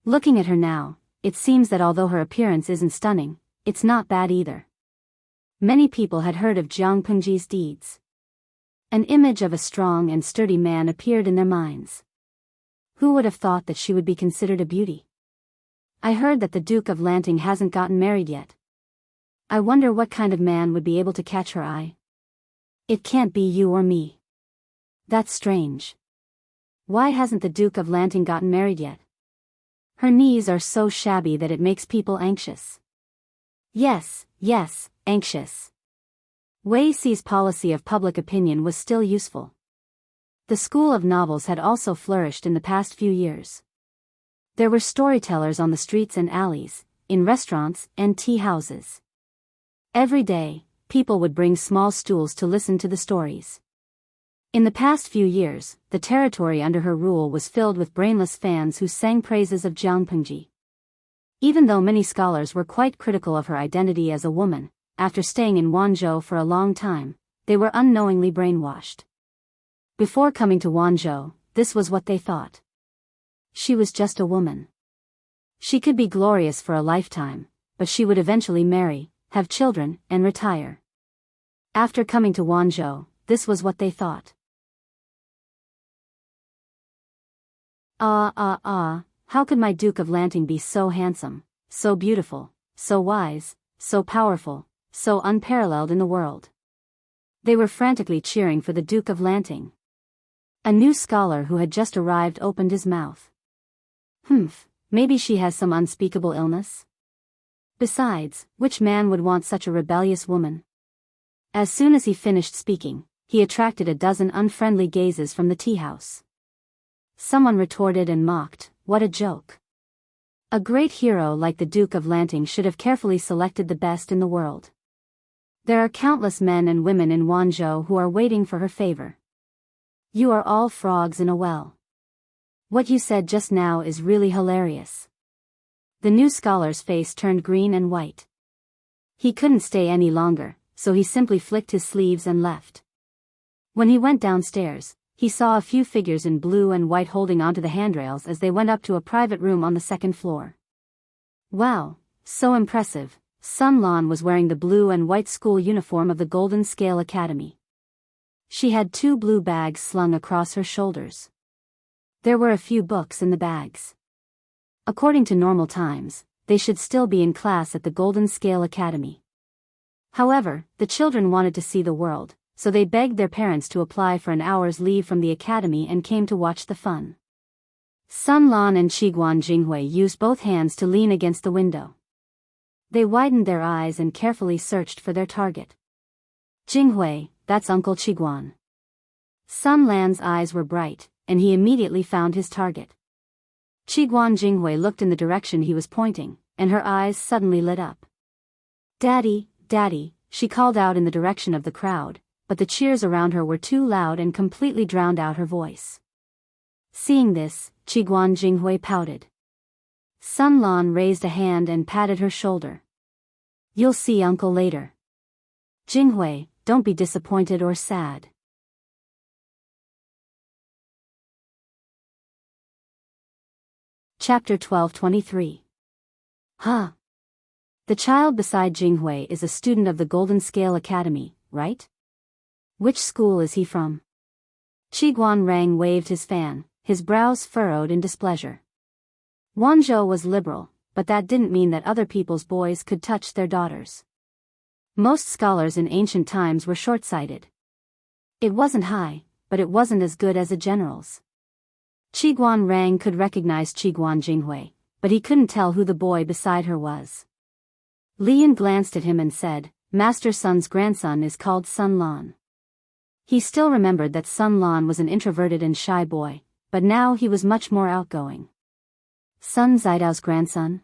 Looking at her now, it seems that although her appearance isn't stunning, it's not bad either. Many people had heard of Jiang Pengji's deeds. An image of a strong and sturdy man appeared in their minds. Who would have thought that she would be considered a beauty? I heard that the Duke of Lanting hasn't gotten married yet. I wonder what kind of man would be able to catch her eye. It can't be you or me. That's strange. Why hasn't the Duke of Lanting gotten married yet? Her knees are so shabby that it makes people anxious. Yes, yes, anxious. Wei Si's policy of public opinion was still useful. The school of novels had also flourished in the past few years. There were storytellers on the streets and alleys, in restaurants and tea houses. Every day, people would bring small stools to listen to the stories. In the past few years, the territory under her rule was filled with brainless fans who sang praises of Jianghu. Even though many scholars were quite critical of her identity as a woman, after staying in Wanzhou for a long time, they were unknowingly brainwashed. Before coming to Wanzhou, this was what they thought. She was just a woman. She could be glorious for a lifetime, but she would eventually marry, have children, and retire. After coming to Wanzhou, this was what they thought. How could my Duke of Lanting be so handsome, so beautiful, so wise, so powerful, so unparalleled in the world? They were frantically cheering for the Duke of Lanting. A new scholar who had just arrived opened his mouth. Maybe she has some unspeakable illness? Besides, which man would want such a rebellious woman? As soon as he finished speaking, he attracted a dozen unfriendly gazes from the tea house. Someone retorted and mocked, "What a joke. A great hero like the Duke of Lanting should have carefully selected the best in the world. There are countless men and women in Wanzhou who are waiting for her favor. You are all frogs in a well. What you said just now is really hilarious." The new scholar's face turned green and white. He couldn't stay any longer, so he simply flicked his sleeves and left. When he went downstairs, he saw a few figures in blue and white holding onto the handrails as they went up to a private room on the second floor. Wow, so impressive. Sun Lan was wearing the blue and white school uniform of the Golden Scale Academy. She had 2 blue bags slung across her shoulders. There were a few books in the bags. According to normal times, they should still be in class at the Golden Scale Academy. However, the children wanted to see the world, so they begged their parents to apply for an hour's leave from the academy and came to watch the fun. Sun Lan and Qiguan Jinghui used both hands to lean against the window. They widened their eyes and carefully searched for their target. "Jinghui, that's Uncle Qiguan." Sun Lan's eyes were bright, and he immediately found his target. Qiguan Jinghui looked in the direction he was pointing, and her eyes suddenly lit up. "Daddy, Daddy," she called out in the direction of the crowd, but the cheers around her were too loud and completely drowned out her voice. Seeing this, Qiguan Jinghui pouted. Sun Lan raised a hand and patted her shoulder. "You'll see Uncle later. Jinghui, don't be disappointed or sad." Chapter 12:23. Huh. The child beside Jinghui is a student of the Golden Scale Academy, right? Which school is he from? Qiguan Rang waved his fan, his brows furrowed in displeasure. Wanzhou was liberal, but that didn't mean that other people's boys could touch their daughters. Most scholars in ancient times were short-sighted. It wasn't high, but it wasn't as good as a general's. Qiguan Rang could recognize Qiguan Jinghui, but he couldn't tell who the boy beside her was. Lian glanced at him and said, "Master Sun's grandson is called Sun Lan." He still remembered that Sun Lan was an introverted and shy boy, but now he was much more outgoing. Sun Zidao's grandson?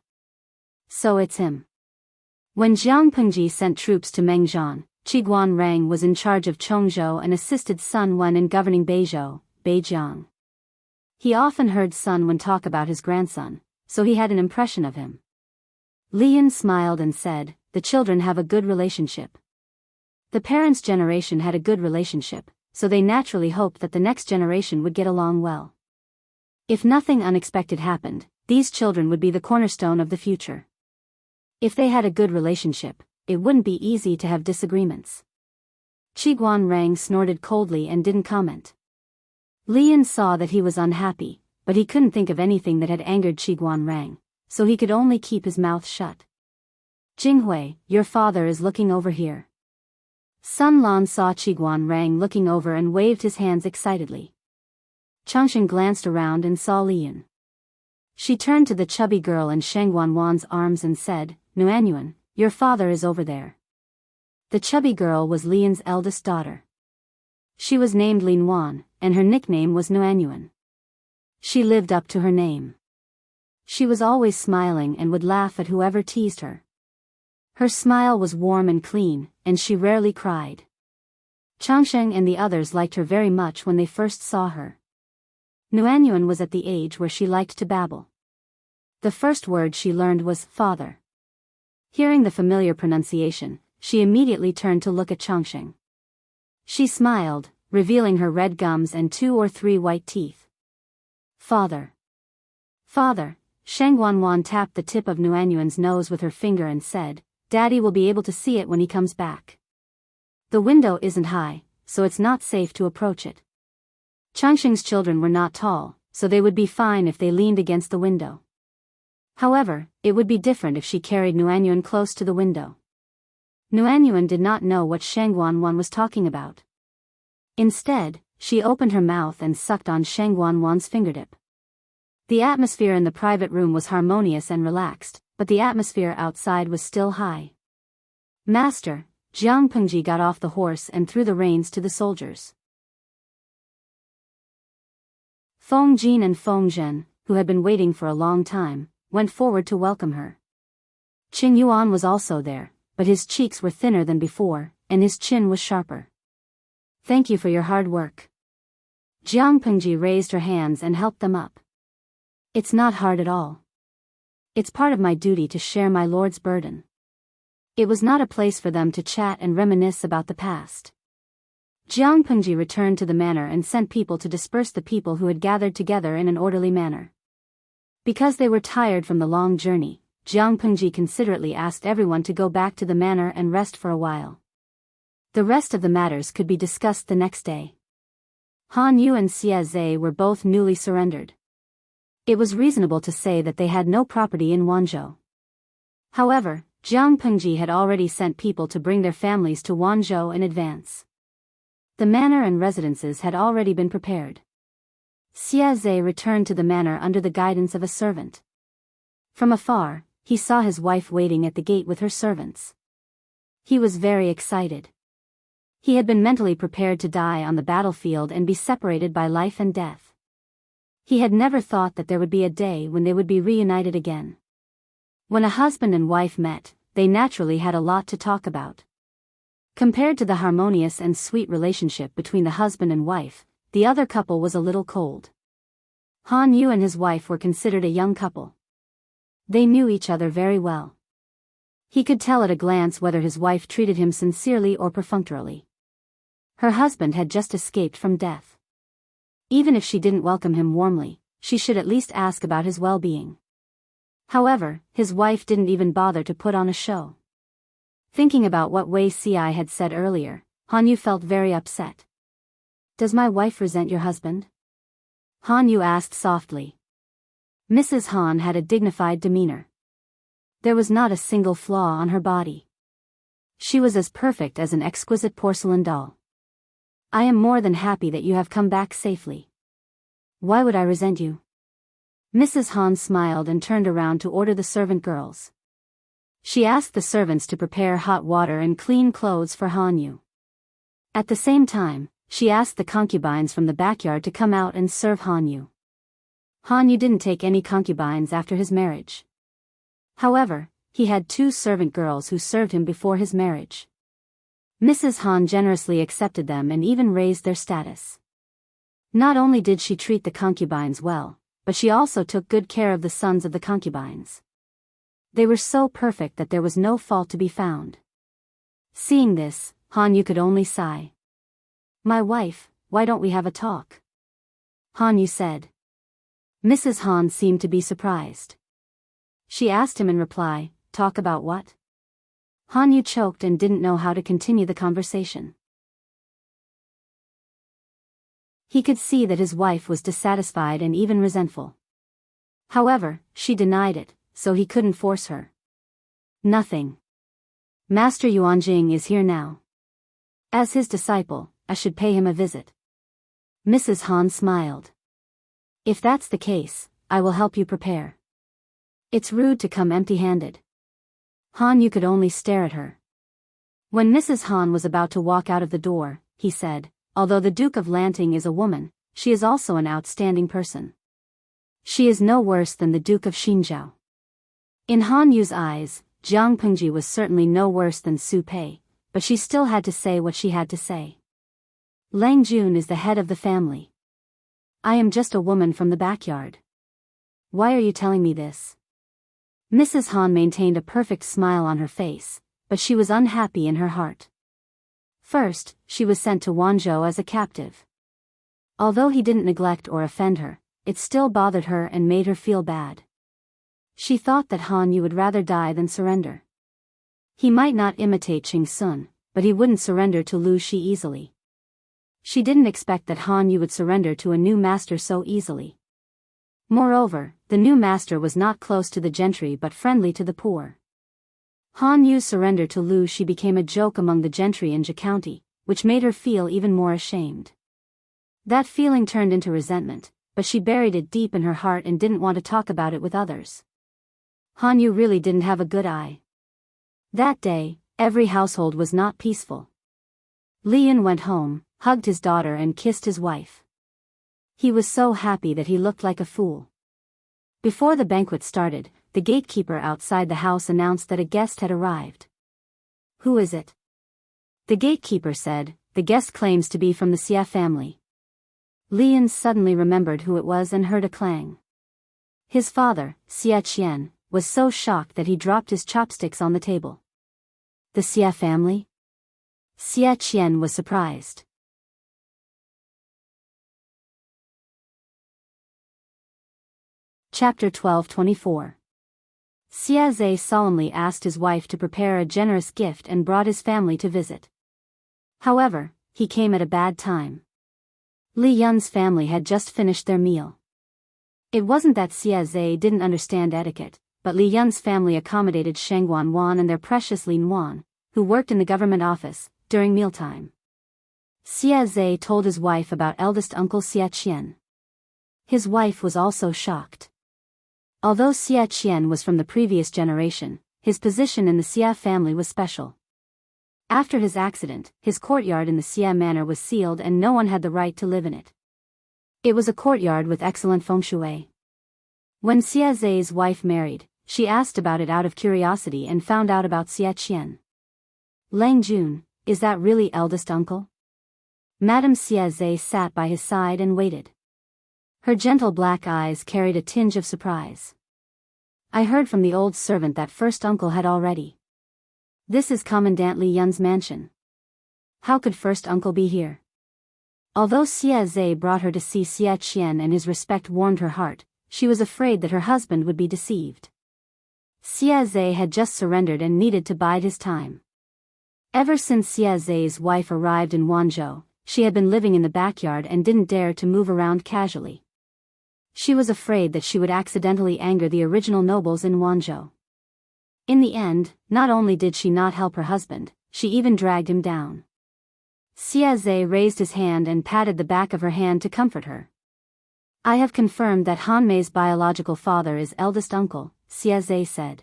So it's him. When Jiang Pengji sent troops to Mengzhan, Qiguan Rang was in charge of Chongzhou and assisted Sun Wen in governing Beizhou, Beijiang. He often heard Sun Wen talk about his grandson, so he had an impression of him. Lian smiled and said, "The children have a good relationship." The parents' generation had a good relationship, so they naturally hoped that the next generation would get along well. If nothing unexpected happened, these children would be the cornerstone of the future. If they had a good relationship, it wouldn't be easy to have disagreements. Qiguan Rang snorted coldly and didn't comment. Lian saw that he was unhappy, but he couldn't think of anything that had angered Qiguan Rang, so he could only keep his mouth shut. "Jinghui, your father is looking over here." Sun Lan saw Qiguan Rang looking over and waved his hands excitedly. Changshan glanced around and saw Lian. She turned to the chubby girl in Sheng Wanwan's arms and said, "Nuanyuan, Your father is over there. The chubby girl was Lian's eldest daughter. She was named Lin Wan, and her nickname was Nuanyuan. She lived up to her name. She was always smiling and would laugh at whoever teased her. Her smile was warm and clean, and she rarely cried. Changsheng and the others liked her very much when they first saw her. Nuanyuan was at the age where she liked to babble. The first word she learned was father. Hearing the familiar pronunciation, she immediately turned to look at Changsheng. She smiled, revealing her red gums and 2 or 3 white teeth. Father. Father. Sheng Wanwan tapped the tip of Nuanyuan's nose with her finger and said, Daddy will be able to see it when he comes back. The window isn't high, so it's not safe to approach it. Changsheng's children were not tall, so they would be fine if they leaned against the window. However, it would be different if she carried Nuanyuan close to the window. Nuanyuan did not know what Sheng Wanwan was talking about. Instead, she opened her mouth and sucked on Sheng Wanwan's fingertip. The atmosphere in the private room was harmonious and relaxed, but the atmosphere outside was still high. Master, Jiang Pengji got off the horse and threw the reins to the soldiers. Feng Jin and Feng Zhen, who had been waiting for a long time, went forward to welcome her. Qing Yuan was also there, but his cheeks were thinner than before, and his chin was sharper. Thank you for your hard work. Jiang Pengji raised her hands and helped them up. It's not hard at all. It's part of my duty to share my lord's burden. It was not a place for them to chat and reminisce about the past. Jiang Pengji returned to the manor and sent people to disperse the people who had gathered together in an orderly manner. Because they were tired from the long journey, Jiang Pengji considerately asked everyone to go back to the manor and rest for a while. The rest of the matters could be discussed the next day. Han Yu and Xie Zhe were both newly surrendered. It was reasonable to say that they had no property in Wanzhou. However, Jiang Pengji had already sent people to bring their families to Wanzhou in advance. The manor and residences had already been prepared. Xie Zhe returned to the manor under the guidance of a servant. From afar, he saw his wife waiting at the gate with her servants. He was very excited. He had been mentally prepared to die on the battlefield and be separated by life and death. He had never thought that there would be a day when they would be reunited again. When a husband and wife met, they naturally had a lot to talk about. Compared to the harmonious and sweet relationship between the husband and wife, the other couple was a little cold. Han Yu and his wife were considered a young couple. They knew each other very well. He could tell at a glance whether his wife treated him sincerely or perfunctorily. Her husband had just escaped from death. Even if she didn't welcome him warmly, she should at least ask about his well-being. However, his wife didn't even bother to put on a show. Thinking about what Wei Ci had said earlier, Han Yu felt very upset. Does my wife resent your husband? Han Yu asked softly. Mrs. Han had a dignified demeanor. There was not a single flaw on her body. She was as perfect as an exquisite porcelain doll. I am more than happy that you have come back safely. Why would I resent you? Mrs. Han smiled and turned around to order the servant girls. She asked the servants to prepare hot water and clean clothes for Han Yu. At the same time, she asked the concubines from the backyard to come out and serve Han Yu. Han Yu didn't take any concubines after his marriage. However, he had 2 servant girls who served him before his marriage. Mrs. Han generously accepted them and even raised their status. Not only did she treat the concubines well, but she also took good care of the sons of the concubines. They were so perfect that there was no fault to be found. Seeing this, Han Yu could only sigh. My wife, why don't we have a talk? Han Yu said. Mrs. Han seemed to be surprised. She asked him in reply, talk about what? Han Yu choked and didn't know how to continue the conversation. He could see that his wife was dissatisfied and even resentful. However, she denied it, so he couldn't force her. Nothing. Master Yuanjing is here now. As his disciple, I should pay him a visit. Mrs. Han smiled. If that's the case, I will help you prepare. It's rude to come empty-handed. Han Yu could only stare at her. When Mrs. Han was about to walk out of the door, he said, although the Duke of Lanting is a woman, she is also an outstanding person. She is no worse than the Duke of Xinjiao. In Han Yu's eyes, Jiang Pengji was certainly no worse than Su Pei, but she still had to say what she had to say. Lang Jun is the head of the family. I am just a woman from the backyard. Why are you telling me this? Mrs. Han maintained a perfect smile on her face, but she was unhappy in her heart. First, she was sent to Wanzhou as a captive. Although he didn't neglect or offend her, it still bothered her and made her feel bad. She thought that Han Yu would rather die than surrender. He might not imitate Qing Sun, but he wouldn't surrender to Lu Shi easily. She didn't expect that Han Yu would surrender to a new master so easily. Moreover, the new master was not close to the gentry but friendly to the poor. Han Yu's surrender to Lu Shi became a joke among the gentry in Zhe County, which made her feel even more ashamed. That feeling turned into resentment, but she buried it deep in her heart and didn't want to talk about it with others. Han Yu really didn't have a good eye. That day, every household was not peaceful. Li Yun went home, hugged his daughter and kissed his wife. He was so happy that he looked like a fool. Before the banquet started, the gatekeeper outside the house announced that a guest had arrived. Who is it? The gatekeeper said, the guest claims to be from the Xia family. Li Yun suddenly remembered who it was and heard a clang. His father, Xia Qian, was so shocked that he dropped his chopsticks on the table. The Xia family? Xia Qian was surprised. Chapter 12:24. Xia Zhe solemnly asked his wife to prepare a generous gift and brought his family to visit. However, he came at a bad time. Li Yun's family had just finished their meal. It wasn't that Xia Zhe didn't understand etiquette, but Li Yun's family accommodated Sheng Wan and their precious Lin Wan, who worked in the government office, during mealtime. Xia Zhe told his wife about eldest uncle Xia Qian. His wife was also shocked. Although Xia Qian was from the previous generation, his position in the Xia family was special. After his accident, his courtyard in the Xia manor was sealed and no one had the right to live in it. It was a courtyard with excellent feng shui. When Xia Zhe's wife married, she asked about it out of curiosity and found out about Xia Qian. Lang Jun, is that really eldest uncle? Madame Xia Zhe sat by his side and waited. Her gentle black eyes carried a tinge of surprise. I heard from the old servant that first uncle had already. This is Commandant Li Yun's mansion. How could first uncle be here? Although Xia Zhe brought her to see Xia Qian and his respect warmed her heart, she was afraid that her husband would be deceived. Xia Zhe had just surrendered and needed to bide his time. Ever since Xia Zhe's wife arrived in Wanzhou, she had been living in the backyard and didn't dare to move around casually. She was afraid that she would accidentally anger the original nobles in Wanzhou. In the end, not only did she not help her husband, she even dragged him down. Xia Zhe raised his hand and patted the back of her hand to comfort her. I have confirmed that Han Mei's biological father is eldest uncle, Xia Zhe said.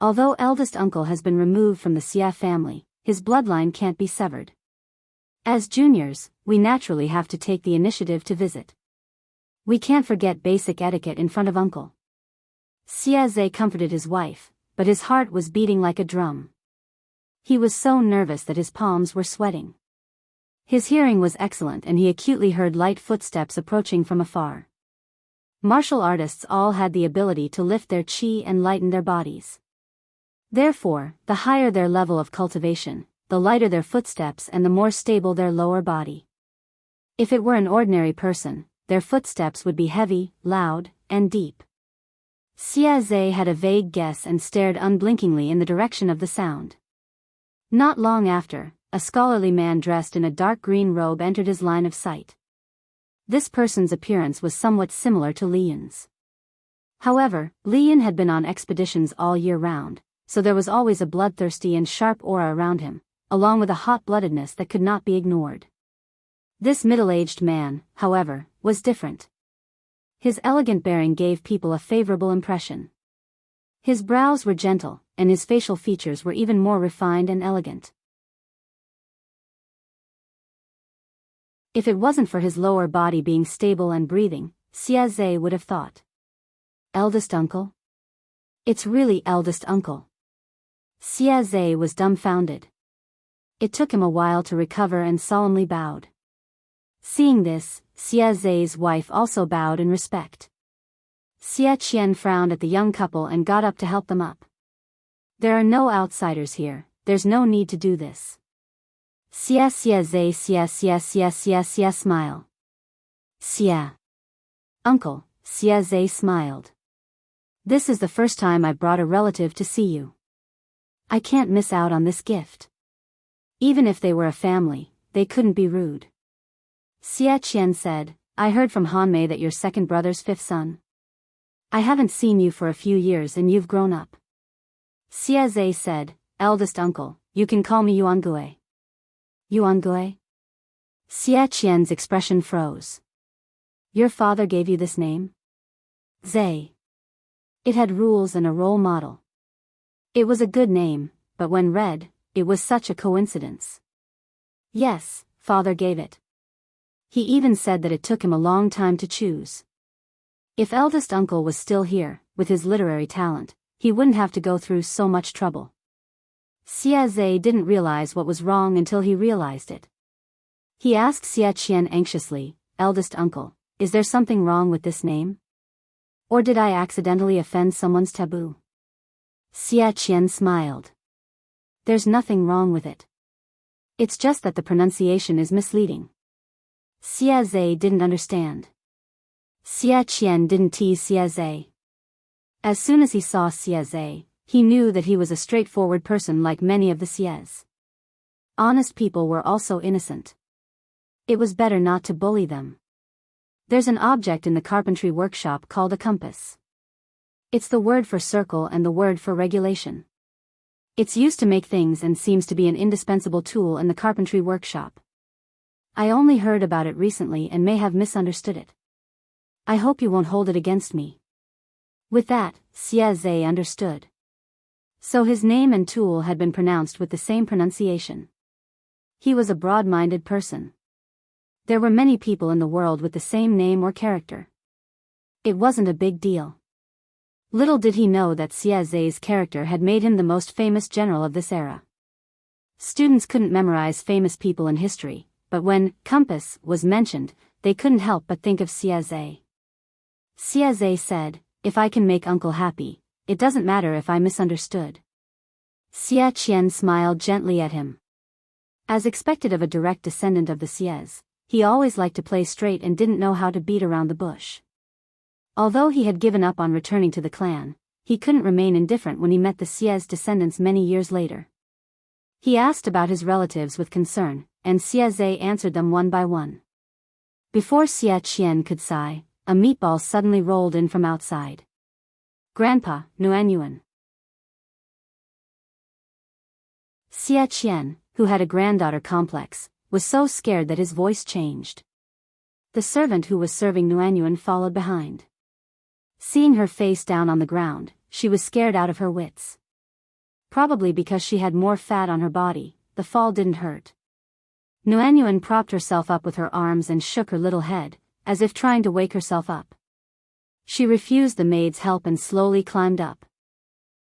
Although eldest uncle has been removed from the Xia family, his bloodline can't be severed. As juniors, we naturally have to take the initiative to visit. We can't forget basic etiquette in front of uncle. Xia Zhe comforted his wife, but his heart was beating like a drum. He was so nervous that his palms were sweating. His hearing was excellent and he acutely heard light footsteps approaching from afar. Martial artists all had the ability to lift their qi and lighten their bodies. Therefore, the higher their level of cultivation, the lighter their footsteps and the more stable their lower body. If it were an ordinary person, their footsteps would be heavy, loud, and deep. Xia Zhe had a vague guess and stared unblinkingly in the direction of the sound. Not long after, a scholarly man dressed in a dark green robe entered his line of sight. This person's appearance was somewhat similar to Li Yun's. However, Li Yun had been on expeditions all year round, so there was always a bloodthirsty and sharp aura around him, along with a hot-bloodedness that could not be ignored. This middle-aged man, however, was different. His elegant bearing gave people a favorable impression. His brows were gentle, and his facial features were even more refined and elegant. If it wasn't for his lower body being stable and breathing, Xiaze would have thought. Eldest uncle? It's really eldest uncle. Xiaze was dumbfounded. It took him a while to recover and solemnly bowed. Seeing this, Xiaze's wife also bowed in respect. Xia Qian frowned at the young couple and got up to help them up. There are no outsiders here, there's no need to do this. Xia smile. Xia. Uncle, Xiaze smiled. This is the first time I brought a relative to see you. I can't miss out on this gift. Even if they were a family, they couldn't be rude. Xia Qian said, I heard from Hanmei that you're second brother's fifth son. I haven't seen you for a few years and you've grown up. Xiaze said, eldest uncle, you can call me Yuangue. Yuangue? Xia Qian's expression froze. Your father gave you this name? Zhe. It had rules and a role model. It was a good name, but when read, it was such a coincidence. Yes, father gave it. He even said that it took him a long time to choose. If eldest uncle was still here, with his literary talent, he wouldn't have to go through so much trouble. Xiaze didn't realize what was wrong until he realized it. He asked Xia Qian anxiously, eldest uncle, is there something wrong with this name? Or did I accidentally offend someone's taboo? Xia Qian smiled. There's nothing wrong with it. It's just that the pronunciation is misleading. Xiaze didn't understand. Xia Qian didn't tease Xiaze. As soon as he saw Xiaze, he knew that he was a straightforward person like many of the Xies. Honest people were also innocent. It was better not to bully them. There's an object in the carpentry workshop called a compass. It's the word for circle and the word for regulation. It's used to make things and seems to be an indispensable tool in the carpentry workshop. I only heard about it recently and may have misunderstood it. I hope you won't hold it against me. With that, Xiaze understood. So his name and tool had been pronounced with the same pronunciation. He was a broad-minded person. There were many people in the world with the same name or character. It wasn't a big deal. Little did he know that Xiaze's character had made him the most famous general of this era. Students couldn't memorize famous people in history, but when compass was mentioned, they couldn't help but think of Xiaze. Xiaze said, if I can make uncle happy, it doesn't matter if I misunderstood. Xia Qian smiled gently at him. As expected of a direct descendant of the Xies, he always liked to play straight and didn't know how to beat around the bush. Although he had given up on returning to the clan, he couldn't remain indifferent when he met the Xies descendants many years later. He asked about his relatives with concern, and Xiaze answered them one by one. Before Xia Qian could sigh, a meatball suddenly rolled in from outside. Grandpa, Nuanyuan. Xia Qian, who had a granddaughter complex, was so scared that his voice changed. The servant who was serving Nuanyuan followed behind. Seeing her face down on the ground, she was scared out of her wits. Probably because she had more fat on her body, the fall didn't hurt. Nuanyuan propped herself up with her arms and shook her little head, as if trying to wake herself up. She refused the maid's help and slowly climbed up.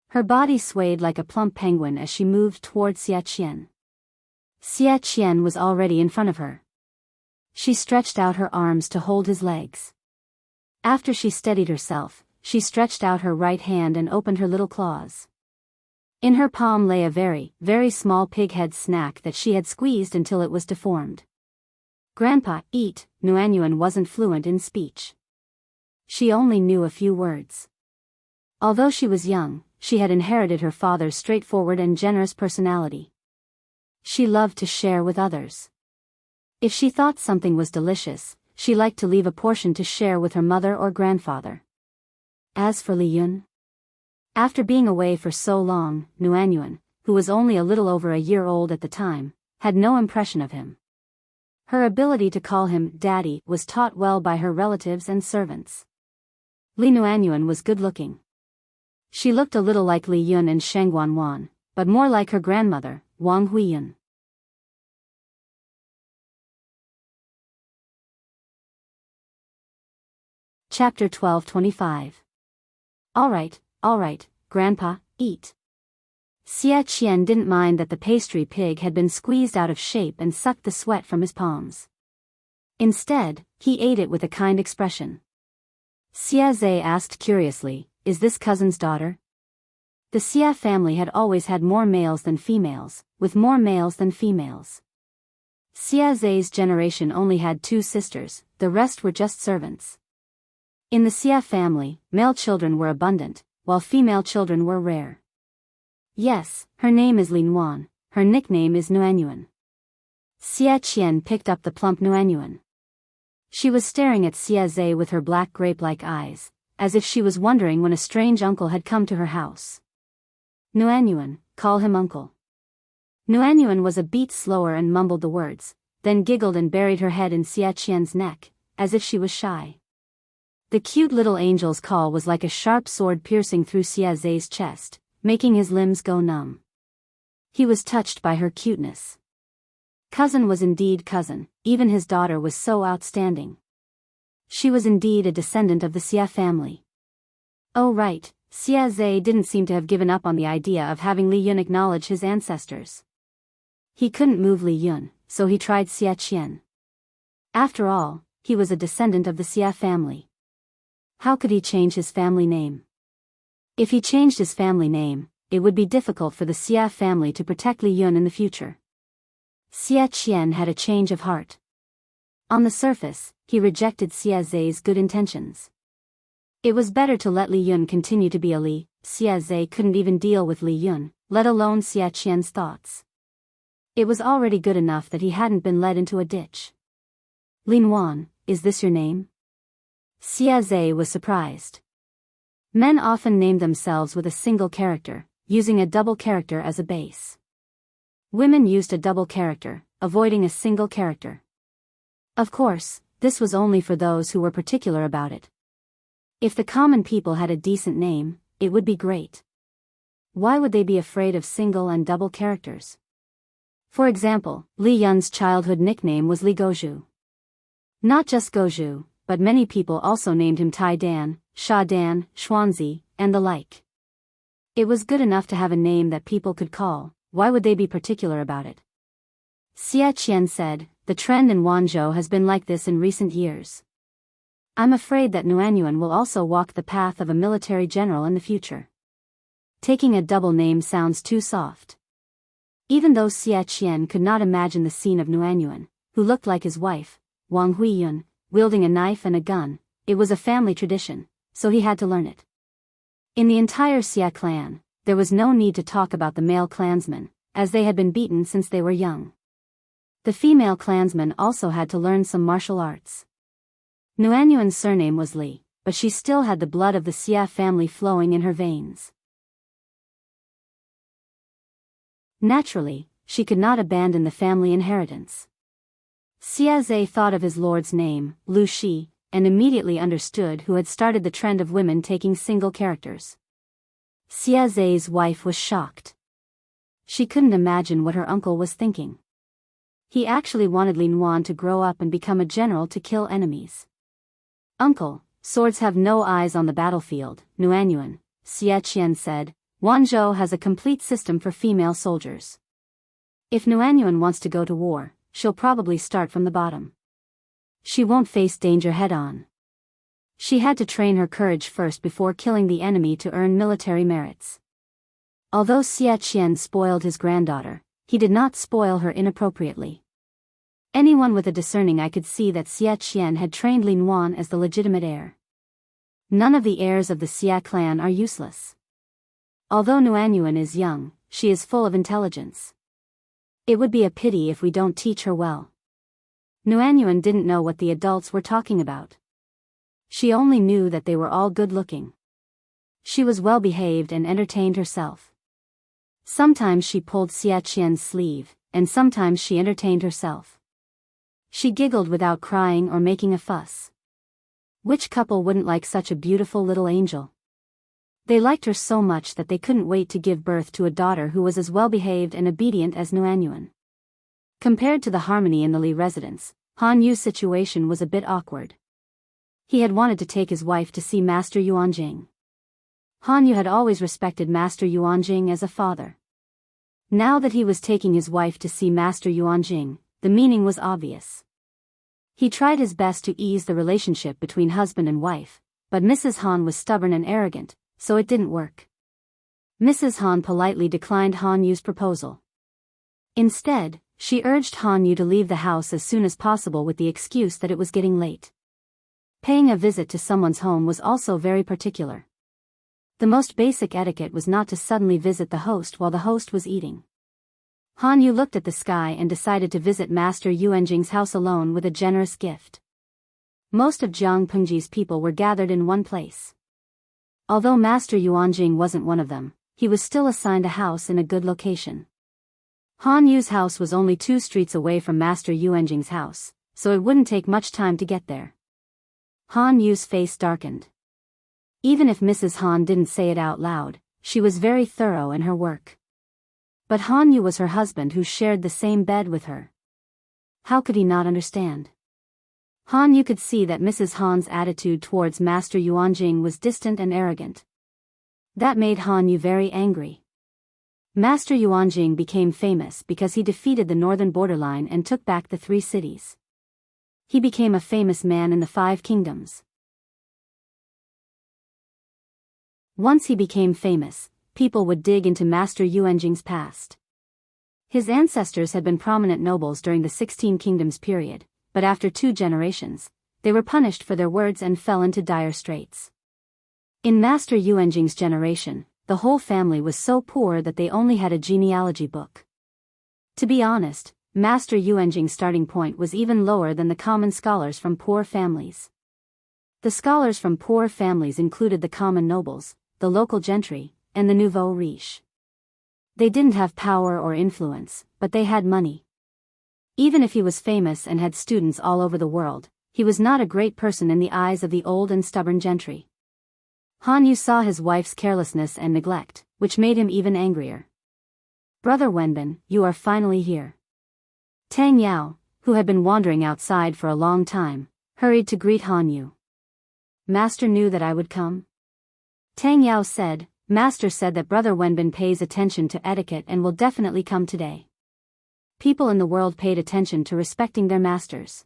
Her body swayed like a plump penguin as she moved toward Xia Qian. Xia Qian was already in front of her. She stretched out her arms to hold his legs. After she steadied herself, she stretched out her right hand and opened her little claws. In her palm lay a very, very small pig-head snack that she had squeezed until it was deformed. Grandpa, eat. Nuanyuan wasn't fluent in speech. She only knew a few words. Although she was young, she had inherited her father's straightforward and generous personality. She loved to share with others. If she thought something was delicious, she liked to leave a portion to share with her mother or grandfather. As for Li Yun, after being away for so long, Nuanyuan, who was only a little over a year old at the time, had no impression of him. Her ability to call him daddy was taught well by her relatives and servants. Li Nuanyuan was good-looking. She looked a little like Li Yun and Sheng Wanwan, but more like her grandmother, Wang Huiyun. Chapter 12:25. All right, Grandpa, eat. Xie Qian didn't mind that the pastry pig had been squeezed out of shape and sucked the sweat from his palms. Instead, he ate it with a kind expression. Xie Zhe asked curiously, "Is this cousin's daughter?" The Xie family had always had more males than females, with more males than females. Xie Zhe's generation only had 2 sisters, the rest were just servants. In the Xie family, male children were abundant, while female children were rare. Yes, her name is Lin Wan, her nickname is Nuanyuan. Xie Qian picked up the plump Nuanyuan. She was staring at Xie Zhe with her black grape-like eyes, as if she was wondering when a strange uncle had come to her house. Nuanyuan, call him uncle. Nuanyuan was a beat slower and mumbled the words, then giggled and buried her head in Xie Qian's neck, as if she was shy. The cute little angel's call was like a sharp sword piercing through Xie Zhe's chest, making his limbs go numb. He was touched by her cuteness. Cousin was indeed cousin, even his daughter was so outstanding. She was indeed a descendant of the Xie family. Oh right, Xie Zhe didn't seem to have given up on the idea of having Li Yun acknowledge his ancestors. He couldn't move Li Yun, so he tried Xie Qian. After all, he was a descendant of the Xie family. How could he change his family name? If he changed his family name, it would be difficult for the Xie family to protect Li Yun in the future. Xie Qian had a change of heart. On the surface, he rejected Xie Zhe's good intentions. It was better to let Li Yun continue to be a Li. Xie Zhe couldn't even deal with Li Yun, let alone Xie Qian's thoughts. It was already good enough that he hadn't been led into a ditch. Lin Wan, is this your name? Xie Zhe was surprised. Men often named themselves with a single character, using a double character as a base. Women used a double character, avoiding a single character. Of course, this was only for those who were particular about it. If the common people had a decent name, it would be great. Why would they be afraid of single and double characters? For example, Li Yun's childhood nickname was Li Gozhu. Not just Gozhu, but many people also named him Tai Dan, Sha Dan, Xuanzi, and the like. It was good enough to have a name that people could call, why would they be particular about it? Xie Qian said, the trend in Wanzhou has been like this in recent years. I'm afraid that Nuanyuan will also walk the path of a military general in the future. Taking a double name sounds too soft. Even though Xie Qian could not imagine the scene of Nuanyuan, who looked like his wife, Wang Huiyun, wielding a knife and a gun, it was a family tradition, so he had to learn it. In the entire Xie clan, there was no need to talk about the male clansmen, as they had been beaten since they were young. The female clansmen also had to learn some martial arts. Nuanyuan's surname was Li, but she still had the blood of the Xie family flowing in her veins. Naturally, she could not abandon the family inheritance. Xie Zhe thought of his lord's name, Lu Shi, and immediately understood who had started the trend of women taking single characters. Xie Zhe's wife was shocked. She couldn't imagine what her uncle was thinking. He actually wanted Lin Wan to grow up and become a general to kill enemies. Uncle, swords have no eyes on the battlefield, Nuanyuan, Xie Qian said. Wanzhou has a complete system for female soldiers. If Nuanyuan wants to go to war, she'll probably start from the bottom. She won't face danger head-on. She had to train her courage first before killing the enemy to earn military merits. Although Xie Qian spoiled his granddaughter, he did not spoil her inappropriately. Anyone with a discerning eye could see that Xie Qian had trained Lin Wan as the legitimate heir. None of the heirs of the Xie clan are useless. Although Nuanyuan is young, she is full of intelligence. It would be a pity if we don't teach her well. Nuanyuan didn't know what the adults were talking about. She only knew that they were all good-looking. She was well-behaved and entertained herself. Sometimes she pulled Xie Qian's sleeve, and sometimes she entertained herself. She giggled without crying or making a fuss. Which couple wouldn't like such a beautiful little angel? They liked her so much that they couldn't wait to give birth to a daughter who was as well-behaved and obedient as Nuanyuan. Compared to the harmony in the Li residence, Han Yu's situation was a bit awkward. He had wanted to take his wife to see Master Yuanjing. Han Yu had always respected Master Yuanjing as a father. Now that he was taking his wife to see Master Yuanjing, the meaning was obvious. He tried his best to ease the relationship between husband and wife, but Mrs. Han was stubborn and arrogant, so it didn't work. Mrs. Han politely declined Han Yu's proposal. Instead, she urged Han Yu to leave the house as soon as possible with the excuse that it was getting late. Paying a visit to someone's home was also very particular. The most basic etiquette was not to suddenly visit the host while the host was eating. Han Yu looked at the sky and decided to visit Master Yuanjing's house alone with a generous gift. Most of Jianghu's people were gathered in one place. Although Master Yuanjing wasn't one of them, he was still assigned a house in a good location. Han Yu's house was only 2 streets away from Master Yuanjing's house, so it wouldn't take much time to get there. Han Yu's face darkened. Even if Mrs. Han didn't say it out loud, she was very thorough in her work. But Han Yu was her husband who shared the same bed with her. How could he not understand? Han Yu could see that Mrs. Han's attitude towards Master Yuanjing was distant and arrogant. That made Han Yu very angry. Master Yuanjing became famous because he defeated the northern borderline and took back the 3 cities. He became a famous man in the 5 kingdoms. Once he became famous, people would dig into Master Yuanjing's past. His ancestors had been prominent nobles during the 16 Kingdoms period, but after 2 generations, they were punished for their words and fell into dire straits. In Master Yuanjing's generation, the whole family was so poor that they only had a genealogy book. To be honest, Master Yuanjing's starting point was even lower than the common scholars from poor families. The scholars from poor families included the common nobles, the local gentry, and the nouveau riche. They didn't have power or influence, but they had money. Even if he was famous and had students all over the world, he was not a great person in the eyes of the old and stubborn gentry. Han Yu saw his wife's carelessness and neglect, which made him even angrier. "Brother Wenbin, you are finally here." Tang Yao, who had been wandering outside for a long time, hurried to greet Han Yu. "Master knew that I would come?" Tang Yao said, "Master said that Brother Wenbin pays attention to etiquette and will definitely come today." People in the world paid attention to respecting their masters.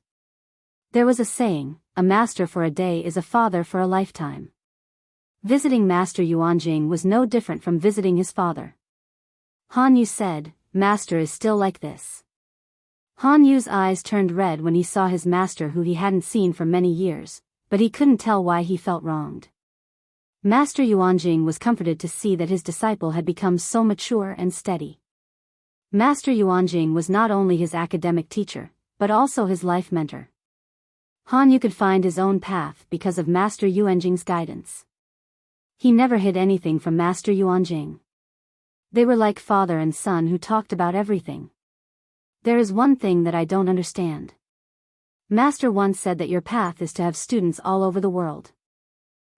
There was a saying, "A master for a day is a father for a lifetime." Visiting Master Yuanjing was no different from visiting his father. Han Yu said, "Master is still like this." Han Yu's eyes turned red when he saw his master who he hadn't seen for many years, but he couldn't tell why he felt wronged. Master Yuanjing was comforted to see that his disciple had become so mature and steady. Master Yuanjing was not only his academic teacher, but also his life mentor. Han Yu could find his own path because of Master Yuanjing's guidance. He never hid anything from Master Yuanjing. They were like father and son who talked about everything. "There is one thing that I don't understand. Master once said that your path is to have students all over the world.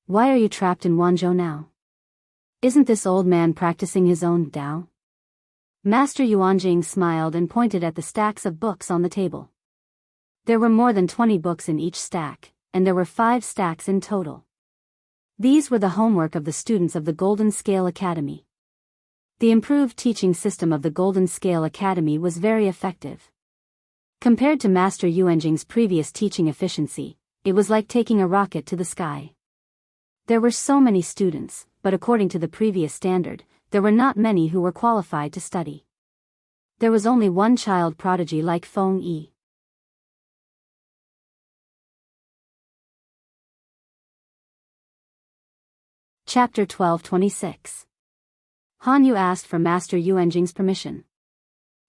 Why are you trapped in Wanzhou now? Isn't this old man practicing his own Tao?" Master Yuanjing smiled and pointed at the stacks of books on the table. There were more than 20 books in each stack, and there were 5 stacks in total. These were the homework of the students of the Golden Scale Academy. The improved teaching system of the Golden Scale Academy was very effective. Compared to Master Yuanjing's previous teaching efficiency, it was like taking a rocket to the sky. There were so many students, but according to the previous standard, there were not many who were qualified to study. There was only one child prodigy like Feng Yi. Chapter 12:26. Han Yu asked for Master Yuanjing's permission.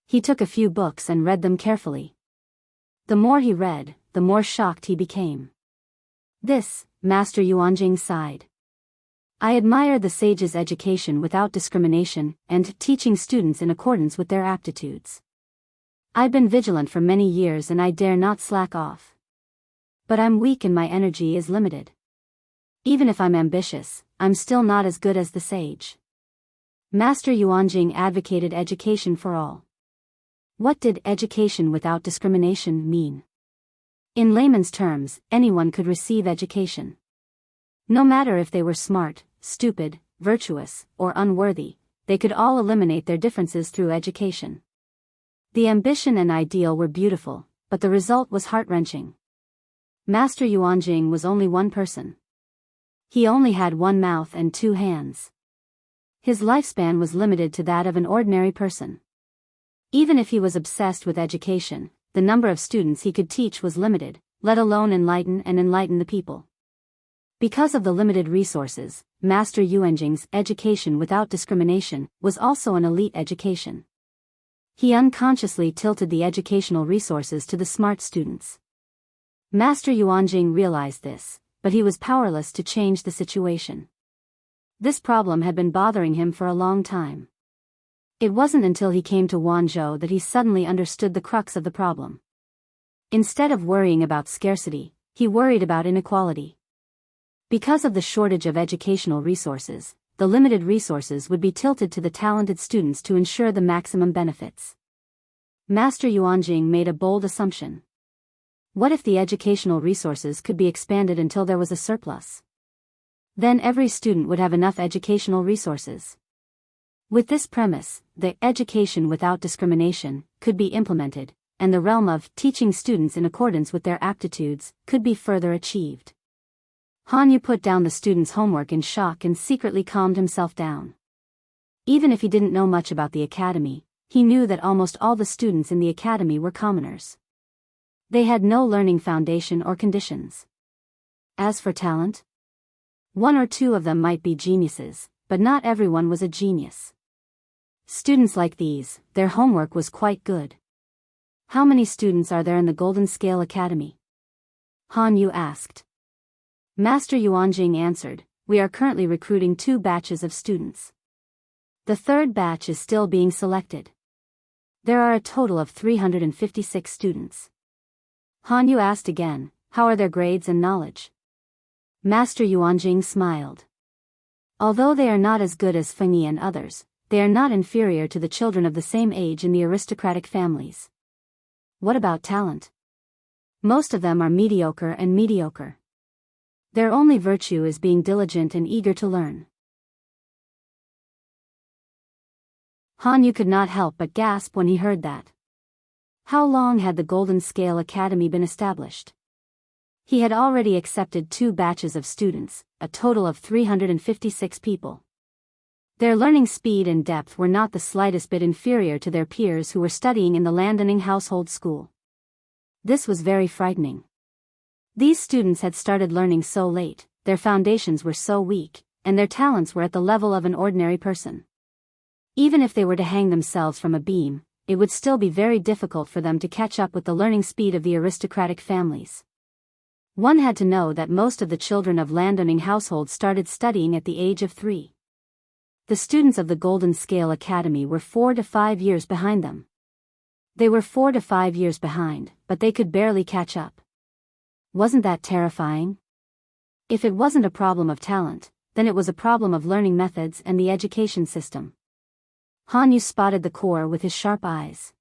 He took a few books and read them carefully. The more he read, the more shocked he became. "This," Master Yuanjing sighed. "I admire the sage's education without discrimination and teaching students in accordance with their aptitudes. I've been vigilant for many years and I dare not slack off. But I'm weak and my energy is limited. Even if I'm ambitious, I'm still not as good as the sage. Master Yuanjing advocated education for all. What did education without discrimination mean? In layman's terms, anyone could receive education. No matter if they were smart, stupid, virtuous, or unworthy, they could all eliminate their differences through education. The ambition and ideal were beautiful, but the result was heart-wrenching. Master Yuanjing was only one person. He only had one mouth and two hands. His lifespan was limited to that of an ordinary person. Even if he was obsessed with education, the number of students he could teach was limited, let alone enlighten the people. Because of the limited resources, Master Yuanjing's education without discrimination was also an elite education. He unconsciously tilted the educational resources to the smart students. Master Yuanjing realized this, but he was powerless to change the situation. This problem had been bothering him for a long time. It wasn't until he came to Wanzhou that he suddenly understood the crux of the problem. Instead of worrying about scarcity, he worried about inequality. Because of the shortage of educational resources, the limited resources would be tilted to the talented students to ensure the maximum benefits. Master Yuanjing made a bold assumption. What if the educational resources could be expanded until there was a surplus? Then every student would have enough educational resources. With this premise, the education without discrimination could be implemented, and the realm of teaching students in accordance with their aptitudes could be further achieved. Han Yu put down the students' homework in shock and secretly calmed himself down. Even if he didn't know much about the academy, he knew that almost all the students in the academy were commoners. They had no learning foundation or conditions. As for talent, one or two of them might be geniuses, but not everyone was a genius. Students like these, their homework was quite good. How many students are there in the Golden Scale Academy? Han Yu asked. Master Yuanjing answered, we are currently recruiting 2 batches of students. The 3rd batch is still being selected. There are a total of 356 students. Han Yu asked again, how are their grades and knowledge? Master Yuanjing smiled. Although they are not as good as Feng Yi and others, they are not inferior to the children of the same age in the aristocratic families. What about talent? Most of them are mediocre and mediocre. Their only virtue is being diligent and eager to learn. Han Yu could not help but gasp when he heard that. How long had the Golden Scale Academy been established? He had already accepted 2 batches of students, a total of 356 people. Their learning speed and depth were not the slightest bit inferior to their peers who were studying in the Landaning household school. This was very frightening. These students had started learning so late, their foundations were so weak, and their talents were at the level of an ordinary person. Even if they were to hang themselves from a beam, it would still be very difficult for them to catch up with the learning speed of the aristocratic families. One had to know that most of the children of landowning households started studying at the age of 3. The students of the Golden Scale Academy were 4 to 5 years behind them. They were 4 to 5 years behind, but they could barely catch up. Wasn't that terrifying? If it wasn't a problem of talent, then it was a problem of learning methods and the education system. Han Yu spotted the core with his sharp eyes.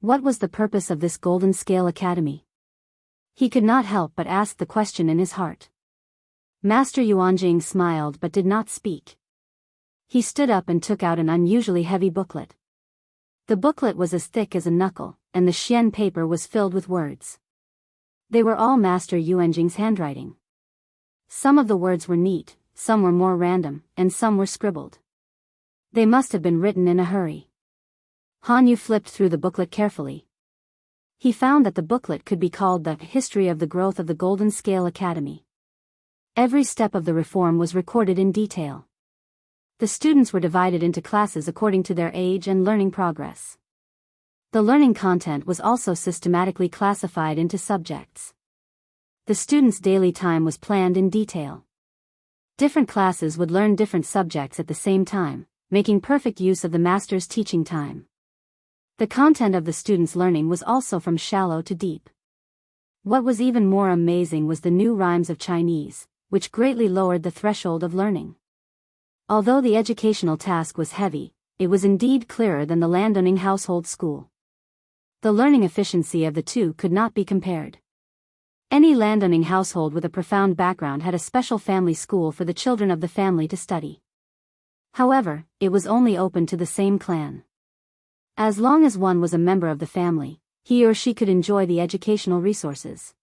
What was the purpose of this Golden Scale Academy? He could not help but ask the question in his heart. Master Yuanjing smiled but did not speak. He stood up and took out an unusually heavy booklet. The booklet was as thick as a knuckle, and the xian paper was filled with words. They were all Master Yuanjing's handwriting. Some of the words were neat, some were more random, and some were scribbled. They must have been written in a hurry. Han Yu flipped through the booklet carefully. He found that the booklet could be called the History of the Growth of the Golden Scale Academy. Every step of the reform was recorded in detail. The students were divided into classes according to their age and learning progress. The learning content was also systematically classified into subjects. The students' daily time was planned in detail. Different classes would learn different subjects at the same time, making perfect use of the master's teaching time. The content of the students' learning was also from shallow to deep. What was even more amazing was the new rhymes of Chinese, which greatly lowered the threshold of learning. Although the educational task was heavy, it was indeed clearer than the landowning household school. The learning efficiency of the two could not be compared. Any landowning household with a profound background had a special family school for the children of the family to study. However, it was only open to the same clan. As long as one was a member of the family, he or she could enjoy the educational resources.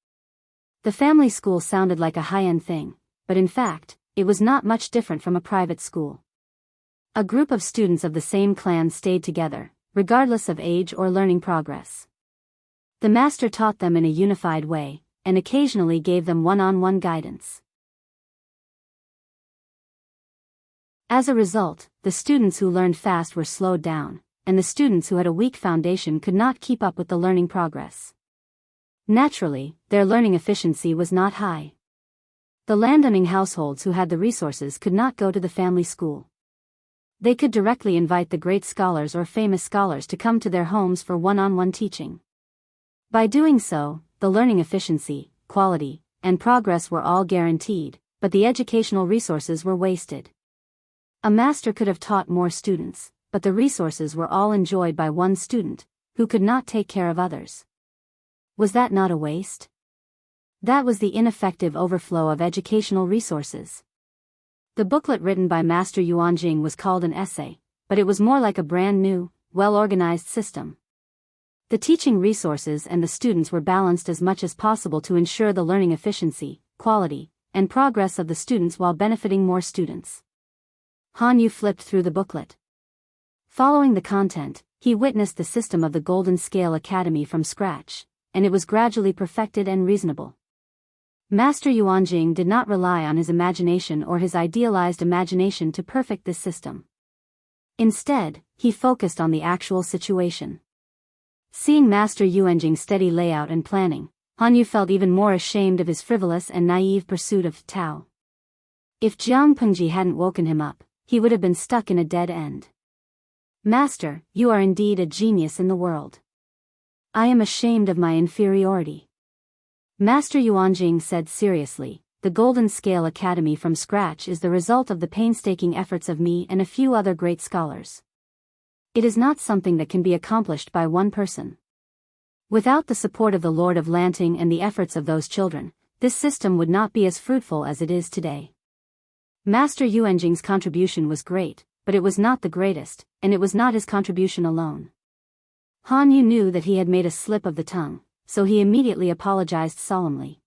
The family school sounded like a high-end thing, but in fact, it was not much different from a private school. A group of students of the same clan stayed together, regardless of age or learning progress. The master taught them in a unified way, and occasionally gave them one-on-one guidance. As a result, the students who learned fast were slowed down, and the students who had a weak foundation could not keep up with the learning progress. Naturally, their learning efficiency was not high. The landowning households who had the resources could not go to the family school. They could directly invite the great scholars or famous scholars to come to their homes for one-on-one teaching. By doing so, the learning efficiency, quality, and progress were all guaranteed, but the educational resources were wasted. A master could have taught more students, but the resources were all enjoyed by one student, who could not take care of others. Was that not a waste? That was the ineffective overflow of educational resources. The booklet written by Master Yuanjing was called an essay, but it was more like a brand new, well-organized system. The teaching resources and the students were balanced as much as possible to ensure the learning efficiency, quality, and progress of the students while benefiting more students. Han Yu flipped through the booklet. Following the content, he witnessed the system of the Golden Scale Academy from scratch, and it was gradually perfected and reasonable. Master Yuanjing did not rely on his imagination or his idealized imagination to perfect this system. Instead, he focused on the actual situation. Seeing Master Yuanjing's steady layout and planning, Han Yu felt even more ashamed of his frivolous and naive pursuit of Tao. If Jiang Pengji hadn't woken him up, he would have been stuck in a dead end. Master, you are indeed a genius in the world. I am ashamed of my inferiority. Master Yuanjing said seriously, the Golden Scale Academy from scratch is the result of the painstaking efforts of me and a few other great scholars. It is not something that can be accomplished by one person. Without the support of the Lord of Lanting and the efforts of those children, this system would not be as fruitful as it is today. Master Yuanjing's contribution was great, but it was not the greatest, and it was not his contribution alone. Han Yu knew that he had made a slip of the tongue, so he immediately apologized solemnly.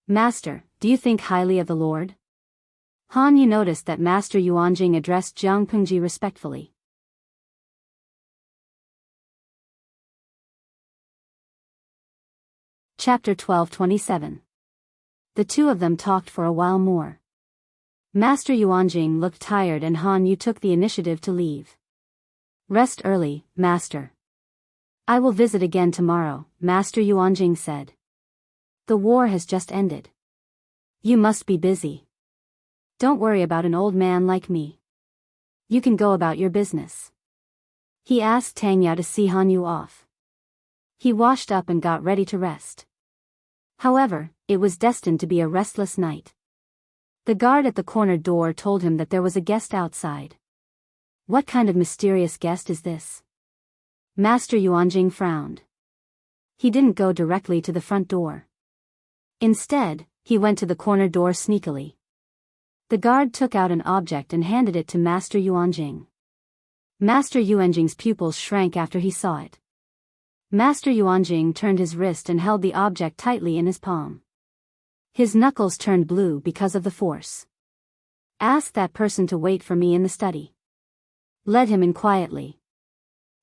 Master, do you think highly of the Lord? Han Yu noticed that Master Yuanjing addressed Jiang Pengji respectfully. Chapter 12:27. The two of them talked for a while more. Master Yuanjing looked tired and Han Yu took the initiative to leave. Rest early, Master. I will visit again tomorrow, Master Yuanjing said. The war has just ended. You must be busy. Don't worry about an old man like me. You can go about your business. He asked Tang Yao to see Han Yu off. He washed up and got ready to rest. However, it was destined to be a restless night. The guard at the corner door told him that there was a guest outside. What kind of mysterious guest is this? Master Yuanjing frowned. He didn't go directly to the front door. Instead, he went to the corner door sneakily. The guard took out an object and handed it to Master Yuanjing. Master Yuanjing's pupils shrank after he saw it. Master Yuanjing turned his wrist and held the object tightly in his palm. His knuckles turned blue because of the force. Ask that person to wait for me in the study. Let him in quietly.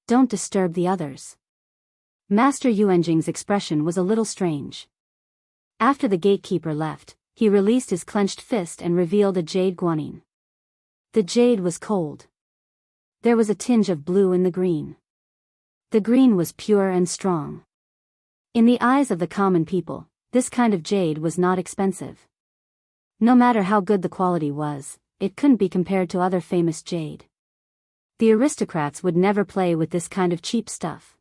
Don't disturb the others. Master Yuanjing's expression was a little strange. After the gatekeeper left, he released his clenched fist and revealed a jade guanyin. The jade was cold. There was a tinge of blue in the green. The green was pure and strong. In the eyes of the common people, this kind of jade was not expensive. No matter how good the quality was, it couldn't be compared to other famous jade. The aristocrats would never play with this kind of cheap stuff.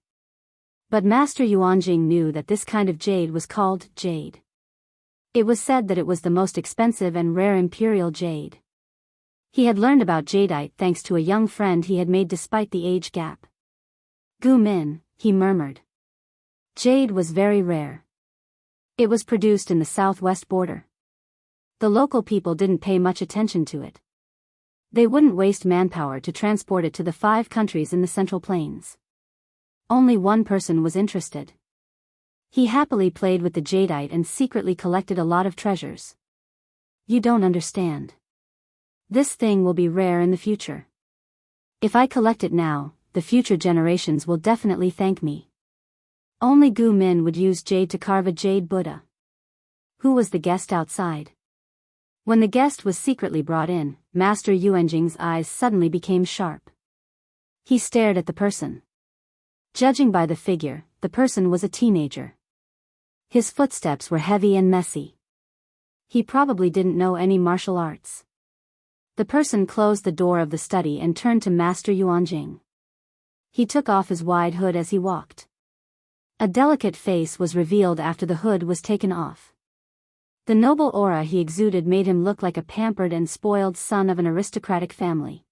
But Master Yuanjing knew that this kind of jade was called jade. It was said that it was the most expensive and rare imperial jade. He had learned about jadeite thanks to a young friend he had made despite the age gap. Gu Min, he murmured. Jade was very rare. It was produced in the southwest border. The local people didn't pay much attention to it. They wouldn't waste manpower to transport it to the 5 countries in the Central Plains. Only one person was interested. He happily played with the jadeite and secretly collected a lot of treasures. You don't understand. This thing will be rare in the future. If I collect it now, the future generations will definitely thank me. Only Gu Min would use jade to carve a jade Buddha. Who was the guest outside? When the guest was secretly brought in, Master Yuanjing's eyes suddenly became sharp. He stared at the person. Judging by the figure, the person was a teenager. His footsteps were heavy and messy. He probably didn't know any martial arts. The person closed the door of the study and turned to Master Yuanjing. He took off his wide hood as he walked. A delicate face was revealed after the hood was taken off. The noble aura he exuded made him look like a pampered and spoiled son of an aristocratic family.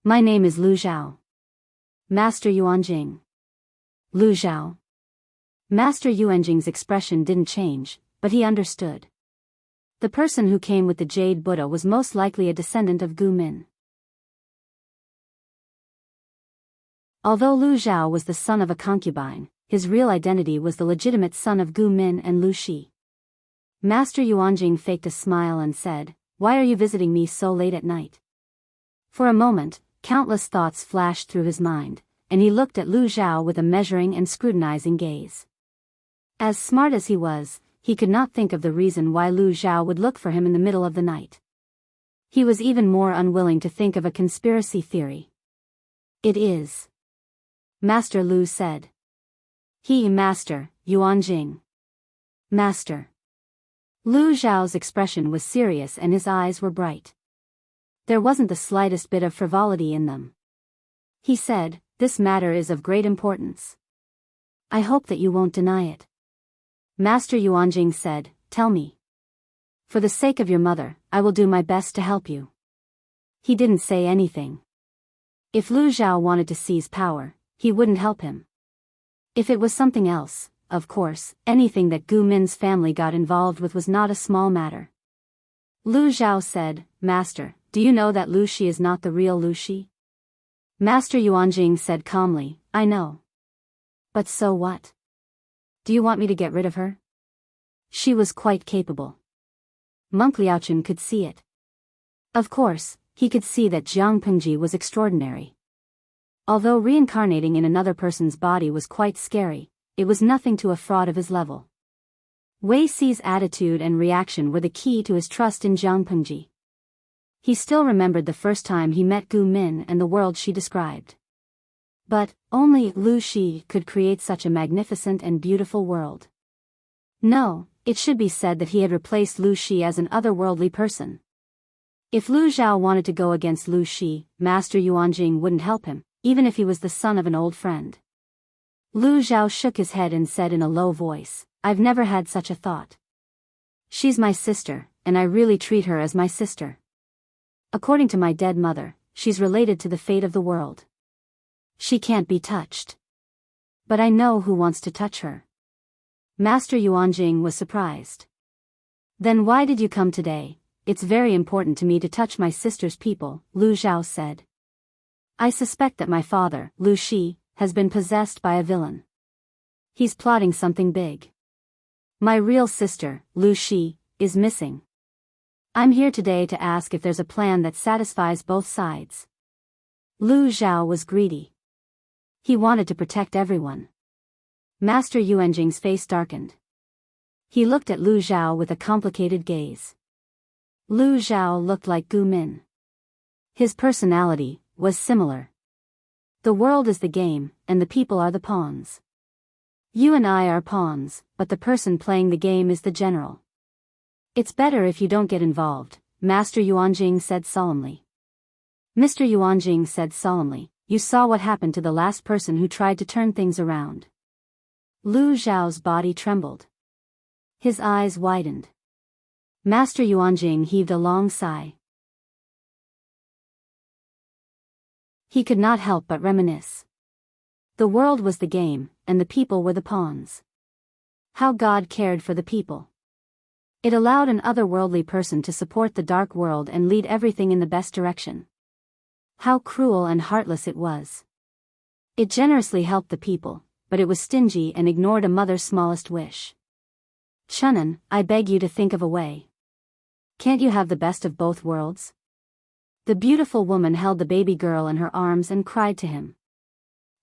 My name is Lu Zhao. Master Yuanjing. Lu Zhao. Master Yuanjing's expression didn't change, but he understood. The person who came with the jade Buddha was most likely a descendant of Gu Min. Although Lu Zhao was the son of a concubine, his real identity was the legitimate son of Gu Min and Lu Shi. Master Yuanjing faked a smile and said, "Why are you visiting me so late at night?" For a moment, countless thoughts flashed through his mind, and he looked at Lu Zhao with a measuring and scrutinizing gaze. As smart as he was, he could not think of the reason why Lu Zhao would look for him in the middle of the night. He was even more unwilling to think of a conspiracy theory. It is. Master Lu said. Master, Yuanjing. Master. Lu Zhao's expression was serious and his eyes were bright. There wasn't the slightest bit of frivolity in them. He said, "This matter is of great importance. I hope that you won't deny it." Master Yuanjing said, "Tell me. For the sake of your mother, I will do my best to help you." He didn't say anything. If Lu Zhao wanted to seize power, he wouldn't help him. If it was something else, of course, anything that Gu Min's family got involved with was not a small matter. Lu Zhao said, "Master, do you know that Lu Shi is not the real Lu Shi?" Master Yuanjing said calmly, "I know. But so what? Do you want me to get rid of her? She was quite capable." Monk Liaochun could see it. Of course, he could see that Jiang Pengji was extraordinary. Although reincarnating in another person's body was quite scary, it was nothing to a fraud of his level. Wei Xi's attitude and reaction were the key to his trust in Jiang Pengji. He still remembered the first time he met Gu Min and the world she described. But only Lu Shi could create such a magnificent and beautiful world. No, it should be said that he had replaced Lu Shi as an otherworldly person. If Lu Zhao wanted to go against Lu Shi, Master Yuanjing wouldn't help him, even if he was the son of an old friend. Lu Zhao shook his head and said in a low voice, "I've never had such a thought. She's my sister, and I really treat her as my sister. According to my dead mother, she's related to the fate of the world. She can't be touched. But I know who wants to touch her." Master Yuanjing was surprised. "Then why did you come today?" "It's very important to me to touch my sister's people," Lu Zhao said. "I suspect that my father, Lu Shi, has been possessed by a villain. He's plotting something big. My real sister, Lu Shi, is missing. I'm here today to ask if there's a plan that satisfies both sides." Lu Zhao was greedy. He wanted to protect everyone. Master Yuanjing's face darkened. He looked at Lu Zhao with a complicated gaze. Lu Zhao looked like Gu Min. His personality was similar. The world is the game, and the people are the pawns. You and I are pawns, but the person playing the game is the general. "It's better if you don't get involved," Master Yuanjing said solemnly. Mr. Yuanjing said solemnly, "You saw what happened to the last person who tried to turn things around." Lu Zhao's body trembled. His eyes widened. Master Yuanjing heaved a long sigh. He could not help but reminisce. The world was the game, and the people were the pawns. How God cared for the people. It allowed an otherworldly person to support the dark world and lead everything in the best direction. How cruel and heartless it was. It generously helped the people, but it was stingy and ignored a mother's smallest wish. Chunan, I beg you to think of a way. Can't you have the best of both worlds? The beautiful woman held the baby girl in her arms and cried to him.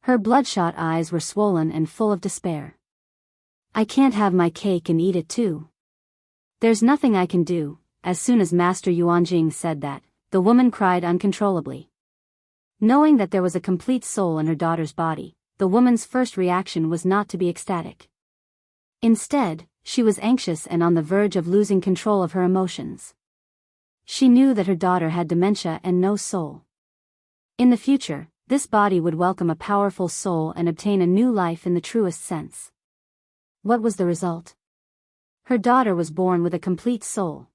Her bloodshot eyes were swollen and full of despair. I can't have my cake and eat it too. There's nothing I can do. As soon as Master Yuanjing said that, the woman cried uncontrollably. Knowing that there was a complete soul in her daughter's body, the woman's first reaction was not to be ecstatic. Instead, she was anxious and on the verge of losing control of her emotions. She knew that her daughter had dementia and no soul. In the future, this body would welcome a powerful soul and obtain a new life in the truest sense. What was the result? Her daughter was born with a complete soul.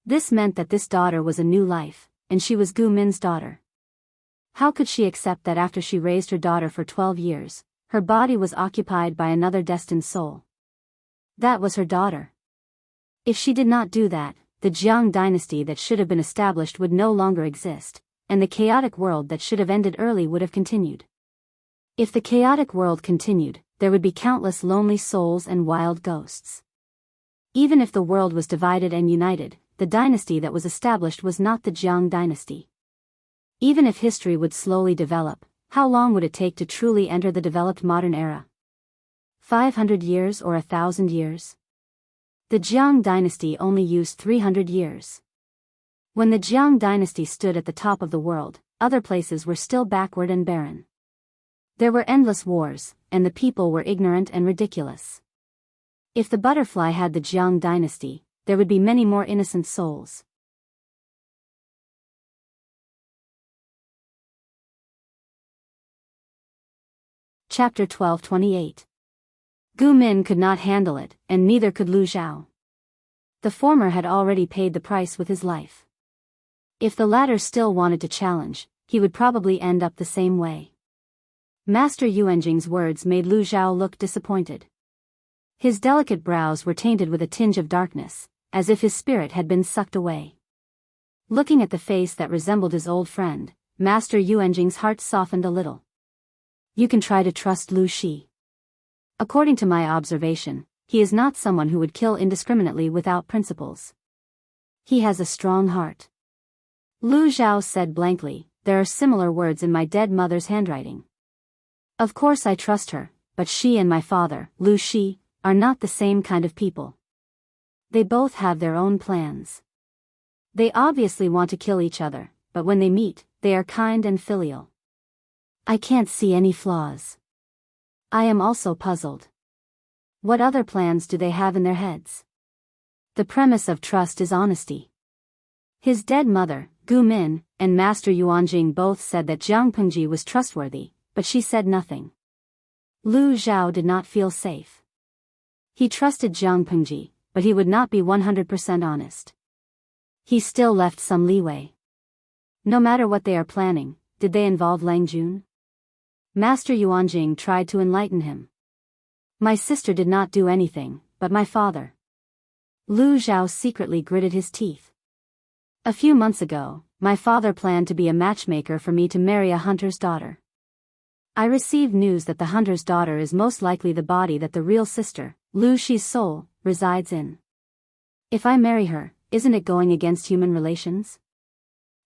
This meant that this daughter was a new life, and she was Gu Min's daughter. How could she accept that after she raised her daughter for 12 years, her body was occupied by another destined soul? That was her daughter. If she did not do that, the Jiang dynasty that should have been established would no longer exist, and the chaotic world that should have ended early would have continued. If the chaotic world continued, there would be countless lonely souls and wild ghosts. Even if the world was divided and united, the dynasty that was established was not the Jiang dynasty. Even if history would slowly develop, how long would it take to truly enter the developed modern era? 500 years or 1,000 years? The Jiang dynasty only used 300 years. When the Jiang dynasty stood at the top of the world, other places were still backward and barren. There were endless wars, and the people were ignorant and ridiculous. If the butterfly had the Jiang dynasty, there would be many more innocent souls. Chapter 12:28. Gu Min could not handle it, and neither could Lu Zhao. The former had already paid the price with his life. If the latter still wanted to challenge, he would probably end up the same way. Master Yuanjing's words made Lu Zhao look disappointed. His delicate brows were tainted with a tinge of darkness, as if his spirit had been sucked away. Looking at the face that resembled his old friend, Master Yuanjing's heart softened a little. You can try to trust Lu Shi. According to my observation, he is not someone who would kill indiscriminately without principles. He has a strong heart. Lu Zhao said blankly, there are similar words in my dead mother's handwriting. Of course I trust her, but she and my father, Lu Shi, are not the same kind of people. They both have their own plans. They obviously want to kill each other, but when they meet, they are kind and filial. I can't see any flaws. I am also puzzled. What other plans do they have in their heads? The premise of trust is honesty. His dead mother, Gu Min, and Master Yuanjing both said that Jiang Pengji was trustworthy, but she said nothing. Lu Zhao did not feel safe. He trusted Jiang Pengji, but he would not be 100% honest. He still left some leeway. No matter what they are planning, did they involve Lang Jun? Master Yuanjing tried to enlighten him. My sister did not do anything, but my father. Lu Zhao secretly gritted his teeth. A few months ago, my father planned to be a matchmaker for me to marry a hunter's daughter. I received news that the hunter's daughter is most likely the body that the real sister, Lu Shi's soul, resides in. If I marry her, isn't it going against human relations?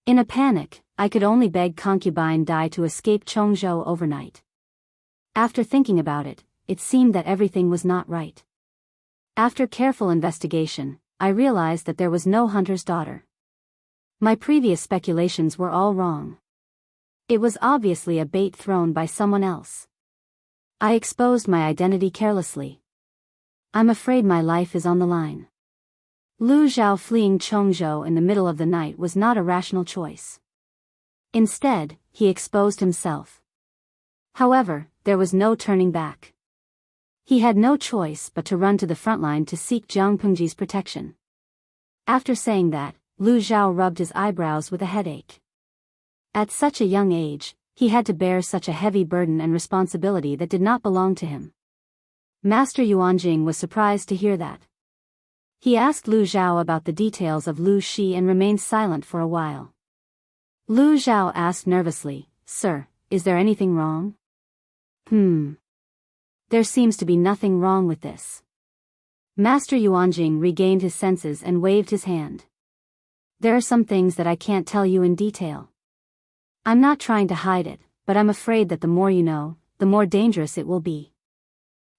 In a panic, I could only beg concubine Dai to escape Chongzhou overnight. After thinking about it, it seemed that everything was not right. After careful investigation, I realized that there was no hunter's daughter. My previous speculations were all wrong. It was obviously a bait thrown by someone else. I exposed my identity carelessly. I'm afraid my life is on the line. Lu Zhao fleeing Chongzhou in the middle of the night was not a rational choice. Instead, he exposed himself. However, there was no turning back. He had no choice but to run to the front line to seek Jiang Pengji's protection. After saying that, Lu Zhao rubbed his eyebrows with a headache. At such a young age, he had to bear such a heavy burden and responsibility that did not belong to him. Master Yuanjing was surprised to hear that. He asked Lu Zhao about the details of Lu Shi and remained silent for a while. Lu Zhao asked nervously, "Sir, is there anything wrong?" There seems to be nothing wrong with this. Master Yuanjing regained his senses and waved his hand. There are some things that I can't tell you in detail. I'm not trying to hide it, but I'm afraid that the more you know, the more dangerous it will be.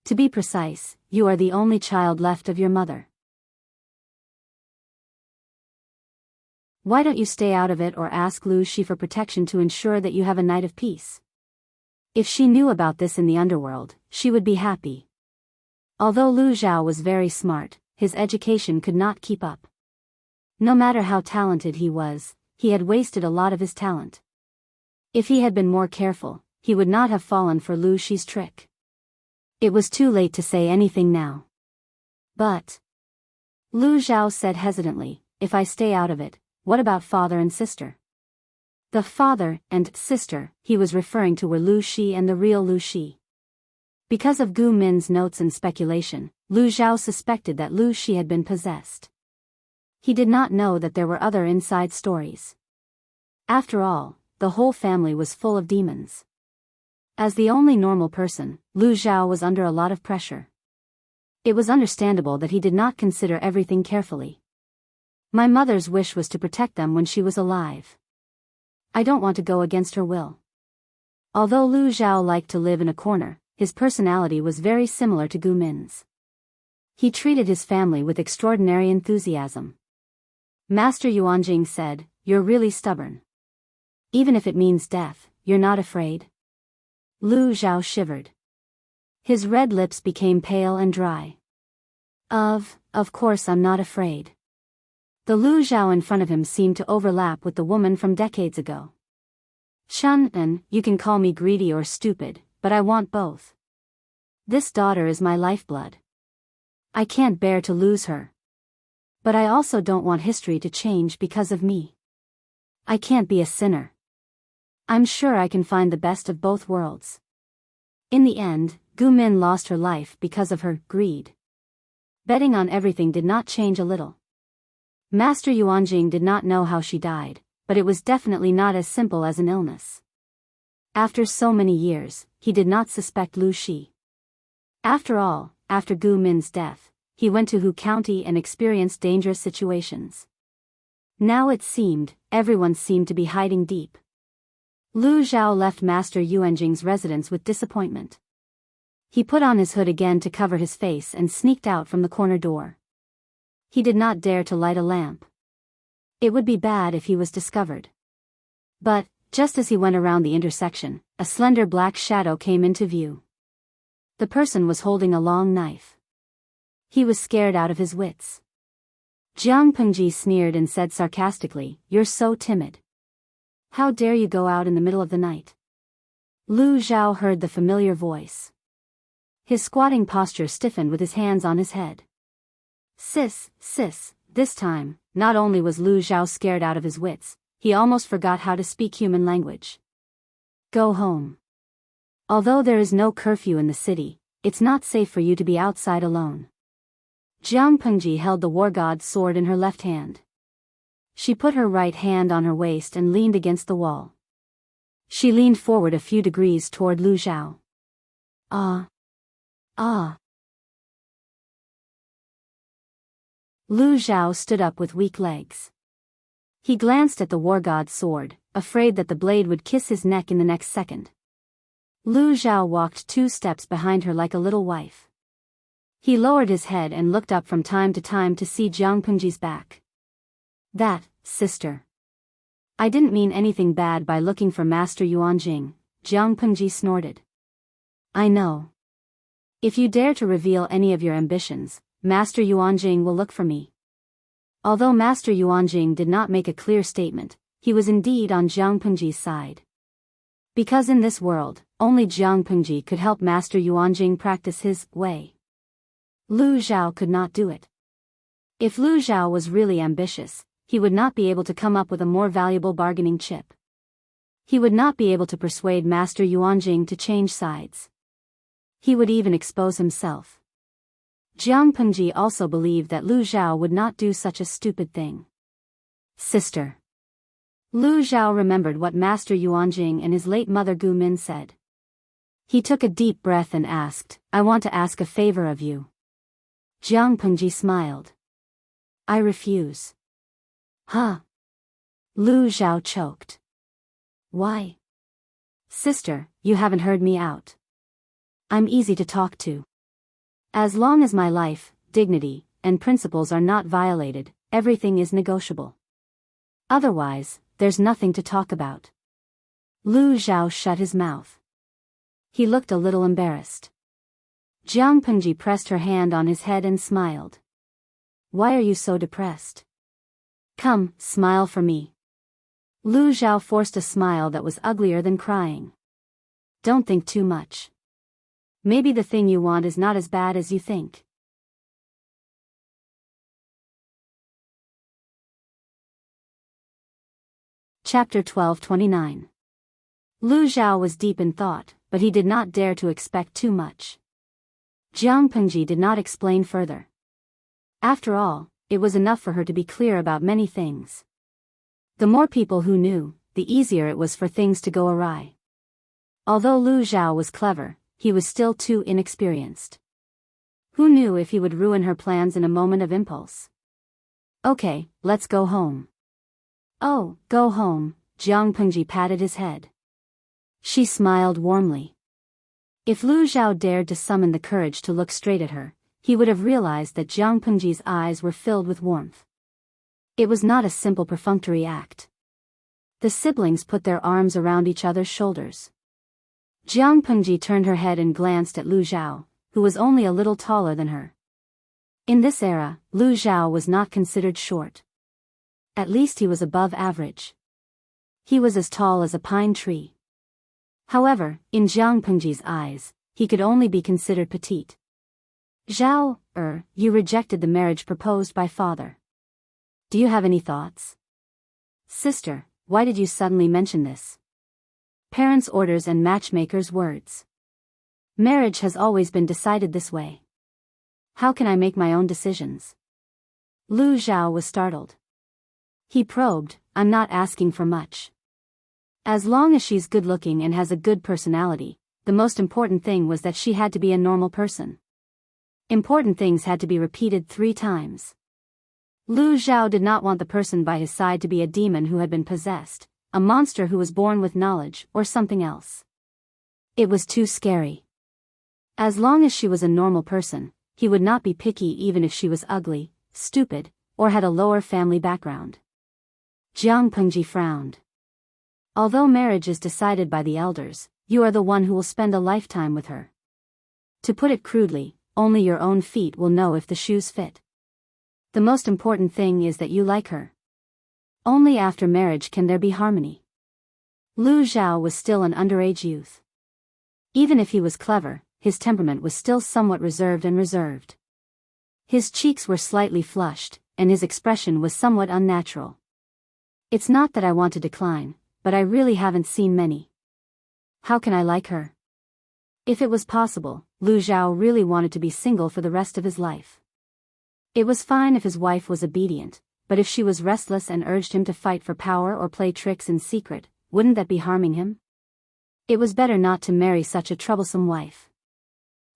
To be precise, you are the only child left of your mother. Why don't you stay out of it or ask Lu Shi for protection to ensure that you have a night of peace? If she knew about this in the underworld, she would be happy. Although Lu Zhao was very smart, his education could not keep up. No matter how talented he was, he had wasted a lot of his talent. If he had been more careful, he would not have fallen for Lu Shi's trick. It was too late to say anything now. But Lu Zhao said hesitantly, "If I stay out of it, what about father and sister?" The father and sister he was referring to were Lu Shi and the real Lu Shi. Because of Gu Min's notes and speculation, Lu Zhao suspected that Lu Shi had been possessed. He did not know that there were other inside stories. After all, the whole family was full of demons. As the only normal person, Lu Zhao was under a lot of pressure. It was understandable that he did not consider everything carefully. My mother's wish was to protect them when she was alive. I don't want to go against her will. Although Lu Zhao liked to live in a corner, his personality was very similar to Gu Min's. He treated his family with extraordinary enthusiasm. Master Yuanjing said, "You're really stubborn. Even if it means death, you're not afraid?" Lu Zhao shivered. His red lips became pale and dry. Of course I'm not afraid." The Lu Zhao in front of him seemed to overlap with the woman from decades ago. "Chun-en, you can call me greedy or stupid, but I want both. This daughter is my lifeblood. I can't bear to lose her. But I also don't want history to change because of me. I can't be a sinner. I'm sure I can find the best of both worlds." In the end, Gu Min lost her life because of her greed. Betting on everything did not change a little. Master Yuanjing did not know how she died, but it was definitely not as simple as an illness. After so many years, he did not suspect Lu Shi. After all, after Gu Min's death, he went to Hu County and experienced dangerous situations. Now it seemed, everyone seemed to be hiding deep. Lu Zhao left Master Yuanjing's residence with disappointment. He put on his hood again to cover his face and sneaked out from the corner door. He did not dare to light a lamp. It would be bad if he was discovered. But, just as he went around the intersection, a slender black shadow came into view. The person was holding a long knife. He was scared out of his wits. Jiang Pengji sneered and said sarcastically, "You're so timid. How dare you go out in the middle of the night?" Lu Zhao heard the familiar voice. His squatting posture stiffened with his hands on his head. Sis. This time, not only was Lu Zhao scared out of his wits, he almost forgot how to speak human language. "Go home. Although there is no curfew in the city, it's not safe for you to be outside alone." Jiang Pengji held the war god's sword in her left hand. She put her right hand on her waist and leaned against the wall. She leaned forward a few degrees toward Lu Zhao. Ah. Lu Zhao stood up with weak legs. He glanced at the war god's sword, afraid that the blade would kiss his neck in the next second. Lu Zhao walked 2 steps behind her like a little wife. He lowered his head and looked up from time to time to see Jiang Pengji's back. "That, sister. I didn't mean anything bad by looking for Master Yuanjing," Jiang Pengji snorted. "I know. If you dare to reveal any of your ambitions, Master Yuanjing will look for me." Although Master Yuanjing did not make a clear statement, he was indeed on Jiang Pengji's side. Because in this world, only Jiang Pengji could help Master Yuanjing practice his way. Lu Zhao could not do it. If Lu Zhao was really ambitious, he would not be able to come up with a more valuable bargaining chip. He would not be able to persuade Master Yuanjing to change sides. He would even expose himself. Jiang Pengji also believed that Lu Zhao would not do such a stupid thing. Sister. Lu Zhao remembered what Master Yuanjing and his late mother Gu Min said. He took a deep breath and asked, I want to ask a favor of you. Jiang Pengji smiled. I refuse. Huh? Lu Zhao choked. Why? Sister, you haven't heard me out. I'm easy to talk to. As long as my life, dignity, and principles are not violated, everything is negotiable. Otherwise, there's nothing to talk about. Lu Zhao shut his mouth. He looked a little embarrassed. Jiang Pengji pressed her hand on his head and smiled. Why are you so depressed? Come, smile for me. Lu Zhao forced a smile that was uglier than crying. Don't think too much. Maybe the thing you want is not as bad as you think. Chapter 12:29. Lu Zhao was deep in thought, but he did not dare to expect too much. Jiang Pengji did not explain further. After all, it was enough for her to be clear about many things. The more people who knew, the easier it was for things to go awry. Although Lu Zhao was clever, he was still too inexperienced. Who knew if he would ruin her plans in a moment of impulse? Okay, let's go home. Oh, go home, Jiang Pengji patted his head. She smiled warmly. If Lu Zhao dared to summon the courage to look straight at her, he would have realized that Jiang Pengji's eyes were filled with warmth. It was not a simple perfunctory act. The siblings put their arms around each other's shoulders. Jiang Pengji turned her head and glanced at Lu Zhao, who was only a little taller than her. In this era, Lu Zhao was not considered short. At least he was above average. He was as tall as a pine tree. However, in Jiang Pengji's eyes, he could only be considered petite. Zhao, you rejected the marriage proposed by father. Do you have any thoughts? Sister, why did you suddenly mention this? Parents' orders and matchmakers' words. Marriage has always been decided this way. How can I make my own decisions? Lu Zhao was startled. He probed, I'm not asking for much. As long as she's good-looking and has a good personality, the most important thing was that she had to be a normal person. Important things had to be repeated 3 times. Lu Zhao did not want the person by his side to be a demon who had been possessed, a monster who was born with knowledge, or something else. It was too scary. As long as she was a normal person, he would not be picky even if she was ugly, stupid, or had a lower family background. Jiang Pengji frowned. Although marriage is decided by the elders, you are the one who will spend a lifetime with her. To put it crudely, only your own feet will know if the shoes fit. The most important thing is that you like her. Only after marriage can there be harmony. Lu Zhao was still an underage youth. Even if he was clever, his temperament was still somewhat reserved. His cheeks were slightly flushed, and his expression was somewhat unnatural. It's not that I want to decline, but I really haven't seen many. How can I like her? If it was possible, Lu Zhao really wanted to be single for the rest of his life. It was fine if his wife was obedient, but if she was restless and urged him to fight for power or play tricks in secret, wouldn't that be harming him? It was better not to marry such a troublesome wife.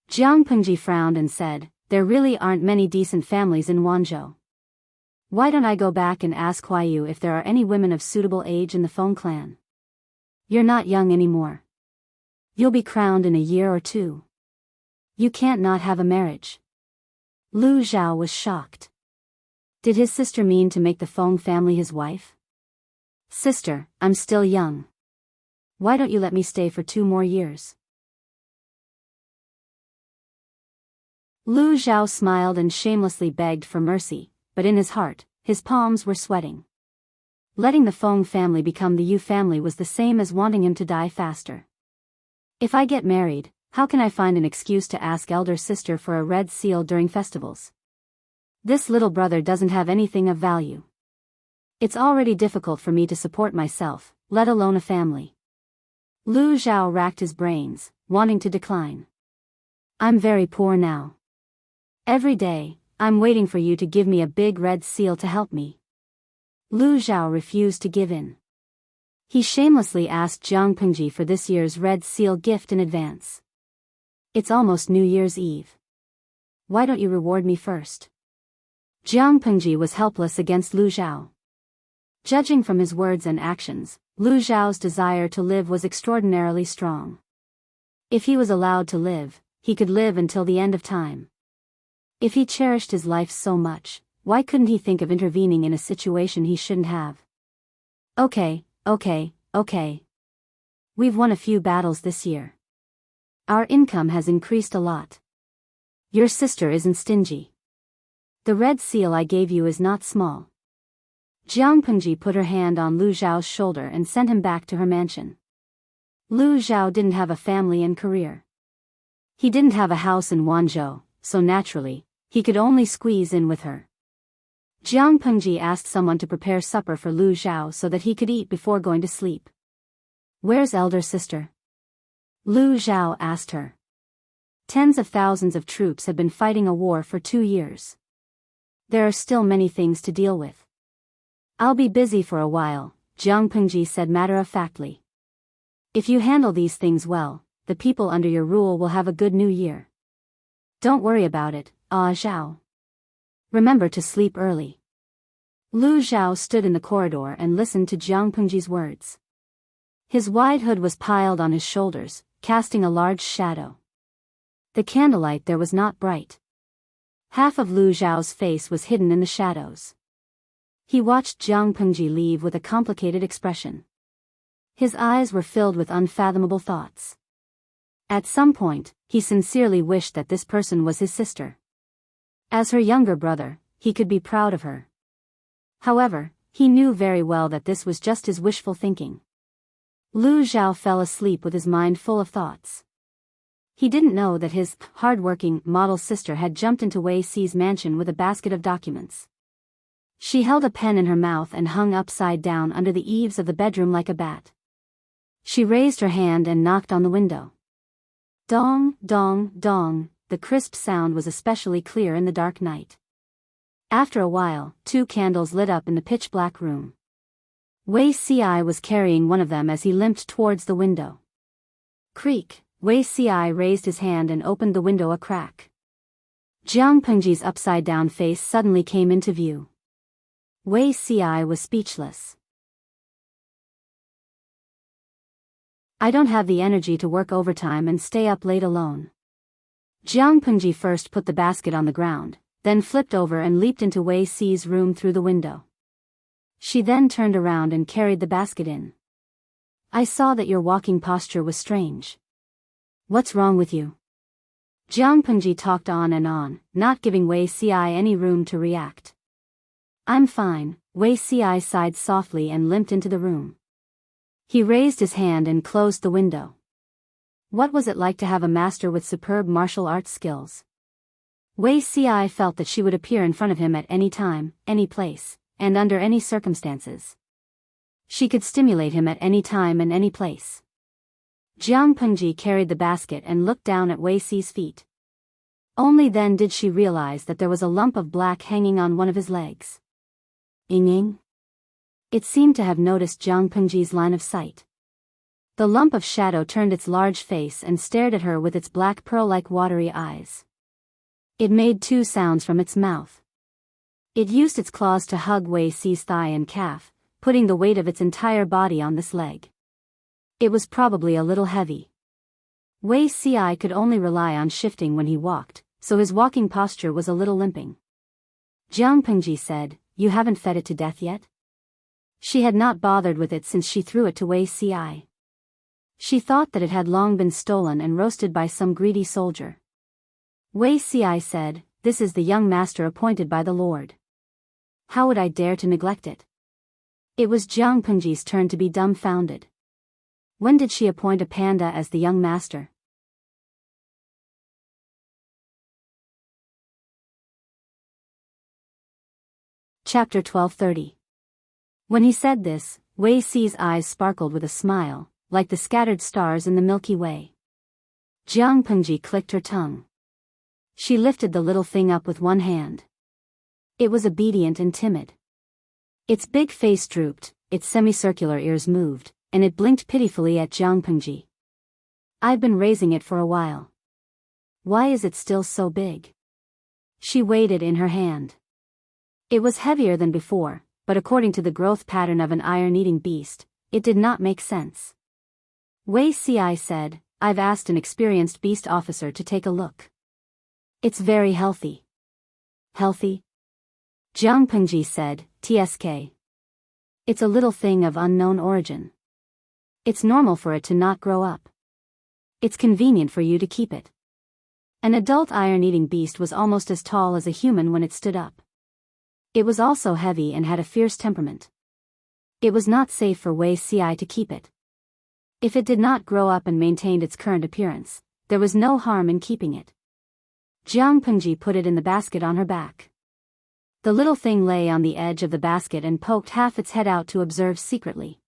Jiang Pengji frowned and said, there really aren't many decent families in Wanzhou. Why don't I go back and ask Huaiyu if there are any women of suitable age in the Feng clan? You're not young anymore. You'll be crowned in a year or 2. You can't not have a marriage. Lu Zhao was shocked. Did his sister mean to make the Feng family his wife? Sister, I'm still young. Why don't you let me stay for 2 more years? Lu Zhao smiled and shamelessly begged for mercy, but in his heart, his palms were sweating. Letting the Feng family become the Yu family was the same as wanting him to die faster. If I get married, how can I find an excuse to ask elder sister for a red seal during festivals? This little brother doesn't have anything of value. It's already difficult for me to support myself, let alone a family. Lu Zhao racked his brains, wanting to decline. I'm very poor now. Every day, I'm waiting for you to give me a big red seal to help me. Lu Zhao refused to give in. He shamelessly asked Jiang Pengji for this year's red seal gift in advance. It's almost New Year's Eve. Why don't you reward me first? Jiang Pengji was helpless against Lu Zhao. Judging from his words and actions, Lu Zhao's desire to live was extraordinarily strong. If he was allowed to live, he could live until the end of time. If he cherished his life so much, why couldn't he think of intervening in a situation he shouldn't have? Okay. We've won a few battles this year. Our income has increased a lot. Your sister isn't stingy. The red seal I gave you is not small. Jiang Pengji put her hand on Lu Zhao's shoulder and sent him back to her mansion. Lu Zhao didn't have a family and career. He didn't have a house in Wanzhou, so naturally, he could only squeeze in with her. Jiang Pengji asked someone to prepare supper for Lu Zhao so that he could eat before going to sleep. Where's elder sister? Lu Zhao asked her. Tens of thousands of troops have been fighting a war for 2 years. There are still many things to deal with. I'll be busy for a while, Jiang Pengji said matter-of-factly. If you handle these things well, the people under your rule will have a good new year. Don't worry about it, Zhao. Remember to sleep early. Lu Zhao stood in the corridor and listened to Jiang Pengji's words. His wide hood was piled on his shoulders, casting a large shadow. The candlelight there was not bright. Half of Lu Zhao's face was hidden in the shadows. He watched Jiang Pengji leave with a complicated expression. His eyes were filled with unfathomable thoughts. At some point, he sincerely wished that this person was his sister. As her younger brother, he could be proud of her. However, he knew very well that this was just his wishful thinking. Lu Zhao fell asleep with his mind full of thoughts. He didn't know that his hard-working model sister had jumped into Wei Si's mansion with a basket of documents. She held a pen in her mouth and hung upside down under the eaves of the bedroom like a bat. She raised her hand and knocked on the window. Dong, dong, dong, the crisp sound was especially clear in the dark night. After a while, 2 candles lit up in the pitch-black room. Wei Si was carrying one of them as he limped towards the window. Creak, Wei Si raised his hand and opened the window a crack. Jiang Pengji's upside-down face suddenly came into view. Wei Si was speechless. I don't have the energy to work overtime and stay up late alone. Jiang Pengji first put the basket on the ground, then flipped over and leaped into Wei Si's room through the window. She then turned around and carried the basket in. I saw that your walking posture was strange. What's wrong with you? Jiang Pengji talked on and on, not giving Wei Si any room to react. I'm fine, Wei Si sighed softly and limped into the room. He raised his hand and closed the window. What was it like to have a master with superb martial arts skills? Wei Si felt that she would appear in front of him at any time, any place, and under any circumstances. She could stimulate him at any time and any place. Jiang Pengji carried the basket and looked down at Wei Si's feet. Only then did she realize that there was a lump of black hanging on one of his legs. Ying. It seemed to have noticed Jiang Pengji's line of sight. The lump of shadow turned its large face and stared at her with its black pearl-like watery eyes. It made 2 sounds from its mouth. It used its claws to hug Wei Si's thigh and calf, putting the weight of its entire body on this leg. It was probably a little heavy. Wei Si could only rely on shifting when he walked, so his walking posture was a little limping. Jiang Pengji said, You haven't fed it to death yet? She had not bothered with it since she threw it to Wei Si. She thought that it had long been stolen and roasted by some greedy soldier. Wei Si said, This is the young master appointed by the Lord. How would I dare to neglect it? It was Jiang Pengji's turn to be dumbfounded. When did she appoint a panda as the young master? Chapter 1230. When he said this, Wei Si's eyes sparkled with a smile, like the scattered stars in the Milky Way. Jiang Pengji clicked her tongue. She lifted the little thing up with one hand. It was obedient and timid. Its big face drooped, its semicircular ears moved, and it blinked pitifully at Jiang Pengji. I've been raising it for a while. Why is it still so big? She weighed it in her hand. It was heavier than before, but according to the growth pattern of an iron-eating beast, it did not make sense. Wei Si said, I've asked an experienced beast officer to take a look. It's very healthy. Healthy? Jiang Pengji said, TSK. It's a little thing of unknown origin. It's normal for it to not grow up. It's convenient for you to keep it. An adult iron-eating beast was almost as tall as a human when it stood up. It was also heavy and had a fierce temperament. It was not safe for Wei Si to keep it. If it did not grow up and maintained its current appearance, there was no harm in keeping it. Jiang Pengji put it in the basket on her back. The little thing lay on the edge of the basket and poked half its head out to observe secretly.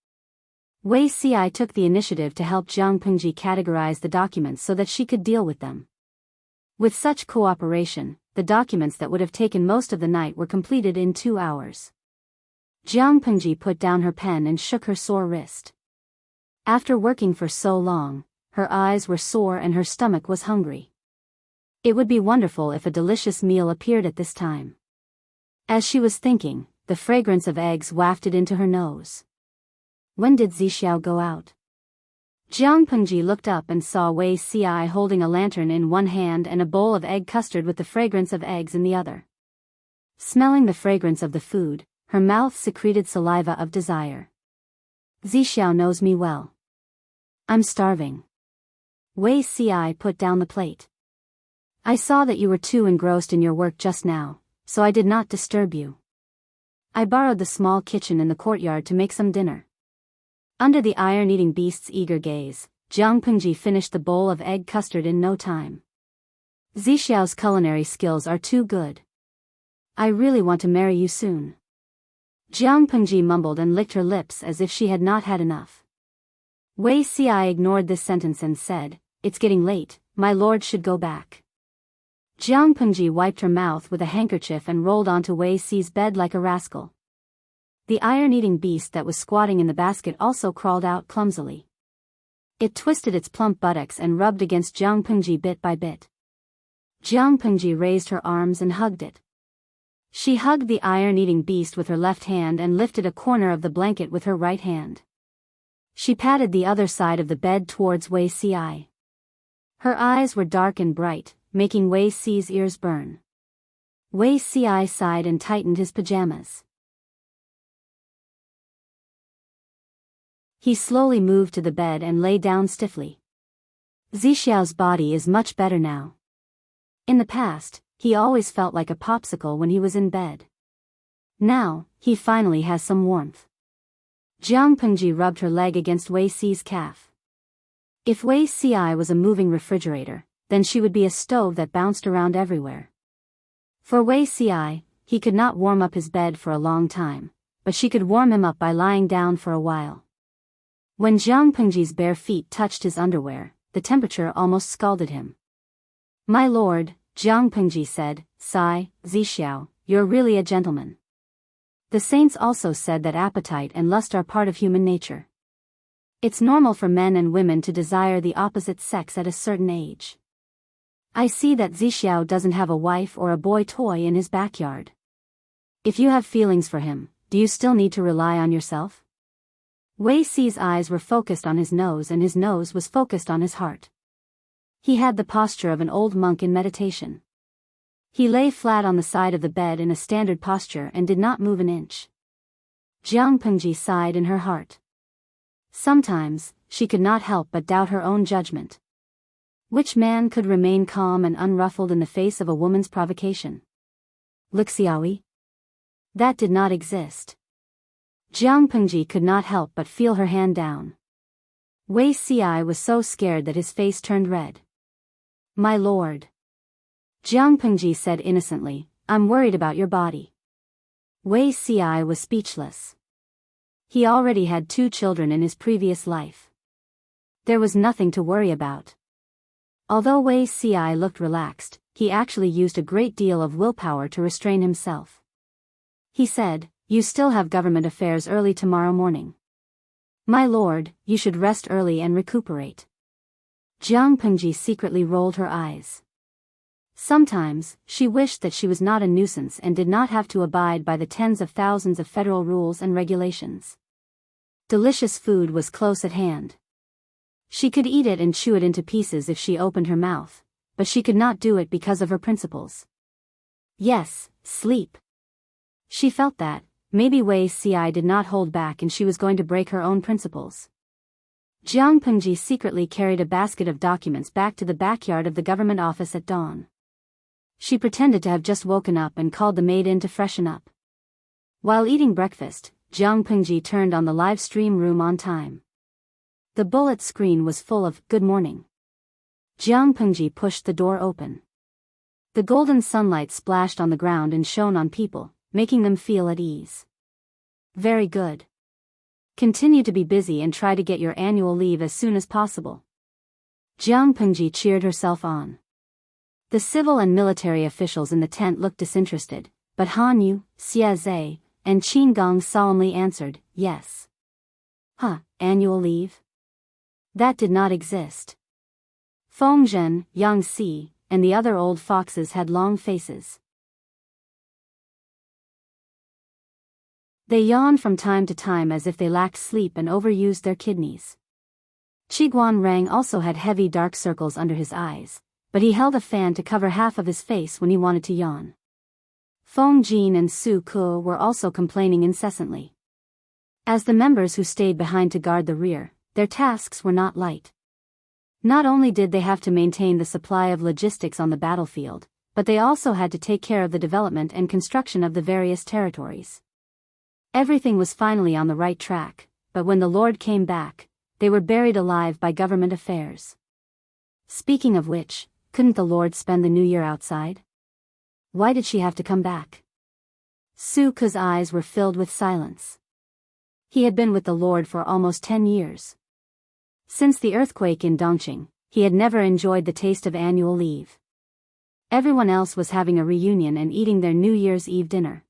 Wei Si took the initiative to help Jiang Pengji categorize the documents so that she could deal with them. With such cooperation, the documents that would have taken most of the night were completed in 2 hours. Jiang Pengji put down her pen and shook her sore wrist. After working for so long, her eyes were sore and her stomach was hungry. It would be wonderful if a delicious meal appeared at this time. As she was thinking, the fragrance of eggs wafted into her nose. When did Zixiao go out? Jiang Pengji looked up and saw Wei Si holding a lantern in one hand and a bowl of egg custard with the fragrance of eggs in the other. Smelling the fragrance of the food, her mouth secreted saliva of desire. Zixiao knows me well. I'm starving. Wei Si put down the plate. I saw that you were too engrossed in your work just now, so I did not disturb you. I borrowed the small kitchen in the courtyard to make some dinner. Under the iron-eating beast's eager gaze, Jiang Pengji finished the bowl of egg custard in no time. Zixiao's culinary skills are too good. I really want to marry you soon. Jiang Pengji mumbled and licked her lips as if she had not had enough. Wei Si ignored this sentence and said, It's getting late, my lord should go back. Jiang Pengji wiped her mouth with a handkerchief and rolled onto Wei Si's bed like a rascal. The iron-eating beast that was squatting in the basket also crawled out clumsily. It twisted its plump buttocks and rubbed against Jiang Pengji bit by bit. Jiang Pengji raised her arms and hugged it. She hugged the iron-eating beast with her left hand and lifted a corner of the blanket with her right hand. She patted the other side of the bed towards Wei Si. Her eyes were dark and bright, making Wei Si's ears burn. Wei Si sighed and tightened his pajamas. He slowly moved to the bed and lay down stiffly. Zixiao's body is much better now. In the past, he always felt like a popsicle when he was in bed. Now, he finally has some warmth. Jiang Pengji rubbed her leg against Wei Si's calf. If Wei Si was a moving refrigerator, then she would be a stove that bounced around everywhere. For Wei Si, he could not warm up his bed for a long time, but she could warm him up by lying down for a while. When Jiang Pengji's bare feet touched his underwear, the temperature almost scalded him. My lord, Jiang Pengji said, Sigh, Zixiao, you're really a gentleman. The saints also said that appetite and lust are part of human nature. It's normal for men and women to desire the opposite sex at a certain age. I see that Zixiao doesn't have a wife or a boy toy in his backyard. If you have feelings for him, do you still need to rely on yourself? Wei Si's eyes were focused on his nose and his nose was focused on his heart. He had the posture of an old monk in meditation. He lay flat on the side of the bed in a standard posture and did not move an inch. Jiang Pengji sighed in her heart. Sometimes, she could not help but doubt her own judgment. Which man could remain calm and unruffled in the face of a woman's provocation? Lixiaoyi? That did not exist. Jiang Pengji could not help but feel her hand down. Wei Si was so scared that his face turned red. My lord. Jiang Pengji said innocently, I'm worried about your body. Wei Ci was speechless. He already had 2 children in his previous life. There was nothing to worry about. Although Wei Ci looked relaxed, he actually used a great deal of willpower to restrain himself. He said, "You still have government affairs early tomorrow morning. My lord, you should rest early and recuperate." Jiang Pengji secretly rolled her eyes. Sometimes, she wished that she was not a nuisance and did not have to abide by the tens of thousands of federal rules and regulations. Delicious food was close at hand. She could eat it and chew it into pieces if she opened her mouth, but she could not do it because of her principles. Yes, sleep. She felt that, maybe Wei Ci did not hold back and she was going to break her own principles. Jiang Pengji secretly carried a basket of documents back to the backyard of the government office at dawn. She pretended to have just woken up and called the maid in to freshen up. While eating breakfast, Jiang Pengji turned on the live stream room on time. The bullet screen was full of "Good morning." Jiang Pengji pushed the door open. The golden sunlight splashed on the ground and shone on people, making them feel at ease. Very good. Continue to be busy and try to get your annual leave as soon as possible. Jiang Pengji cheered herself on. The civil and military officials in the tent looked disinterested, but Han Yu, Xie Zhe, and Qin Gong solemnly answered, yes. Annual leave? That did not exist. Feng Zhen, Yang Si, and the other old foxes had long faces. They yawned from time to time as if they lacked sleep and overused their kidneys. Qiguan Rang also had heavy dark circles under his eyes, but he held a fan to cover half of his face when he wanted to yawn. Feng Jin and Su Ke were also complaining incessantly. As the members who stayed behind to guard the rear, their tasks were not light. Not only did they have to maintain the supply of logistics on the battlefield, but they also had to take care of the development and construction of the various territories. Everything was finally on the right track, but when the Lord came back, they were buried alive by government affairs. Speaking of which, couldn't the Lord spend the New Year outside? Why did she have to come back? Su Ke's eyes were filled with silence. He had been with the Lord for almost 10 years. Since the earthquake in Dongqing, he had never enjoyed the taste of annual leave. Everyone else was having a reunion and eating their New Year's Eve dinner.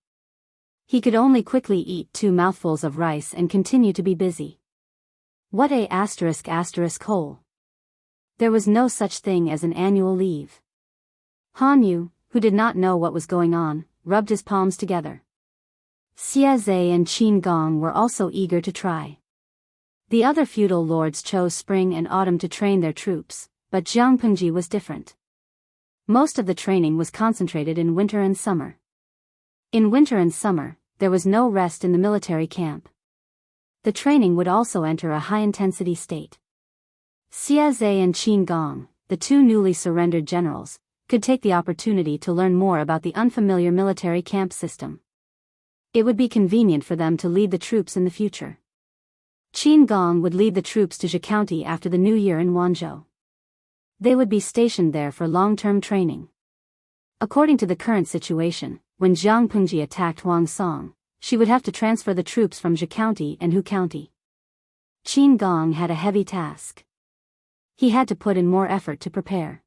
He could only quickly eat 2 mouthfuls of rice and continue to be busy. What a hole. There was no such thing as an annual leave. Han Yu, who did not know what was going on, rubbed his palms together. Xie Zhe and Qin Gong were also eager to try. The other feudal lords chose spring and autumn to train their troops, but Jiang Pengji was different. Most of the training was concentrated in winter and summer. In winter and summer, there was no rest in the military camp. The training would also enter a high-intensity state. Xie Zhe and Qin Gong, the 2 newly surrendered generals, could take the opportunity to learn more about the unfamiliar military camp system. It would be convenient for them to lead the troops in the future. Qin Gong would lead the troops to Zhe County after the New Year in Wanzhou. They would be stationed there for long-term training. According to the current situation, when Jiang Pengji attacked Huangsong, she would have to transfer the troops from Zhe County and Hu County. Qin Gong had a heavy task. He had to put in more effort to prepare.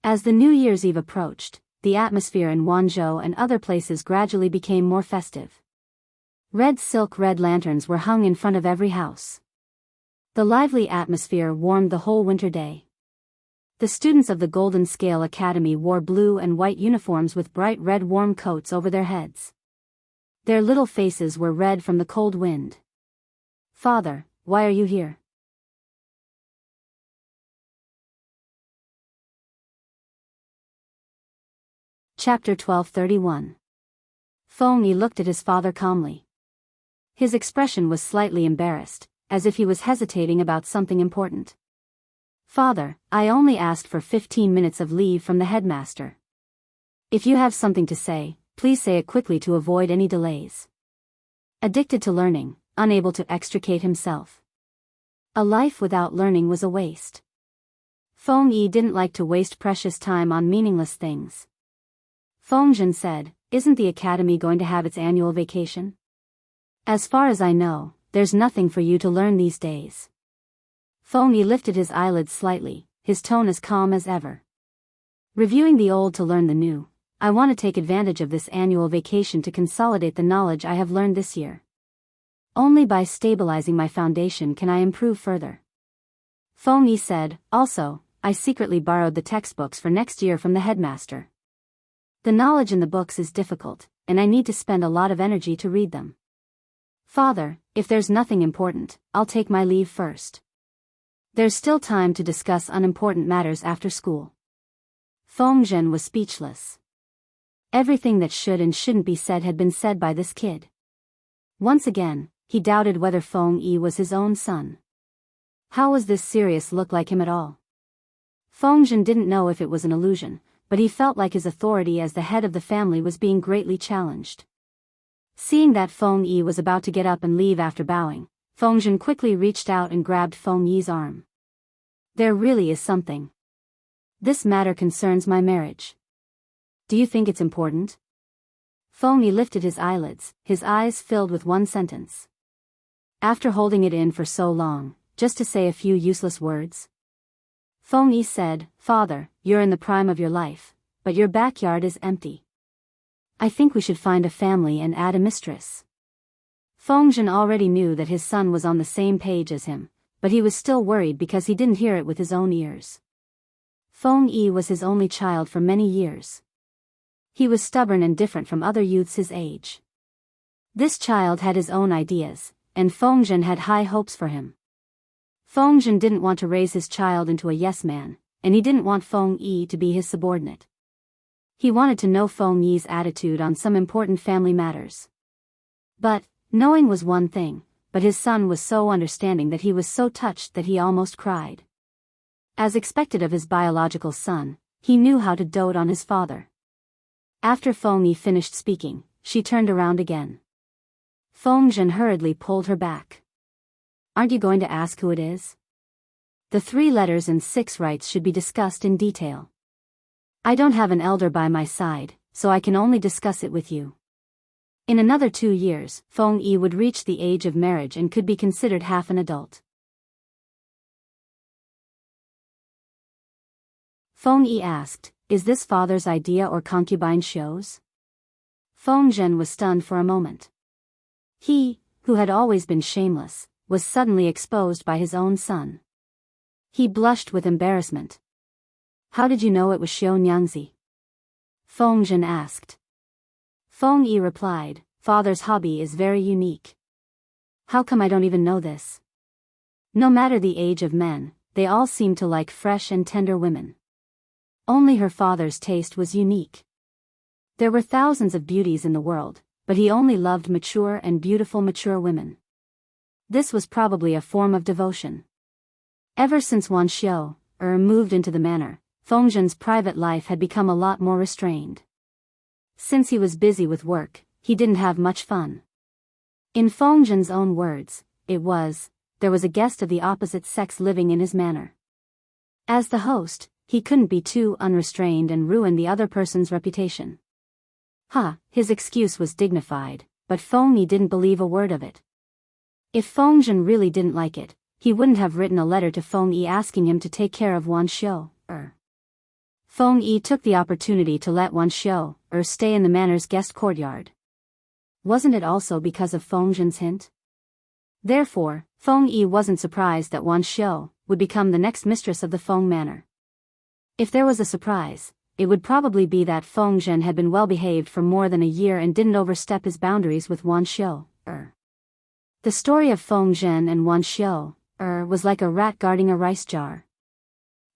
As the New Year's Eve approached, the atmosphere in Wanzhou and other places gradually became more festive. Red silk red lanterns were hung in front of every house. The lively atmosphere warmed the whole winter day. The students of the Golden Scale Academy wore blue and white uniforms with bright red warm coats over their heads. Their little faces were red from the cold wind. "Father, why are you here?" Chapter 1231. Feng Yi looked at his father calmly. His expression was slightly embarrassed, as if he was hesitating about something important. "Father, I only asked for 15 minutes of leave from the headmaster. If you have something to say, please say it quickly to avoid any delays." Addicted to learning, unable to extricate himself. A life without learning was a waste. Feng Yi didn't like to waste precious time on meaningless things. Feng Zhen said, Isn't the academy going to have its annual vacation? As far as I know, there's nothing for you to learn these days. Feng Yi lifted his eyelids slightly, his tone as calm as ever. Reviewing the old to learn the new, I want to take advantage of this annual vacation to consolidate the knowledge I have learned this year. Only by stabilizing my foundation can I improve further. Feng Yi said. Also, I secretly borrowed the textbooks for next year from the headmaster. The knowledge in the books is difficult, and I need to spend a lot of energy to read them. Father, if there's nothing important, I'll take my leave first. There's still time to discuss unimportant matters after school. Feng Zhen was speechless. Everything that should and shouldn't be said had been said by this kid. Once again, he doubted whether Feng Yi was his own son. How was this serious look like him at all? Feng Zhen didn't know if it was an illusion, but he felt like his authority as the head of the family was being greatly challenged. Seeing that Feng Yi was about to get up and leave after bowing, Feng Zhen quickly reached out and grabbed Feng Yi's arm. There really is something. This matter concerns my marriage. Do you think it's important? Feng Yi lifted his eyelids, his eyes filled with one sentence. After holding it in for so long, just to say a few useless words? Feng Yi said, Father, you're in the prime of your life, but your backyard is empty. I think we should find a family and add a mistress. Feng Zhen already knew that his son was on the same page as him, but he was still worried because he didn't hear it with his own ears. Feng Yi was his only child for many years. He was stubborn and different from other youths his age. This child had his own ideas, and Feng Zhen had high hopes for him. Feng Zhen didn't want to raise his child into a yes man, and he didn't want Feng Yi to be his subordinate. He wanted to know Feng Yi's attitude on some important family matters. But, knowing was one thing, but his son was so understanding that he was so touched that he almost cried. As expected of his biological son, he knew how to dote on his father. After Feng Yi finished speaking, she turned around again. Feng Zhen hurriedly pulled her back. Aren't you going to ask who it is? The 3 letters and 6 rights should be discussed in detail. I don't have an elder by my side, so I can only discuss it with you. In another 2 years, Feng Yi would reach the age of marriage and could be considered half an adult. Feng Yi asked, Is this father's idea or concubine shows? Feng Zhen was stunned for a moment. He, who had always been shameless, was suddenly exposed by his own son. He blushed with embarrassment. How did you know it was Xiao Nyangzi? Feng Zhen asked. Feng Yi replied, Father's hobby is very unique. How come I don't even know this? No matter the age of men, they all seem to like fresh and tender women. Only her father's taste was unique. There were thousands of beauties in the world, but he only loved mature and beautiful mature women. This was probably a form of devotion. Ever since Wan Xiao moved into the manor, Feng Zhen's private life had become a lot more restrained. Since he was busy with work, he didn't have much fun. In Feng Zhen's own words, there was a guest of the opposite sex living in his manor. As the host, he couldn't be too unrestrained and ruin the other person's reputation. His excuse was dignified, but Feng Yi didn't believe a word of it. If Feng Zhen really didn't like it, he wouldn't have written a letter to Feng Yi asking him to take care of Wan Xiao. Feng Yi took the opportunity to let Wan Xiao stay in the manor's guest courtyard. Wasn't it also because of Feng Zhen's hint? Therefore, Feng Yi wasn't surprised that Wan Xiao would become the next mistress of the Feng manor. If there was a surprise, it would probably be that Feng Zhen had been well behaved for more than a year and didn't overstep his boundaries with Wan Xiao. The story of Feng Zhen and Wan Xiao was like a rat guarding a rice jar.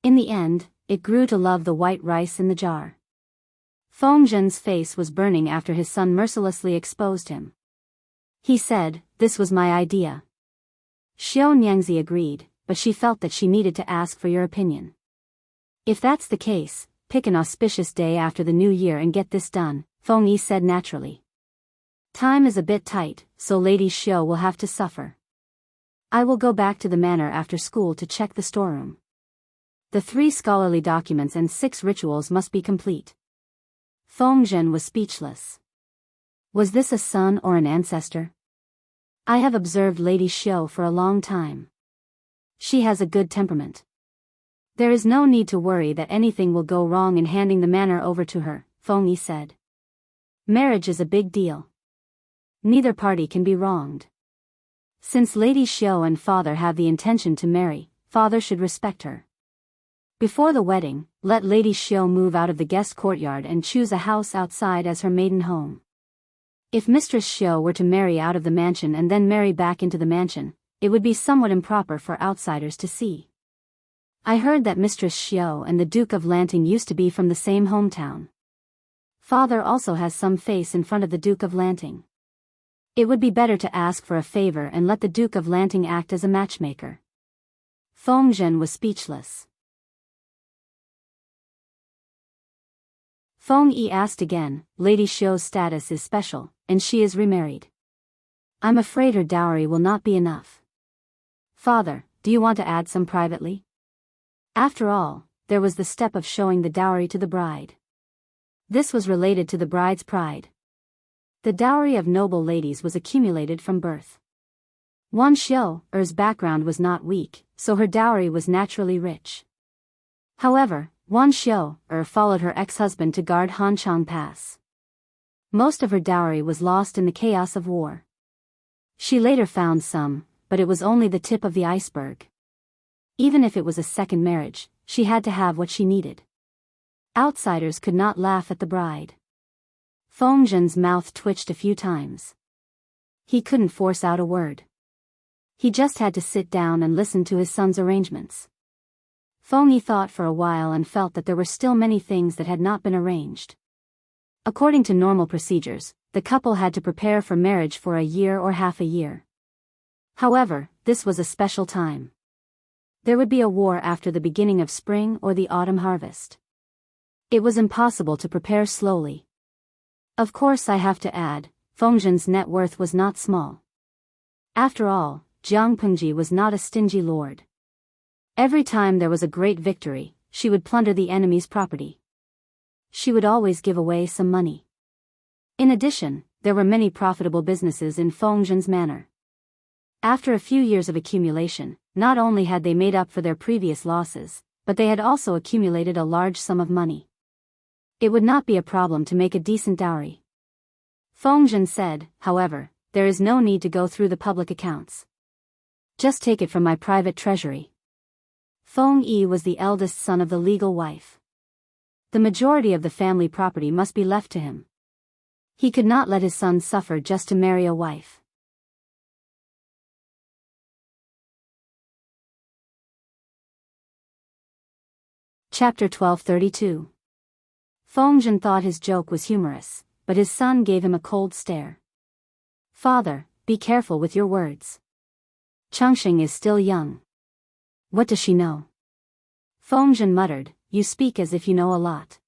In the end, it grew to love the white rice in the jar. Feng Zhen's face was burning after his son mercilessly exposed him. He said, This was my idea. Xiao Nyangzi agreed, but she felt that she needed to ask for your opinion. If that's the case, pick an auspicious day after the new year and get this done, Feng Yi said naturally. Time is a bit tight, so Lady Xiao will have to suffer. I will go back to the manor after school to check the storeroom. The 3 scholarly documents and 6 rituals must be complete. Feng Zhen was speechless. Was this a son or an ancestor? I have observed Lady Xiao for a long time. She has a good temperament. There is no need to worry that anything will go wrong in handing the manor over to her, Feng Yi said. Marriage is a big deal. Neither party can be wronged. Since Lady Xiao and father have the intention to marry, father should respect her. Before the wedding, let Lady Xiao move out of the guest courtyard and choose a house outside as her maiden home. If Mistress Xiao were to marry out of the mansion and then marry back into the mansion, it would be somewhat improper for outsiders to see. I heard that Mistress Xiao and the Duke of Lanting used to be from the same hometown. Father also has some face in front of the Duke of Lanting. It would be better to ask for a favor and let the Duke of Lanting act as a matchmaker. Feng Zhen was speechless. Feng Yi asked again, Lady Xiao's status is special, and she is remarried. I'm afraid her dowry will not be enough. Father, do you want to add some privately? After all, there was the step of showing the dowry to the bride. This was related to the bride's pride. The dowry of noble ladies was accumulated from birth. Wan Xiao's background was not weak, so her dowry was naturally rich. However, Wan Xiao followed her ex-husband to guard Hanchang Pass. Most of her dowry was lost in the chaos of war. She later found some, but it was only the tip of the iceberg. Even if it was a second marriage, she had to have what she needed. Outsiders could not laugh at the bride. Feng Zhen's mouth twitched a few times. He couldn't force out a word. He just had to sit down and listen to his son's arrangements. Feng Yi thought for a while and felt that there were still many things that had not been arranged. According to normal procedures, the couple had to prepare for marriage for a year or half a year. However, this was a special time. There would be a war after the beginning of spring or the autumn harvest. It was impossible to prepare slowly. Of course, I have to add, Feng Zhen's net worth was not small. After all, Jiang Pengji was not a stingy lord. Every time there was a great victory, she would plunder the enemy's property. She would always give away some money. In addition, there were many profitable businesses in Feng Zhen's manor. After a few years of accumulation, not only had they made up for their previous losses, but they had also accumulated a large sum of money. It would not be a problem to make a decent dowry. Feng Zhen said, however, there is no need to go through the public accounts. Just take it from my private treasury. Feng Yi was the eldest son of the legal wife. The majority of the family property must be left to him. He could not let his son suffer just to marry a wife. Chapter 1232. Feng Zhen thought his joke was humorous, but his son gave him a cold stare. Father, be careful with your words. Changxing is still young. What does she know? Feng Zhen muttered, you speak as if you know a lot.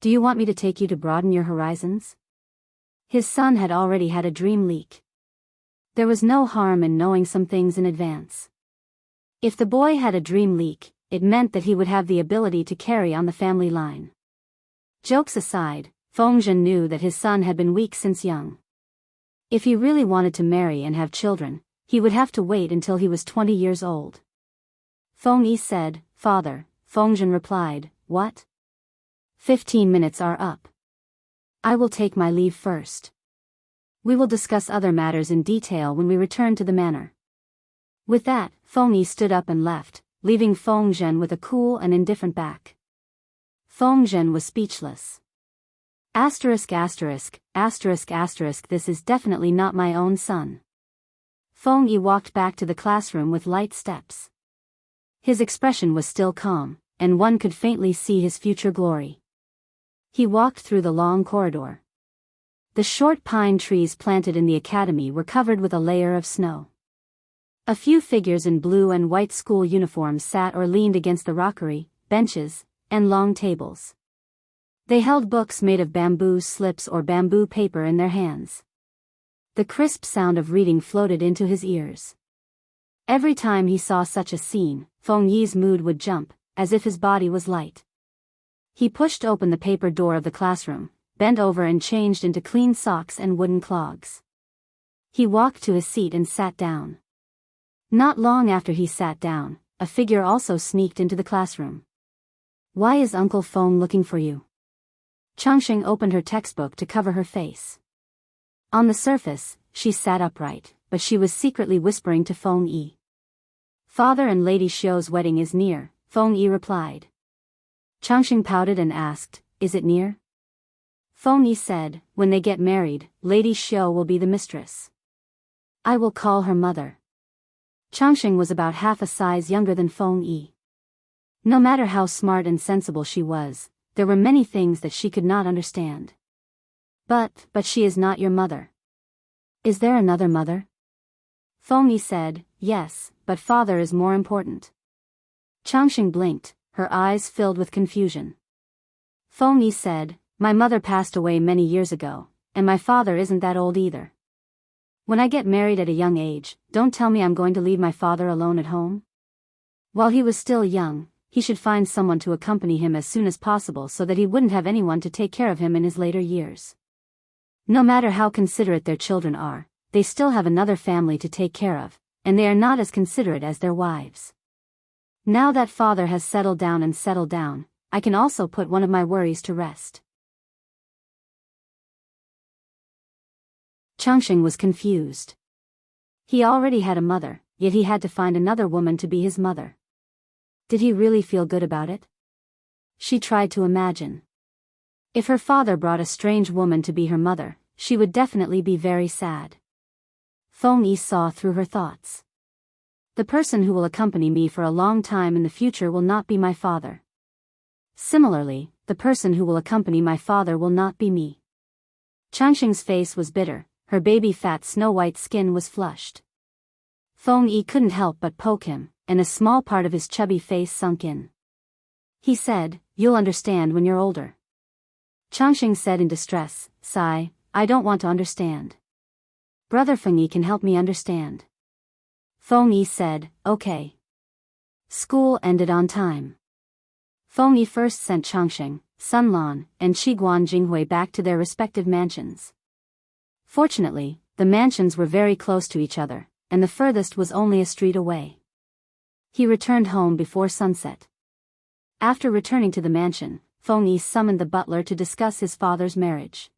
Do you want me to take you to broaden your horizons? His son had already had a dream leak. There was no harm in knowing some things in advance. If the boy had a dream leak, it meant that he would have the ability to carry on the family line. Jokes aside, Feng Zhen knew that his son had been weak since young. If he really wanted to marry and have children, he would have to wait until he was 20 years old. Feng Yi said, Father. Feng Zhen replied, What? 15 minutes are up. I will take my leave first. We will discuss other matters in detail when we return to the manor. With that, Feng Yi stood up and left, leaving Feng Zhen with a cool and indifferent back. Feng Zhen was speechless. Asterisk asterisk, asterisk asterisk, this is definitely not my own son. Feng Yi walked back to the classroom with light steps. His expression was still calm, and one could faintly see his future glory. He walked through the long corridor. The short pine trees planted in the academy were covered with a layer of snow. A few figures in blue and white school uniforms sat or leaned against the rockery, benches, and long tables. They held books made of bamboo slips or bamboo paper in their hands. The crisp sound of reading floated into his ears. Every time he saw such a scene, Feng Yi's mood would jump, as if his body was light. He pushed open the paper door of the classroom, bent over and changed into clean socks and wooden clogs. He walked to his seat and sat down. Not long after he sat down, a figure also sneaked into the classroom. "Why is Uncle Feng looking for you?" Changxing opened her textbook to cover her face. On the surface, she sat upright, but she was secretly whispering to Feng Yi. "Father and Lady Xiu's wedding is near," Feng Yi replied. Changxing pouted and asked, "Is it near?" Feng Yi said, "When they get married, Lady Xiu will be the mistress. I will call her mother." Changxing was about half a size younger than Feng Yi. No matter how smart and sensible she was, there were many things that she could not understand. But she is not your mother." "Is there another mother?" Feng Yi said, "Yes, but father is more important." Changxing blinked, her eyes filled with confusion. Feng Yi said, "My mother passed away many years ago, and my father isn't that old either. When I get married at a young age, don't tell me I'm going to leave my father alone at home. While he was still young, he should find someone to accompany him as soon as possible so that he wouldn't have anyone to take care of him in his later years. No matter how considerate their children are, they still have another family to take care of, and they are not as considerate as their wives. Now that father has settled down, I can also put one of my worries to rest." Changxing was confused. He already had a mother, yet he had to find another woman to be his mother. Did he really feel good about it? She tried to imagine. If her father brought a strange woman to be her mother, she would definitely be very sad. Feng Yi saw through her thoughts. "The person who will accompany me for a long time in the future will not be my father. Similarly, the person who will accompany my father will not be me." Changxing's face was bitter, her baby fat snow-white skin was flushed. Feng Yi couldn't help but poke him, and a small part of his chubby face sunk in. He said, "You'll understand when you're older." Changxing said in distress, "Sigh, I don't want to understand. Brother Feng Yi can help me understand." Feng Yi said, "Okay." School ended on time. Feng Yi first sent Changxing, Sun Lan, and Qiguan Jinghui back to their respective mansions. Fortunately, the mansions were very close to each other, and the furthest was only a street away. He returned home before sunset. After returning to the mansion, Feng Yi summoned the butler to discuss his father's marriage.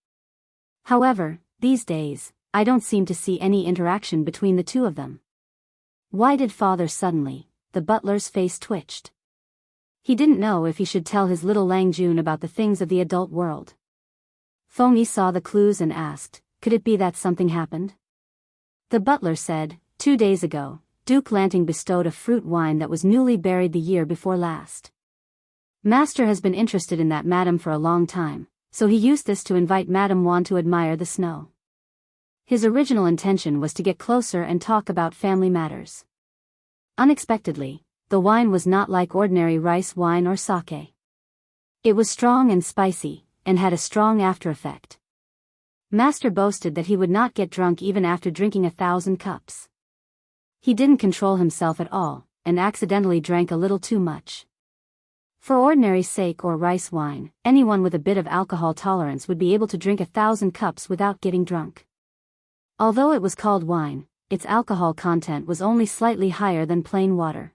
However, these days, I don't seem to see any interaction between the two of them. Why did father suddenly? The butler's face twitched. He didn't know if he should tell his little Lang Jun about the things of the adult world. Feng Yi saw the clues and asked, "Could it be that something happened?" The butler said, 2 days ago, Duke Lanting bestowed a fruit wine that was newly buried the year before last. Master has been interested in that madam for a long time, so he used this to invite Madame Wan to admire the snow. His original intention was to get closer and talk about family matters. Unexpectedly, the wine was not like ordinary rice wine or sake. It was strong and spicy, and had a strong after-effect. Master boasted that he would not get drunk even after drinking 1,000 cups. He didn't control himself at all, and accidentally drank a little too much. For ordinary sake or rice wine, anyone with a bit of alcohol tolerance would be able to drink 1,000 cups without getting drunk. Although it was called wine, its alcohol content was only slightly higher than plain water.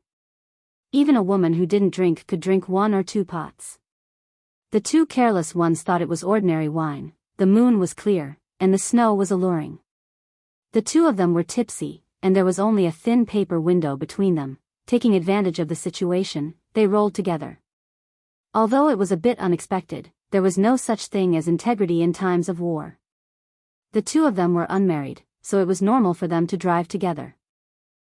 Even a woman who didn't drink could drink 1 or 2 pots. The two careless ones thought it was ordinary wine. The moon was clear, and the snow was alluring. The two of them were tipsy, and there was only a thin paper window between them. Taking advantage of the situation, they rolled together. Although it was a bit unexpected, there was no such thing as integrity in times of war. The two of them were unmarried, so it was normal for them to drive together.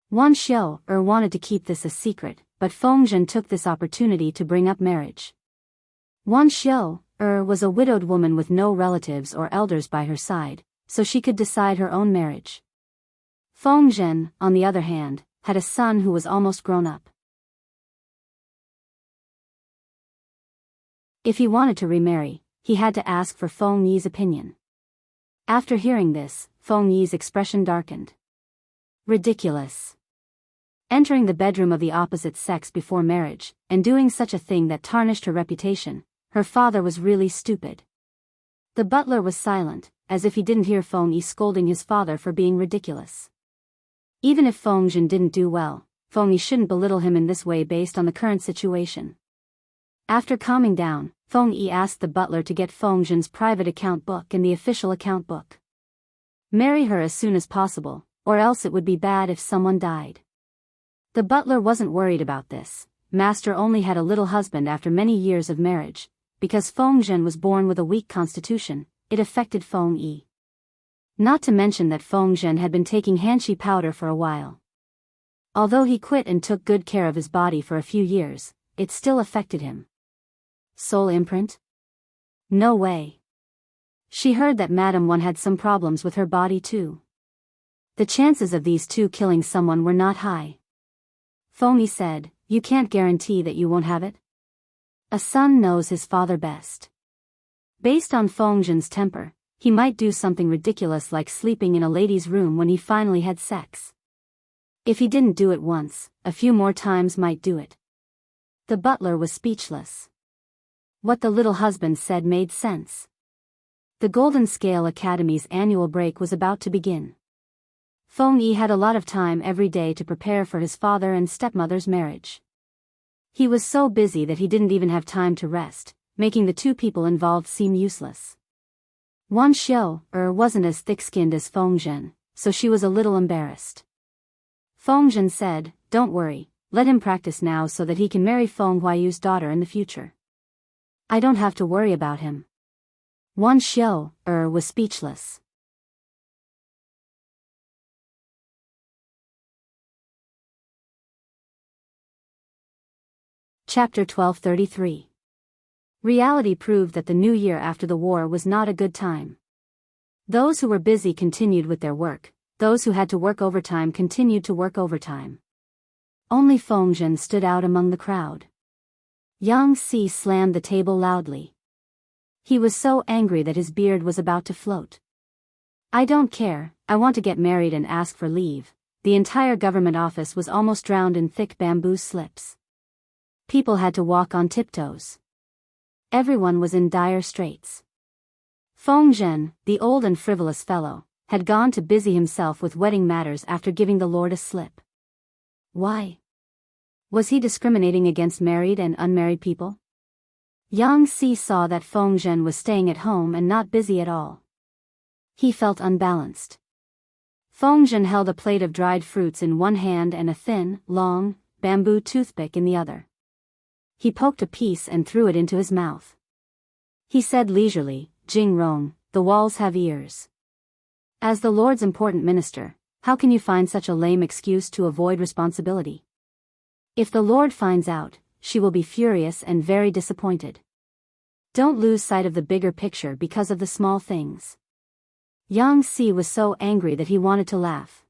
Wan Xiu wanted to keep this a secret, but Feng Zhen took this opportunity to bring up marriage. Wan Xiu was a widowed woman with no relatives or elders by her side, so she could decide her own marriage. Feng Zhen, on the other hand, had a son who was almost grown up. If he wanted to remarry, he had to ask for Feng Yi's opinion. After hearing this, Feng Yi's expression darkened. Ridiculous. Entering the bedroom of the opposite sex before marriage, and doing such a thing that tarnished her reputation, her father was really stupid. The butler was silent, as if he didn't hear Feng Yi scolding his father for being ridiculous. Even if Feng Zhen didn't do well, Feng Yi shouldn't belittle him in this way based on the current situation. After calming down, Feng Yi asked the butler to get Feng Zhen's private account book and the official account book. Marry her as soon as possible, or else it would be bad if someone died. The butler wasn't worried about this. Master only had a little husband after many years of marriage. Because Feng Zhen was born with a weak constitution, it affected Feng Yi. Not to mention that Feng Zhen had been taking hanshi powder for a while. Although he quit and took good care of his body for a few years, it still affected him. Soul imprint? No way. She heard that Madame One had some problems with her body too. The chances of these two killing someone were not high. Feng Yi said, "You can't guarantee that you won't have it? A son knows his father best." Based on Feng Zhen's temper, he might do something ridiculous like sleeping in a lady's room when he finally had sex. If he didn't do it once, a few more times might do it. The butler was speechless. What the little husband said made sense. The Golden Scale Academy's annual break was about to begin. Feng Yi had a lot of time every day to prepare for his father and stepmother's marriage. He was so busy that he didn't even have time to rest, making the two people involved seem useless. Wan Xiao wasn't as thick-skinned as Feng Zhen, so she was a little embarrassed. Feng Zhen said, "Don't worry, let him practice now so that he can marry Feng Huayu's daughter in the future. I don't have to worry about him." Wan Xiao was speechless. Chapter 1233. Reality proved that the new year after the war was not a good time. Those who were busy continued with their work, those who had to work overtime continued to work overtime. Only Feng Zhen stood out among the crowd. Yang Si slammed the table loudly. He was so angry that his beard was about to float. "I don't care, I want to get married and ask for leave." The entire government office was almost drowned in thick bamboo slips. People had to walk on tiptoes. Everyone was in dire straits. Feng Zhen, the old and frivolous fellow, had gone to busy himself with wedding matters after giving the Lord a slip. Why? Was he discriminating against married and unmarried people? Yang Si saw that Feng Zhen was staying at home and not busy at all. He felt unbalanced. Feng Zhen held a plate of dried fruits in one hand and a thin, long, bamboo toothpick in the other. He poked a piece and threw it into his mouth. He said leisurely, "Jing Rong, the walls have ears." As the Lord's important minister, how can you find such a lame excuse to avoid responsibility? If the Lord finds out, she will be furious and very disappointed. Don't lose sight of the bigger picture because of the small things. Yang Si was so angry that he wanted to laugh.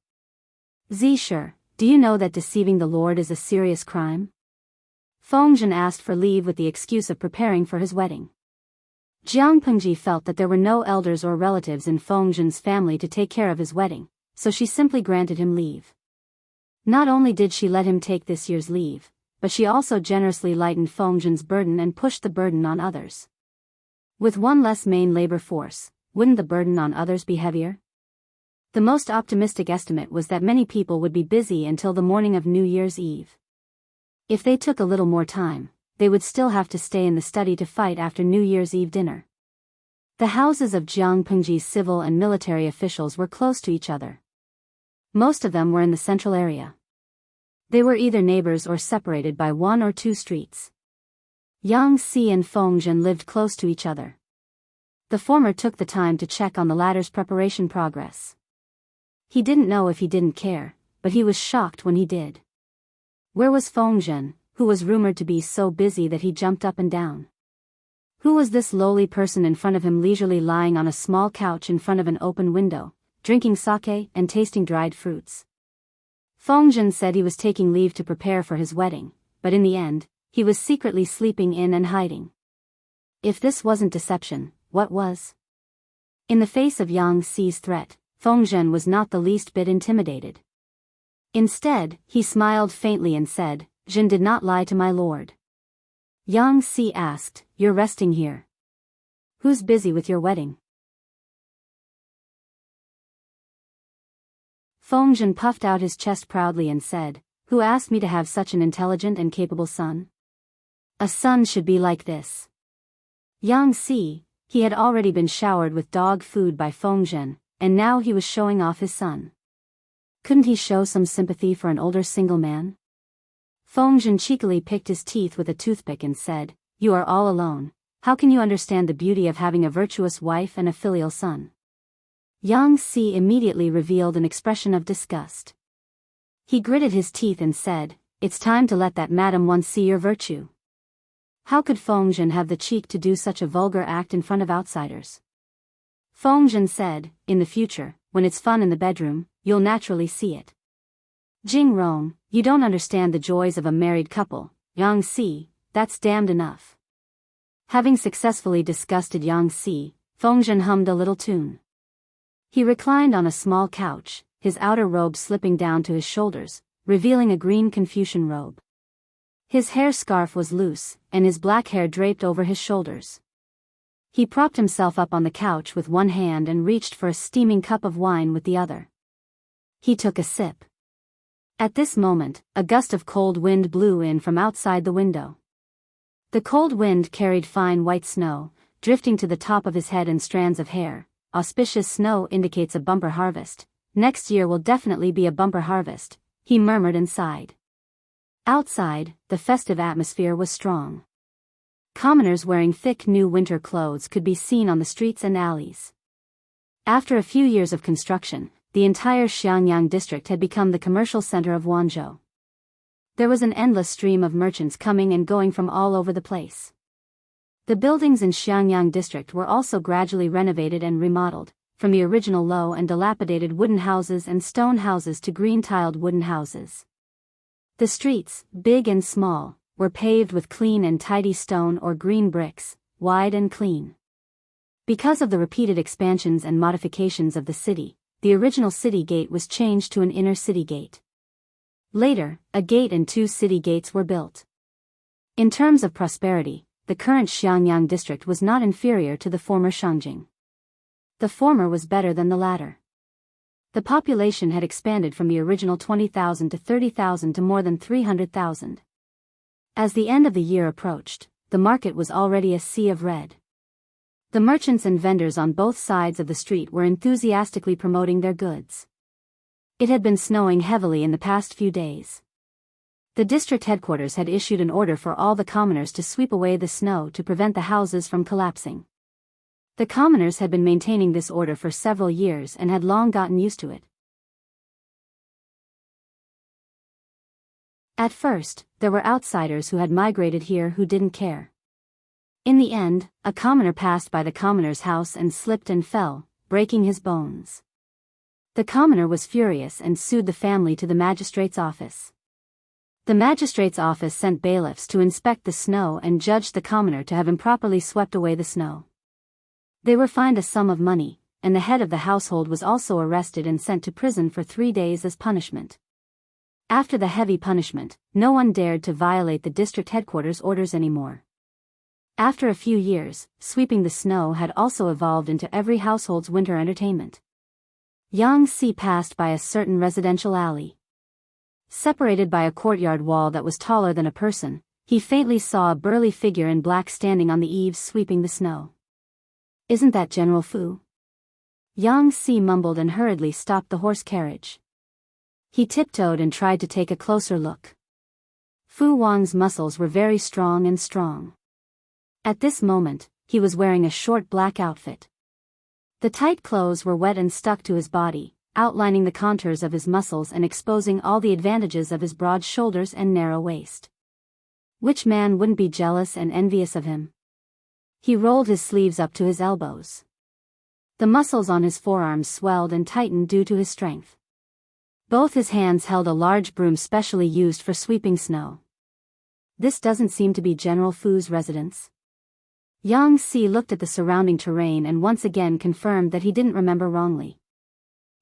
"Zisher, do you know that deceiving the Lord is a serious crime?" Feng Zhen asked for leave with the excuse of preparing for his wedding. Jianghu felt that there were no elders or relatives in Feng Zhen's family to take care of his wedding, so she simply granted him leave. Not only did she let him take this year's leave, but she also generously lightened Feng Zhen's burden and pushed the burden on others. With one less main labor force, wouldn't the burden on others be heavier? The most optimistic estimate was that many people would be busy until the morning of New Year's Eve. If they took a little more time, they would still have to stay in the study to fight after New Year's Eve dinner. The houses of Jianghu's civil and military officials were close to each other. Most of them were in the central area. They were either neighbors or separated by 1 or 2 streets. Yang Si and Feng Zhen lived close to each other. The former took the time to check on the latter's preparation progress. He didn't know if he didn't care, but he was shocked when he did. Where was Feng Zhen, who was rumored to be so busy that he jumped up and down? Who was this lowly person in front of him leisurely lying on a small couch in front of an open window, drinking sake and tasting dried fruits? Feng Zhen said he was taking leave to prepare for his wedding, but in the end, he was secretly sleeping in and hiding. If this wasn't deception, what was? In the face of Yang Si's threat, Feng Zhen was not the least bit intimidated. Instead, he smiled faintly and said, "Zhen did not lie to my lord." Yang Si asked, "You're resting here?" Who's busy with your wedding? Fengzhen puffed out his chest proudly and said, Who asked me to have such an intelligent and capable son? A son should be like this. Yang Si, he had already been showered with dog food by Fengzhen, and now he was showing off his son. Couldn't he show some sympathy for an older single man? Fengzhen cheekily picked his teeth with a toothpick and said, You are all alone. How can you understand the beauty of having a virtuous wife and a filial son? Yang Si immediately revealed an expression of disgust. He gritted his teeth and said, It's time to let that Madam One see your virtue. How could Fengzhen have the cheek to do such a vulgar act in front of outsiders? Fengzhen said, In the future, when it's fun in the bedroom, you'll naturally see it. Jing Rong, you don't understand the joys of a married couple. Yang Si, that's damned enough. Having successfully disgusted Yang Si, Fengzhen hummed a little tune. He reclined on a small couch, his outer robe slipping down to his shoulders, revealing a green Confucian robe. His hair scarf was loose, and his black hair draped over his shoulders. He propped himself up on the couch with one hand and reached for a steaming cup of wine with the other. He took a sip. At this moment, a gust of cold wind blew in from outside the window. The cold wind carried fine white snow, drifting to the top of his head in strands of hair. Auspicious snow indicates a bumper harvest. Next year will definitely be a bumper harvest, he murmured and sighed. Outside, the festive atmosphere was strong. Commoners wearing thick new winter clothes could be seen on the streets and alleys. After a few years of construction, the entire Xiangyang district had become the commercial center of Wanzhou. There was an endless stream of merchants coming and going from all over the place. The buildings in Xiangyang district were also gradually renovated and remodeled, from the original low and dilapidated wooden houses and stone houses to green-tiled wooden houses. The streets, big and small, were paved with clean and tidy stone or green bricks, wide and clean. Because of the repeated expansions and modifications of the city, the original city gate was changed to an inner city gate. Later, a gate and 2 city gates were built. In terms of prosperity, the current Xiangyang district was not inferior to the former Shangjing. The former was better than the latter. The population had expanded from the original 20,000 to 30,000 to more than 300,000. As the end of the year approached, the market was already a sea of red. The merchants and vendors on both sides of the street were enthusiastically promoting their goods. It had been snowing heavily in the past few days. The district headquarters had issued an order for all the commoners to sweep away the snow to prevent the houses from collapsing. The commoners had been maintaining this order for several years and had long gotten used to it. At first, there were outsiders who had migrated here who didn't care. In the end, a commoner passed by the commoner's house and slipped and fell, breaking his bones. The commoner was furious and sued the family to the magistrate's office. The magistrate's office sent bailiffs to inspect the snow and judged the commoner to have improperly swept away the snow. They were fined a sum of money, and the head of the household was also arrested and sent to prison for 3 days as punishment. After the heavy punishment, no one dared to violate the district headquarters' orders anymore. After a few years, sweeping the snow had also evolved into every household's winter entertainment. Yang Si passed by a certain residential alley. Separated by a courtyard wall that was taller than a person, he faintly saw a burly figure in black standing on the eaves sweeping the snow. Isn't that General Fu? Yang Si mumbled and hurriedly stopped the horse carriage. He tiptoed and tried to take a closer look. Fu Wang's muscles were very strong and strong. At this moment, he was wearing a short black outfit. The tight clothes were wet and stuck to his body, outlining the contours of his muscles and exposing all the advantages of his broad shoulders and narrow waist. Which man wouldn't be jealous and envious of him? He rolled his sleeves up to his elbows. The muscles on his forearms swelled and tightened due to his strength. Both his hands held a large broom specially used for sweeping snow. This doesn't seem to be General Fu's residence. Yang Si looked at the surrounding terrain and once again confirmed that he didn't remember wrongly.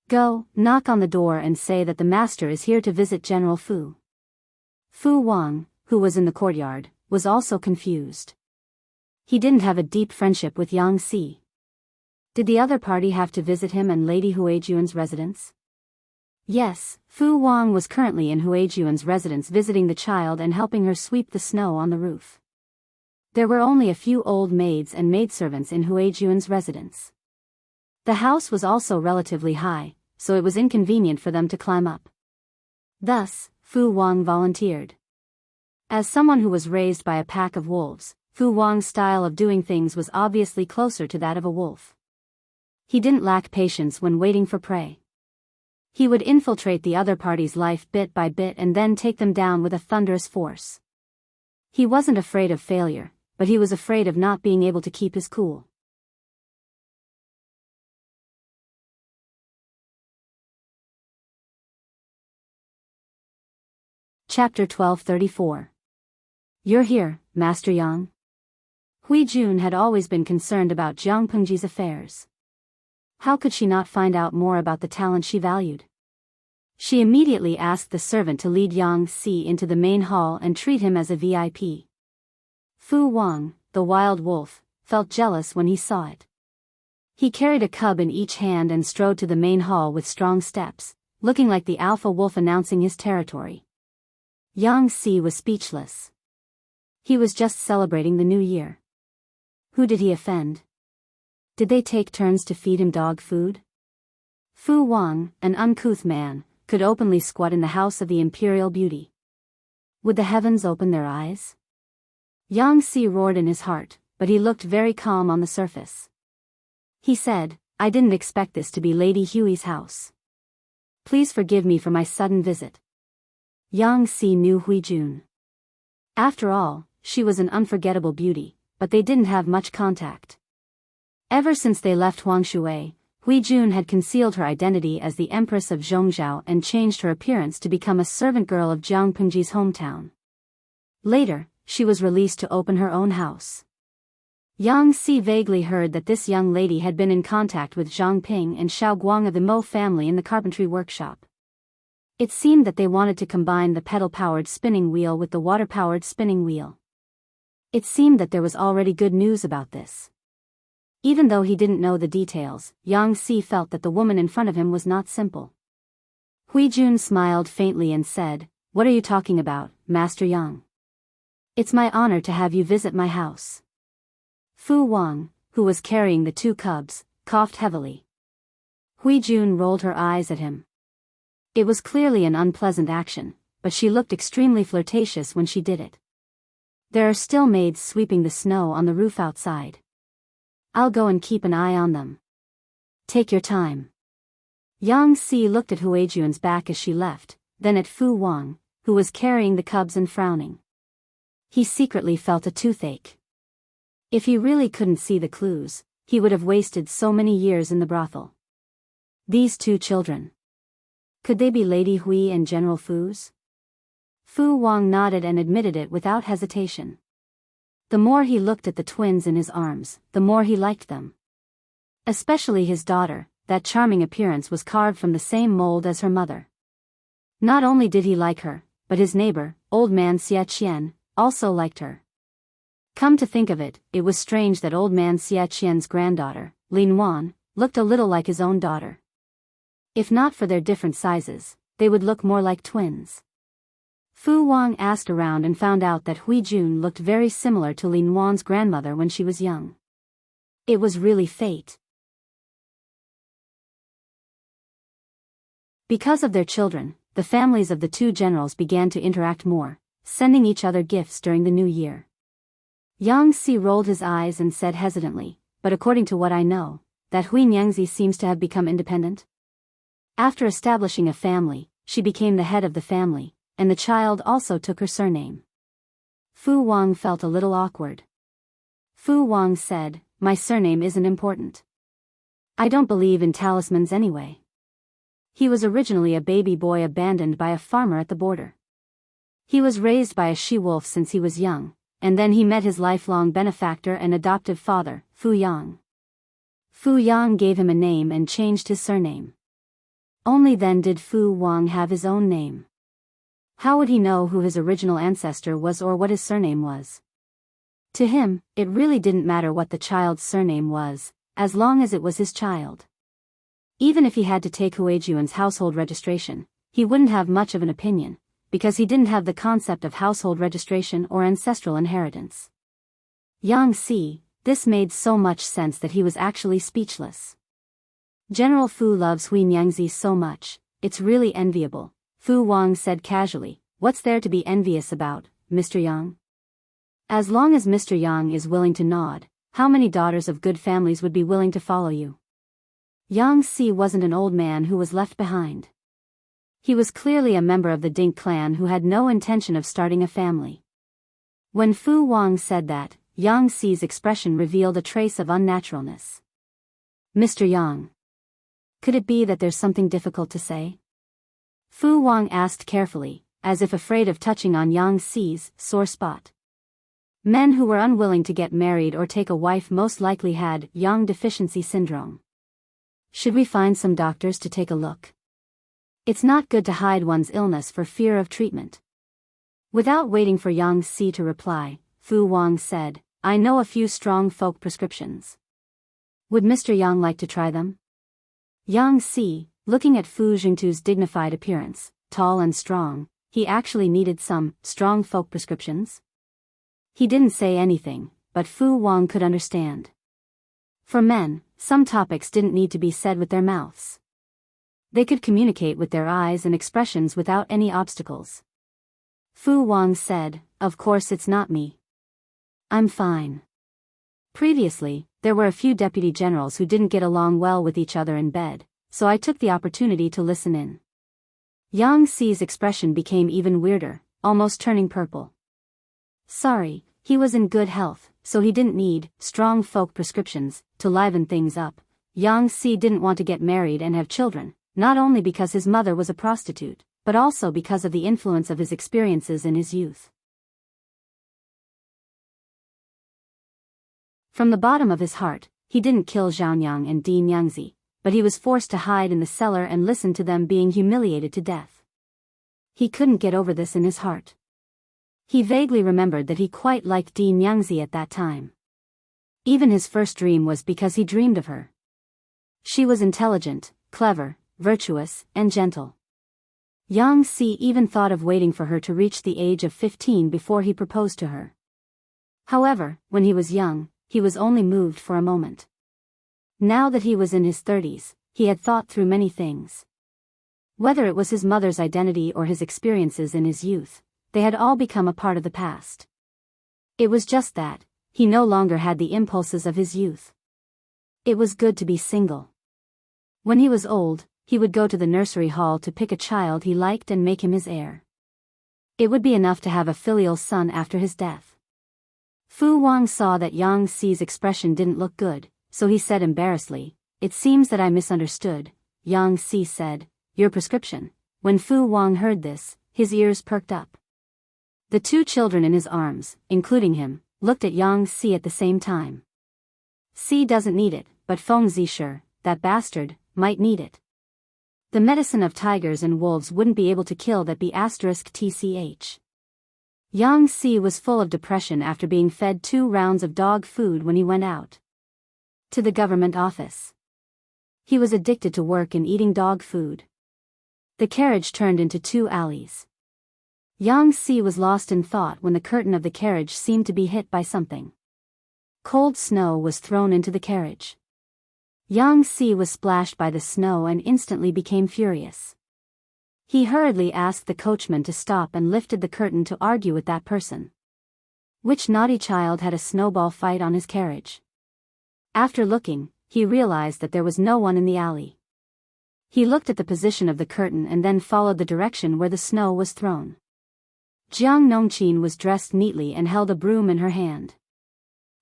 Go, knock on the door and say that the master is here to visit General Fu. Fu Wang, who was in the courtyard, was also confused. He didn't have a deep friendship with Yang Si. Did the other party have to visit him and Lady Huijun's residence? Yes, Fu Wang was currently in Huijun's residence visiting the child and helping her sweep the snow on the roof. There were only a few old maids and maidservants in Huijun's residence. The house was also relatively high, so it was inconvenient for them to climb up. Thus, Fu Wang volunteered. As someone who was raised by a pack of wolves, Fu Wang's style of doing things was obviously closer to that of a wolf. He didn't lack patience when waiting for prey. He would infiltrate the other party's life bit by bit and then take them down with a thunderous force. He wasn't afraid of failure, but he was afraid of not being able to keep his cool. Chapter 1234. You're here, Master Yang. Huijun had always been concerned about Jiang Pengji's affairs. How could she not find out more about the talent she valued? She immediately asked the servant to lead Yang Si into the main hall and treat him as a VIP. Fu Wang, the wild wolf, felt jealous when he saw it. He carried a cub in each hand and strode to the main hall with strong steps, looking like the alpha wolf announcing his territory. Yang Si was speechless. He was just celebrating the new year. Who did he offend? Did they take turns to feed him dog food? Fu Wang, an uncouth man, could openly squat in the house of the imperial beauty. Would the heavens open their eyes? Yang Si roared in his heart, but he looked very calm on the surface. He said, I didn't expect this to be Lady Hui's house. Please forgive me for my sudden visit. Yang Si knew Huijun. After all, she was an unforgettable beauty, but they didn't have much contact. Ever since they left Huangshui, Huijun had concealed her identity as the Empress of Zhongzhou and changed her appearance to become a servant girl of Jiang Pengji's hometown. Later, she was released to open her own house. Yang Si vaguely heard that this young lady had been in contact with Zhang Ping and Xiao Guang of the Mo family in the carpentry workshop. It seemed that they wanted to combine the pedal-powered spinning wheel with the water-powered spinning wheel. It seemed that there was already good news about this. Even though he didn't know the details, Yang Si felt that the woman in front of him was not simple. Huijun smiled faintly and said, What are you talking about, Master Yang? It's my honor to have you visit my house. Fu Wang, who was carrying the two cubs, coughed heavily. Huijun rolled her eyes at him. It was clearly an unpleasant action, but she looked extremely flirtatious when she did it. There are still maids sweeping the snow on the roof outside. I'll go and keep an eye on them. Take your time. Yang Si looked at Huijun's back as she left, then at Fu Wang, who was carrying the cubs and frowning. He secretly felt a toothache. If he really couldn't see the clues, he would have wasted so many years in the brothel. These two children. Could they be Lady Hui and General Fu's? Fu Wang nodded and admitted it without hesitation. The more he looked at the twins in his arms, the more he liked them. Especially his daughter, that charming appearance was carved from the same mold as her mother. Not only did he like her, but his neighbor, old man Xia Qian, also liked her. Come to think of it, it was strange that old man Xia Qian's granddaughter, Lin Wan, looked a little like his own daughter. If not for their different sizes, they would look more like twins. Fu Wang asked around and found out that Huijun looked very similar to Lin Wan's grandmother when she was young. It was really fate. Because of their children, the families of the two generals began to interact more, sending each other gifts during the new year. Yang Si rolled his eyes and said hesitantly, but according to what I know, that Hui Nyangzi seems to have become independent. After establishing a family, she became the head of the family, and the child also took her surname. Fu Wang felt a little awkward. Fu Wang said, My surname isn't important. I don't believe in talismans anyway. He was originally a baby boy abandoned by a farmer at the border. He was raised by a she-wolf since he was young, and then he met his lifelong benefactor and adoptive father, Fu Yang. Fu Yang gave him a name and changed his surname. Only then did Fu Wang have his own name. How would he know who his original ancestor was or what his surname was? To him, it really didn't matter what the child's surname was, as long as it was his child. Even if he had to take Huijuan's household registration, he wouldn't have much of an opinion, because he didn't have the concept of household registration or ancestral inheritance. Yang Si, this made so much sense that he was actually speechless. General Fu loves Huinyangzi so much, it's really enviable, Fu Wang said casually. What's there to be envious about, Mr. Yang? As long as Mr. Yang is willing to nod, how many daughters of good families would be willing to follow you? Yang Si wasn't an old man who was left behind. He was clearly a member of the Dink clan who had no intention of starting a family. When Fu Wang said that, Yang Si's expression revealed a trace of unnaturalness. Mr. Yang. Could it be that there's something difficult to say? Fu Wang asked carefully, as if afraid of touching on Yang Si's sore spot. Men who were unwilling to get married or take a wife most likely had yang deficiency syndrome. Should we find some doctors to take a look? It's not good to hide one's illness for fear of treatment. Without waiting for Yang Si to reply, Fu Wang said, I know a few strong folk prescriptions. Would Mr. Yang like to try them? Yang Si, looking at Fu Jingtu's dignified appearance, tall and strong, he actually needed some strong folk prescriptions? He didn't say anything, but Fu Wang could understand. For men, some topics didn't need to be said with their mouths. They could communicate with their eyes and expressions without any obstacles. Fu Wang said, Of course it's not me. I'm fine. Previously, there were a few deputy generals who didn't get along well with each other in bed, so I took the opportunity to listen in. Yang Si's expression became even weirder, almost turning purple. Sorry, he was in good health, so he didn't need strong folk prescriptions to liven things up. Yang Si didn't want to get married and have children, not only because his mother was a prostitute, but also because of the influence of his experiences in his youth. From the bottom of his heart, he didn't kill Zhaonyang and Din Yangzi, but he was forced to hide in the cellar and listen to them being humiliated to death. He couldn't get over this in his heart. He vaguely remembered that he quite liked Din Yangzi at that time. Even his first dream was because he dreamed of her. She was intelligent, clever, virtuous, and gentle. Yang Si even thought of waiting for her to reach the age of 15 before he proposed to her. However, when he was young, he was only moved for a moment. Now that he was in his 30s, he had thought through many things. Whether it was his mother's identity or his experiences in his youth, they had all become a part of the past. It was just that, he no longer had the impulses of his youth. It was good to be single. When he was old, he would go to the nursery hall to pick a child he liked and make him his heir. It would be enough to have a filial son after his death. Fu Wang saw that Yang Si's expression didn't look good, so he said embarrassedly, It seems that I misunderstood. Yang Si said, Your prescription. When Fu Wang heard this, his ears perked up. The two children in his arms, including him, looked at Yang Si at the same time. Si doesn't need it, but Feng Zisher, that bastard, might need it. The medicine of tigers and wolves wouldn't be able to kill that *tch. Yang Si was full of depression after being fed 2 rounds of dog food when he went out to the government office. He was addicted to work and eating dog food. The carriage turned into 2 alleys. Yang Si was lost in thought when the curtain of the carriage seemed to be hit by something. Cold snow was thrown into the carriage. Yang Si was splashed by the snow and instantly became furious. He hurriedly asked the coachman to stop and lifted the curtain to argue with that person. Which naughty child had a snowball fight on his carriage? After looking, he realized that there was no one in the alley. He looked at the position of the curtain and then followed the direction where the snow was thrown. Jiang Nongqin was dressed neatly and held a broom in her hand.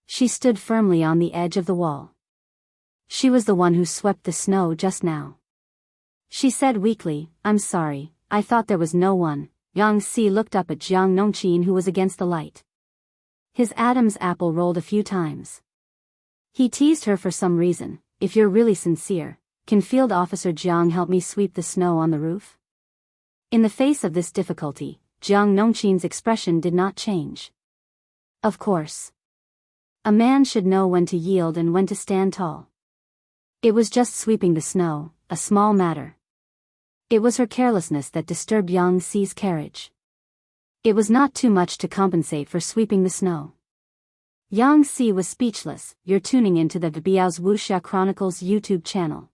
She stood firmly on the edge of the wall. She was the one who swept the snow just now. She said weakly, I'm sorry, I thought there was no one. Yang Si looked up at Jiang Nongqin who was against the light. His Adam's apple rolled a few times. He teased her for some reason. If you're really sincere, can Field Officer Jiang help me sweep the snow on the roof? In the face of this difficulty, Jiang Nongqin's expression did not change. Of course. A man should know when to yield and when to stand tall. It was just sweeping the snow, a small matter. It was her carelessness that disturbed Yang Xi's carriage. It was not too much to compensate for sweeping the snow. Yang Xi was speechless. You're tuning into the Biyao's Wuxia Chronicles YouTube channel.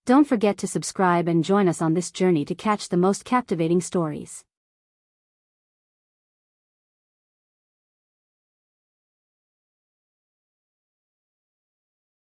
Don't forget to subscribe and join us on this journey to catch the most captivating stories.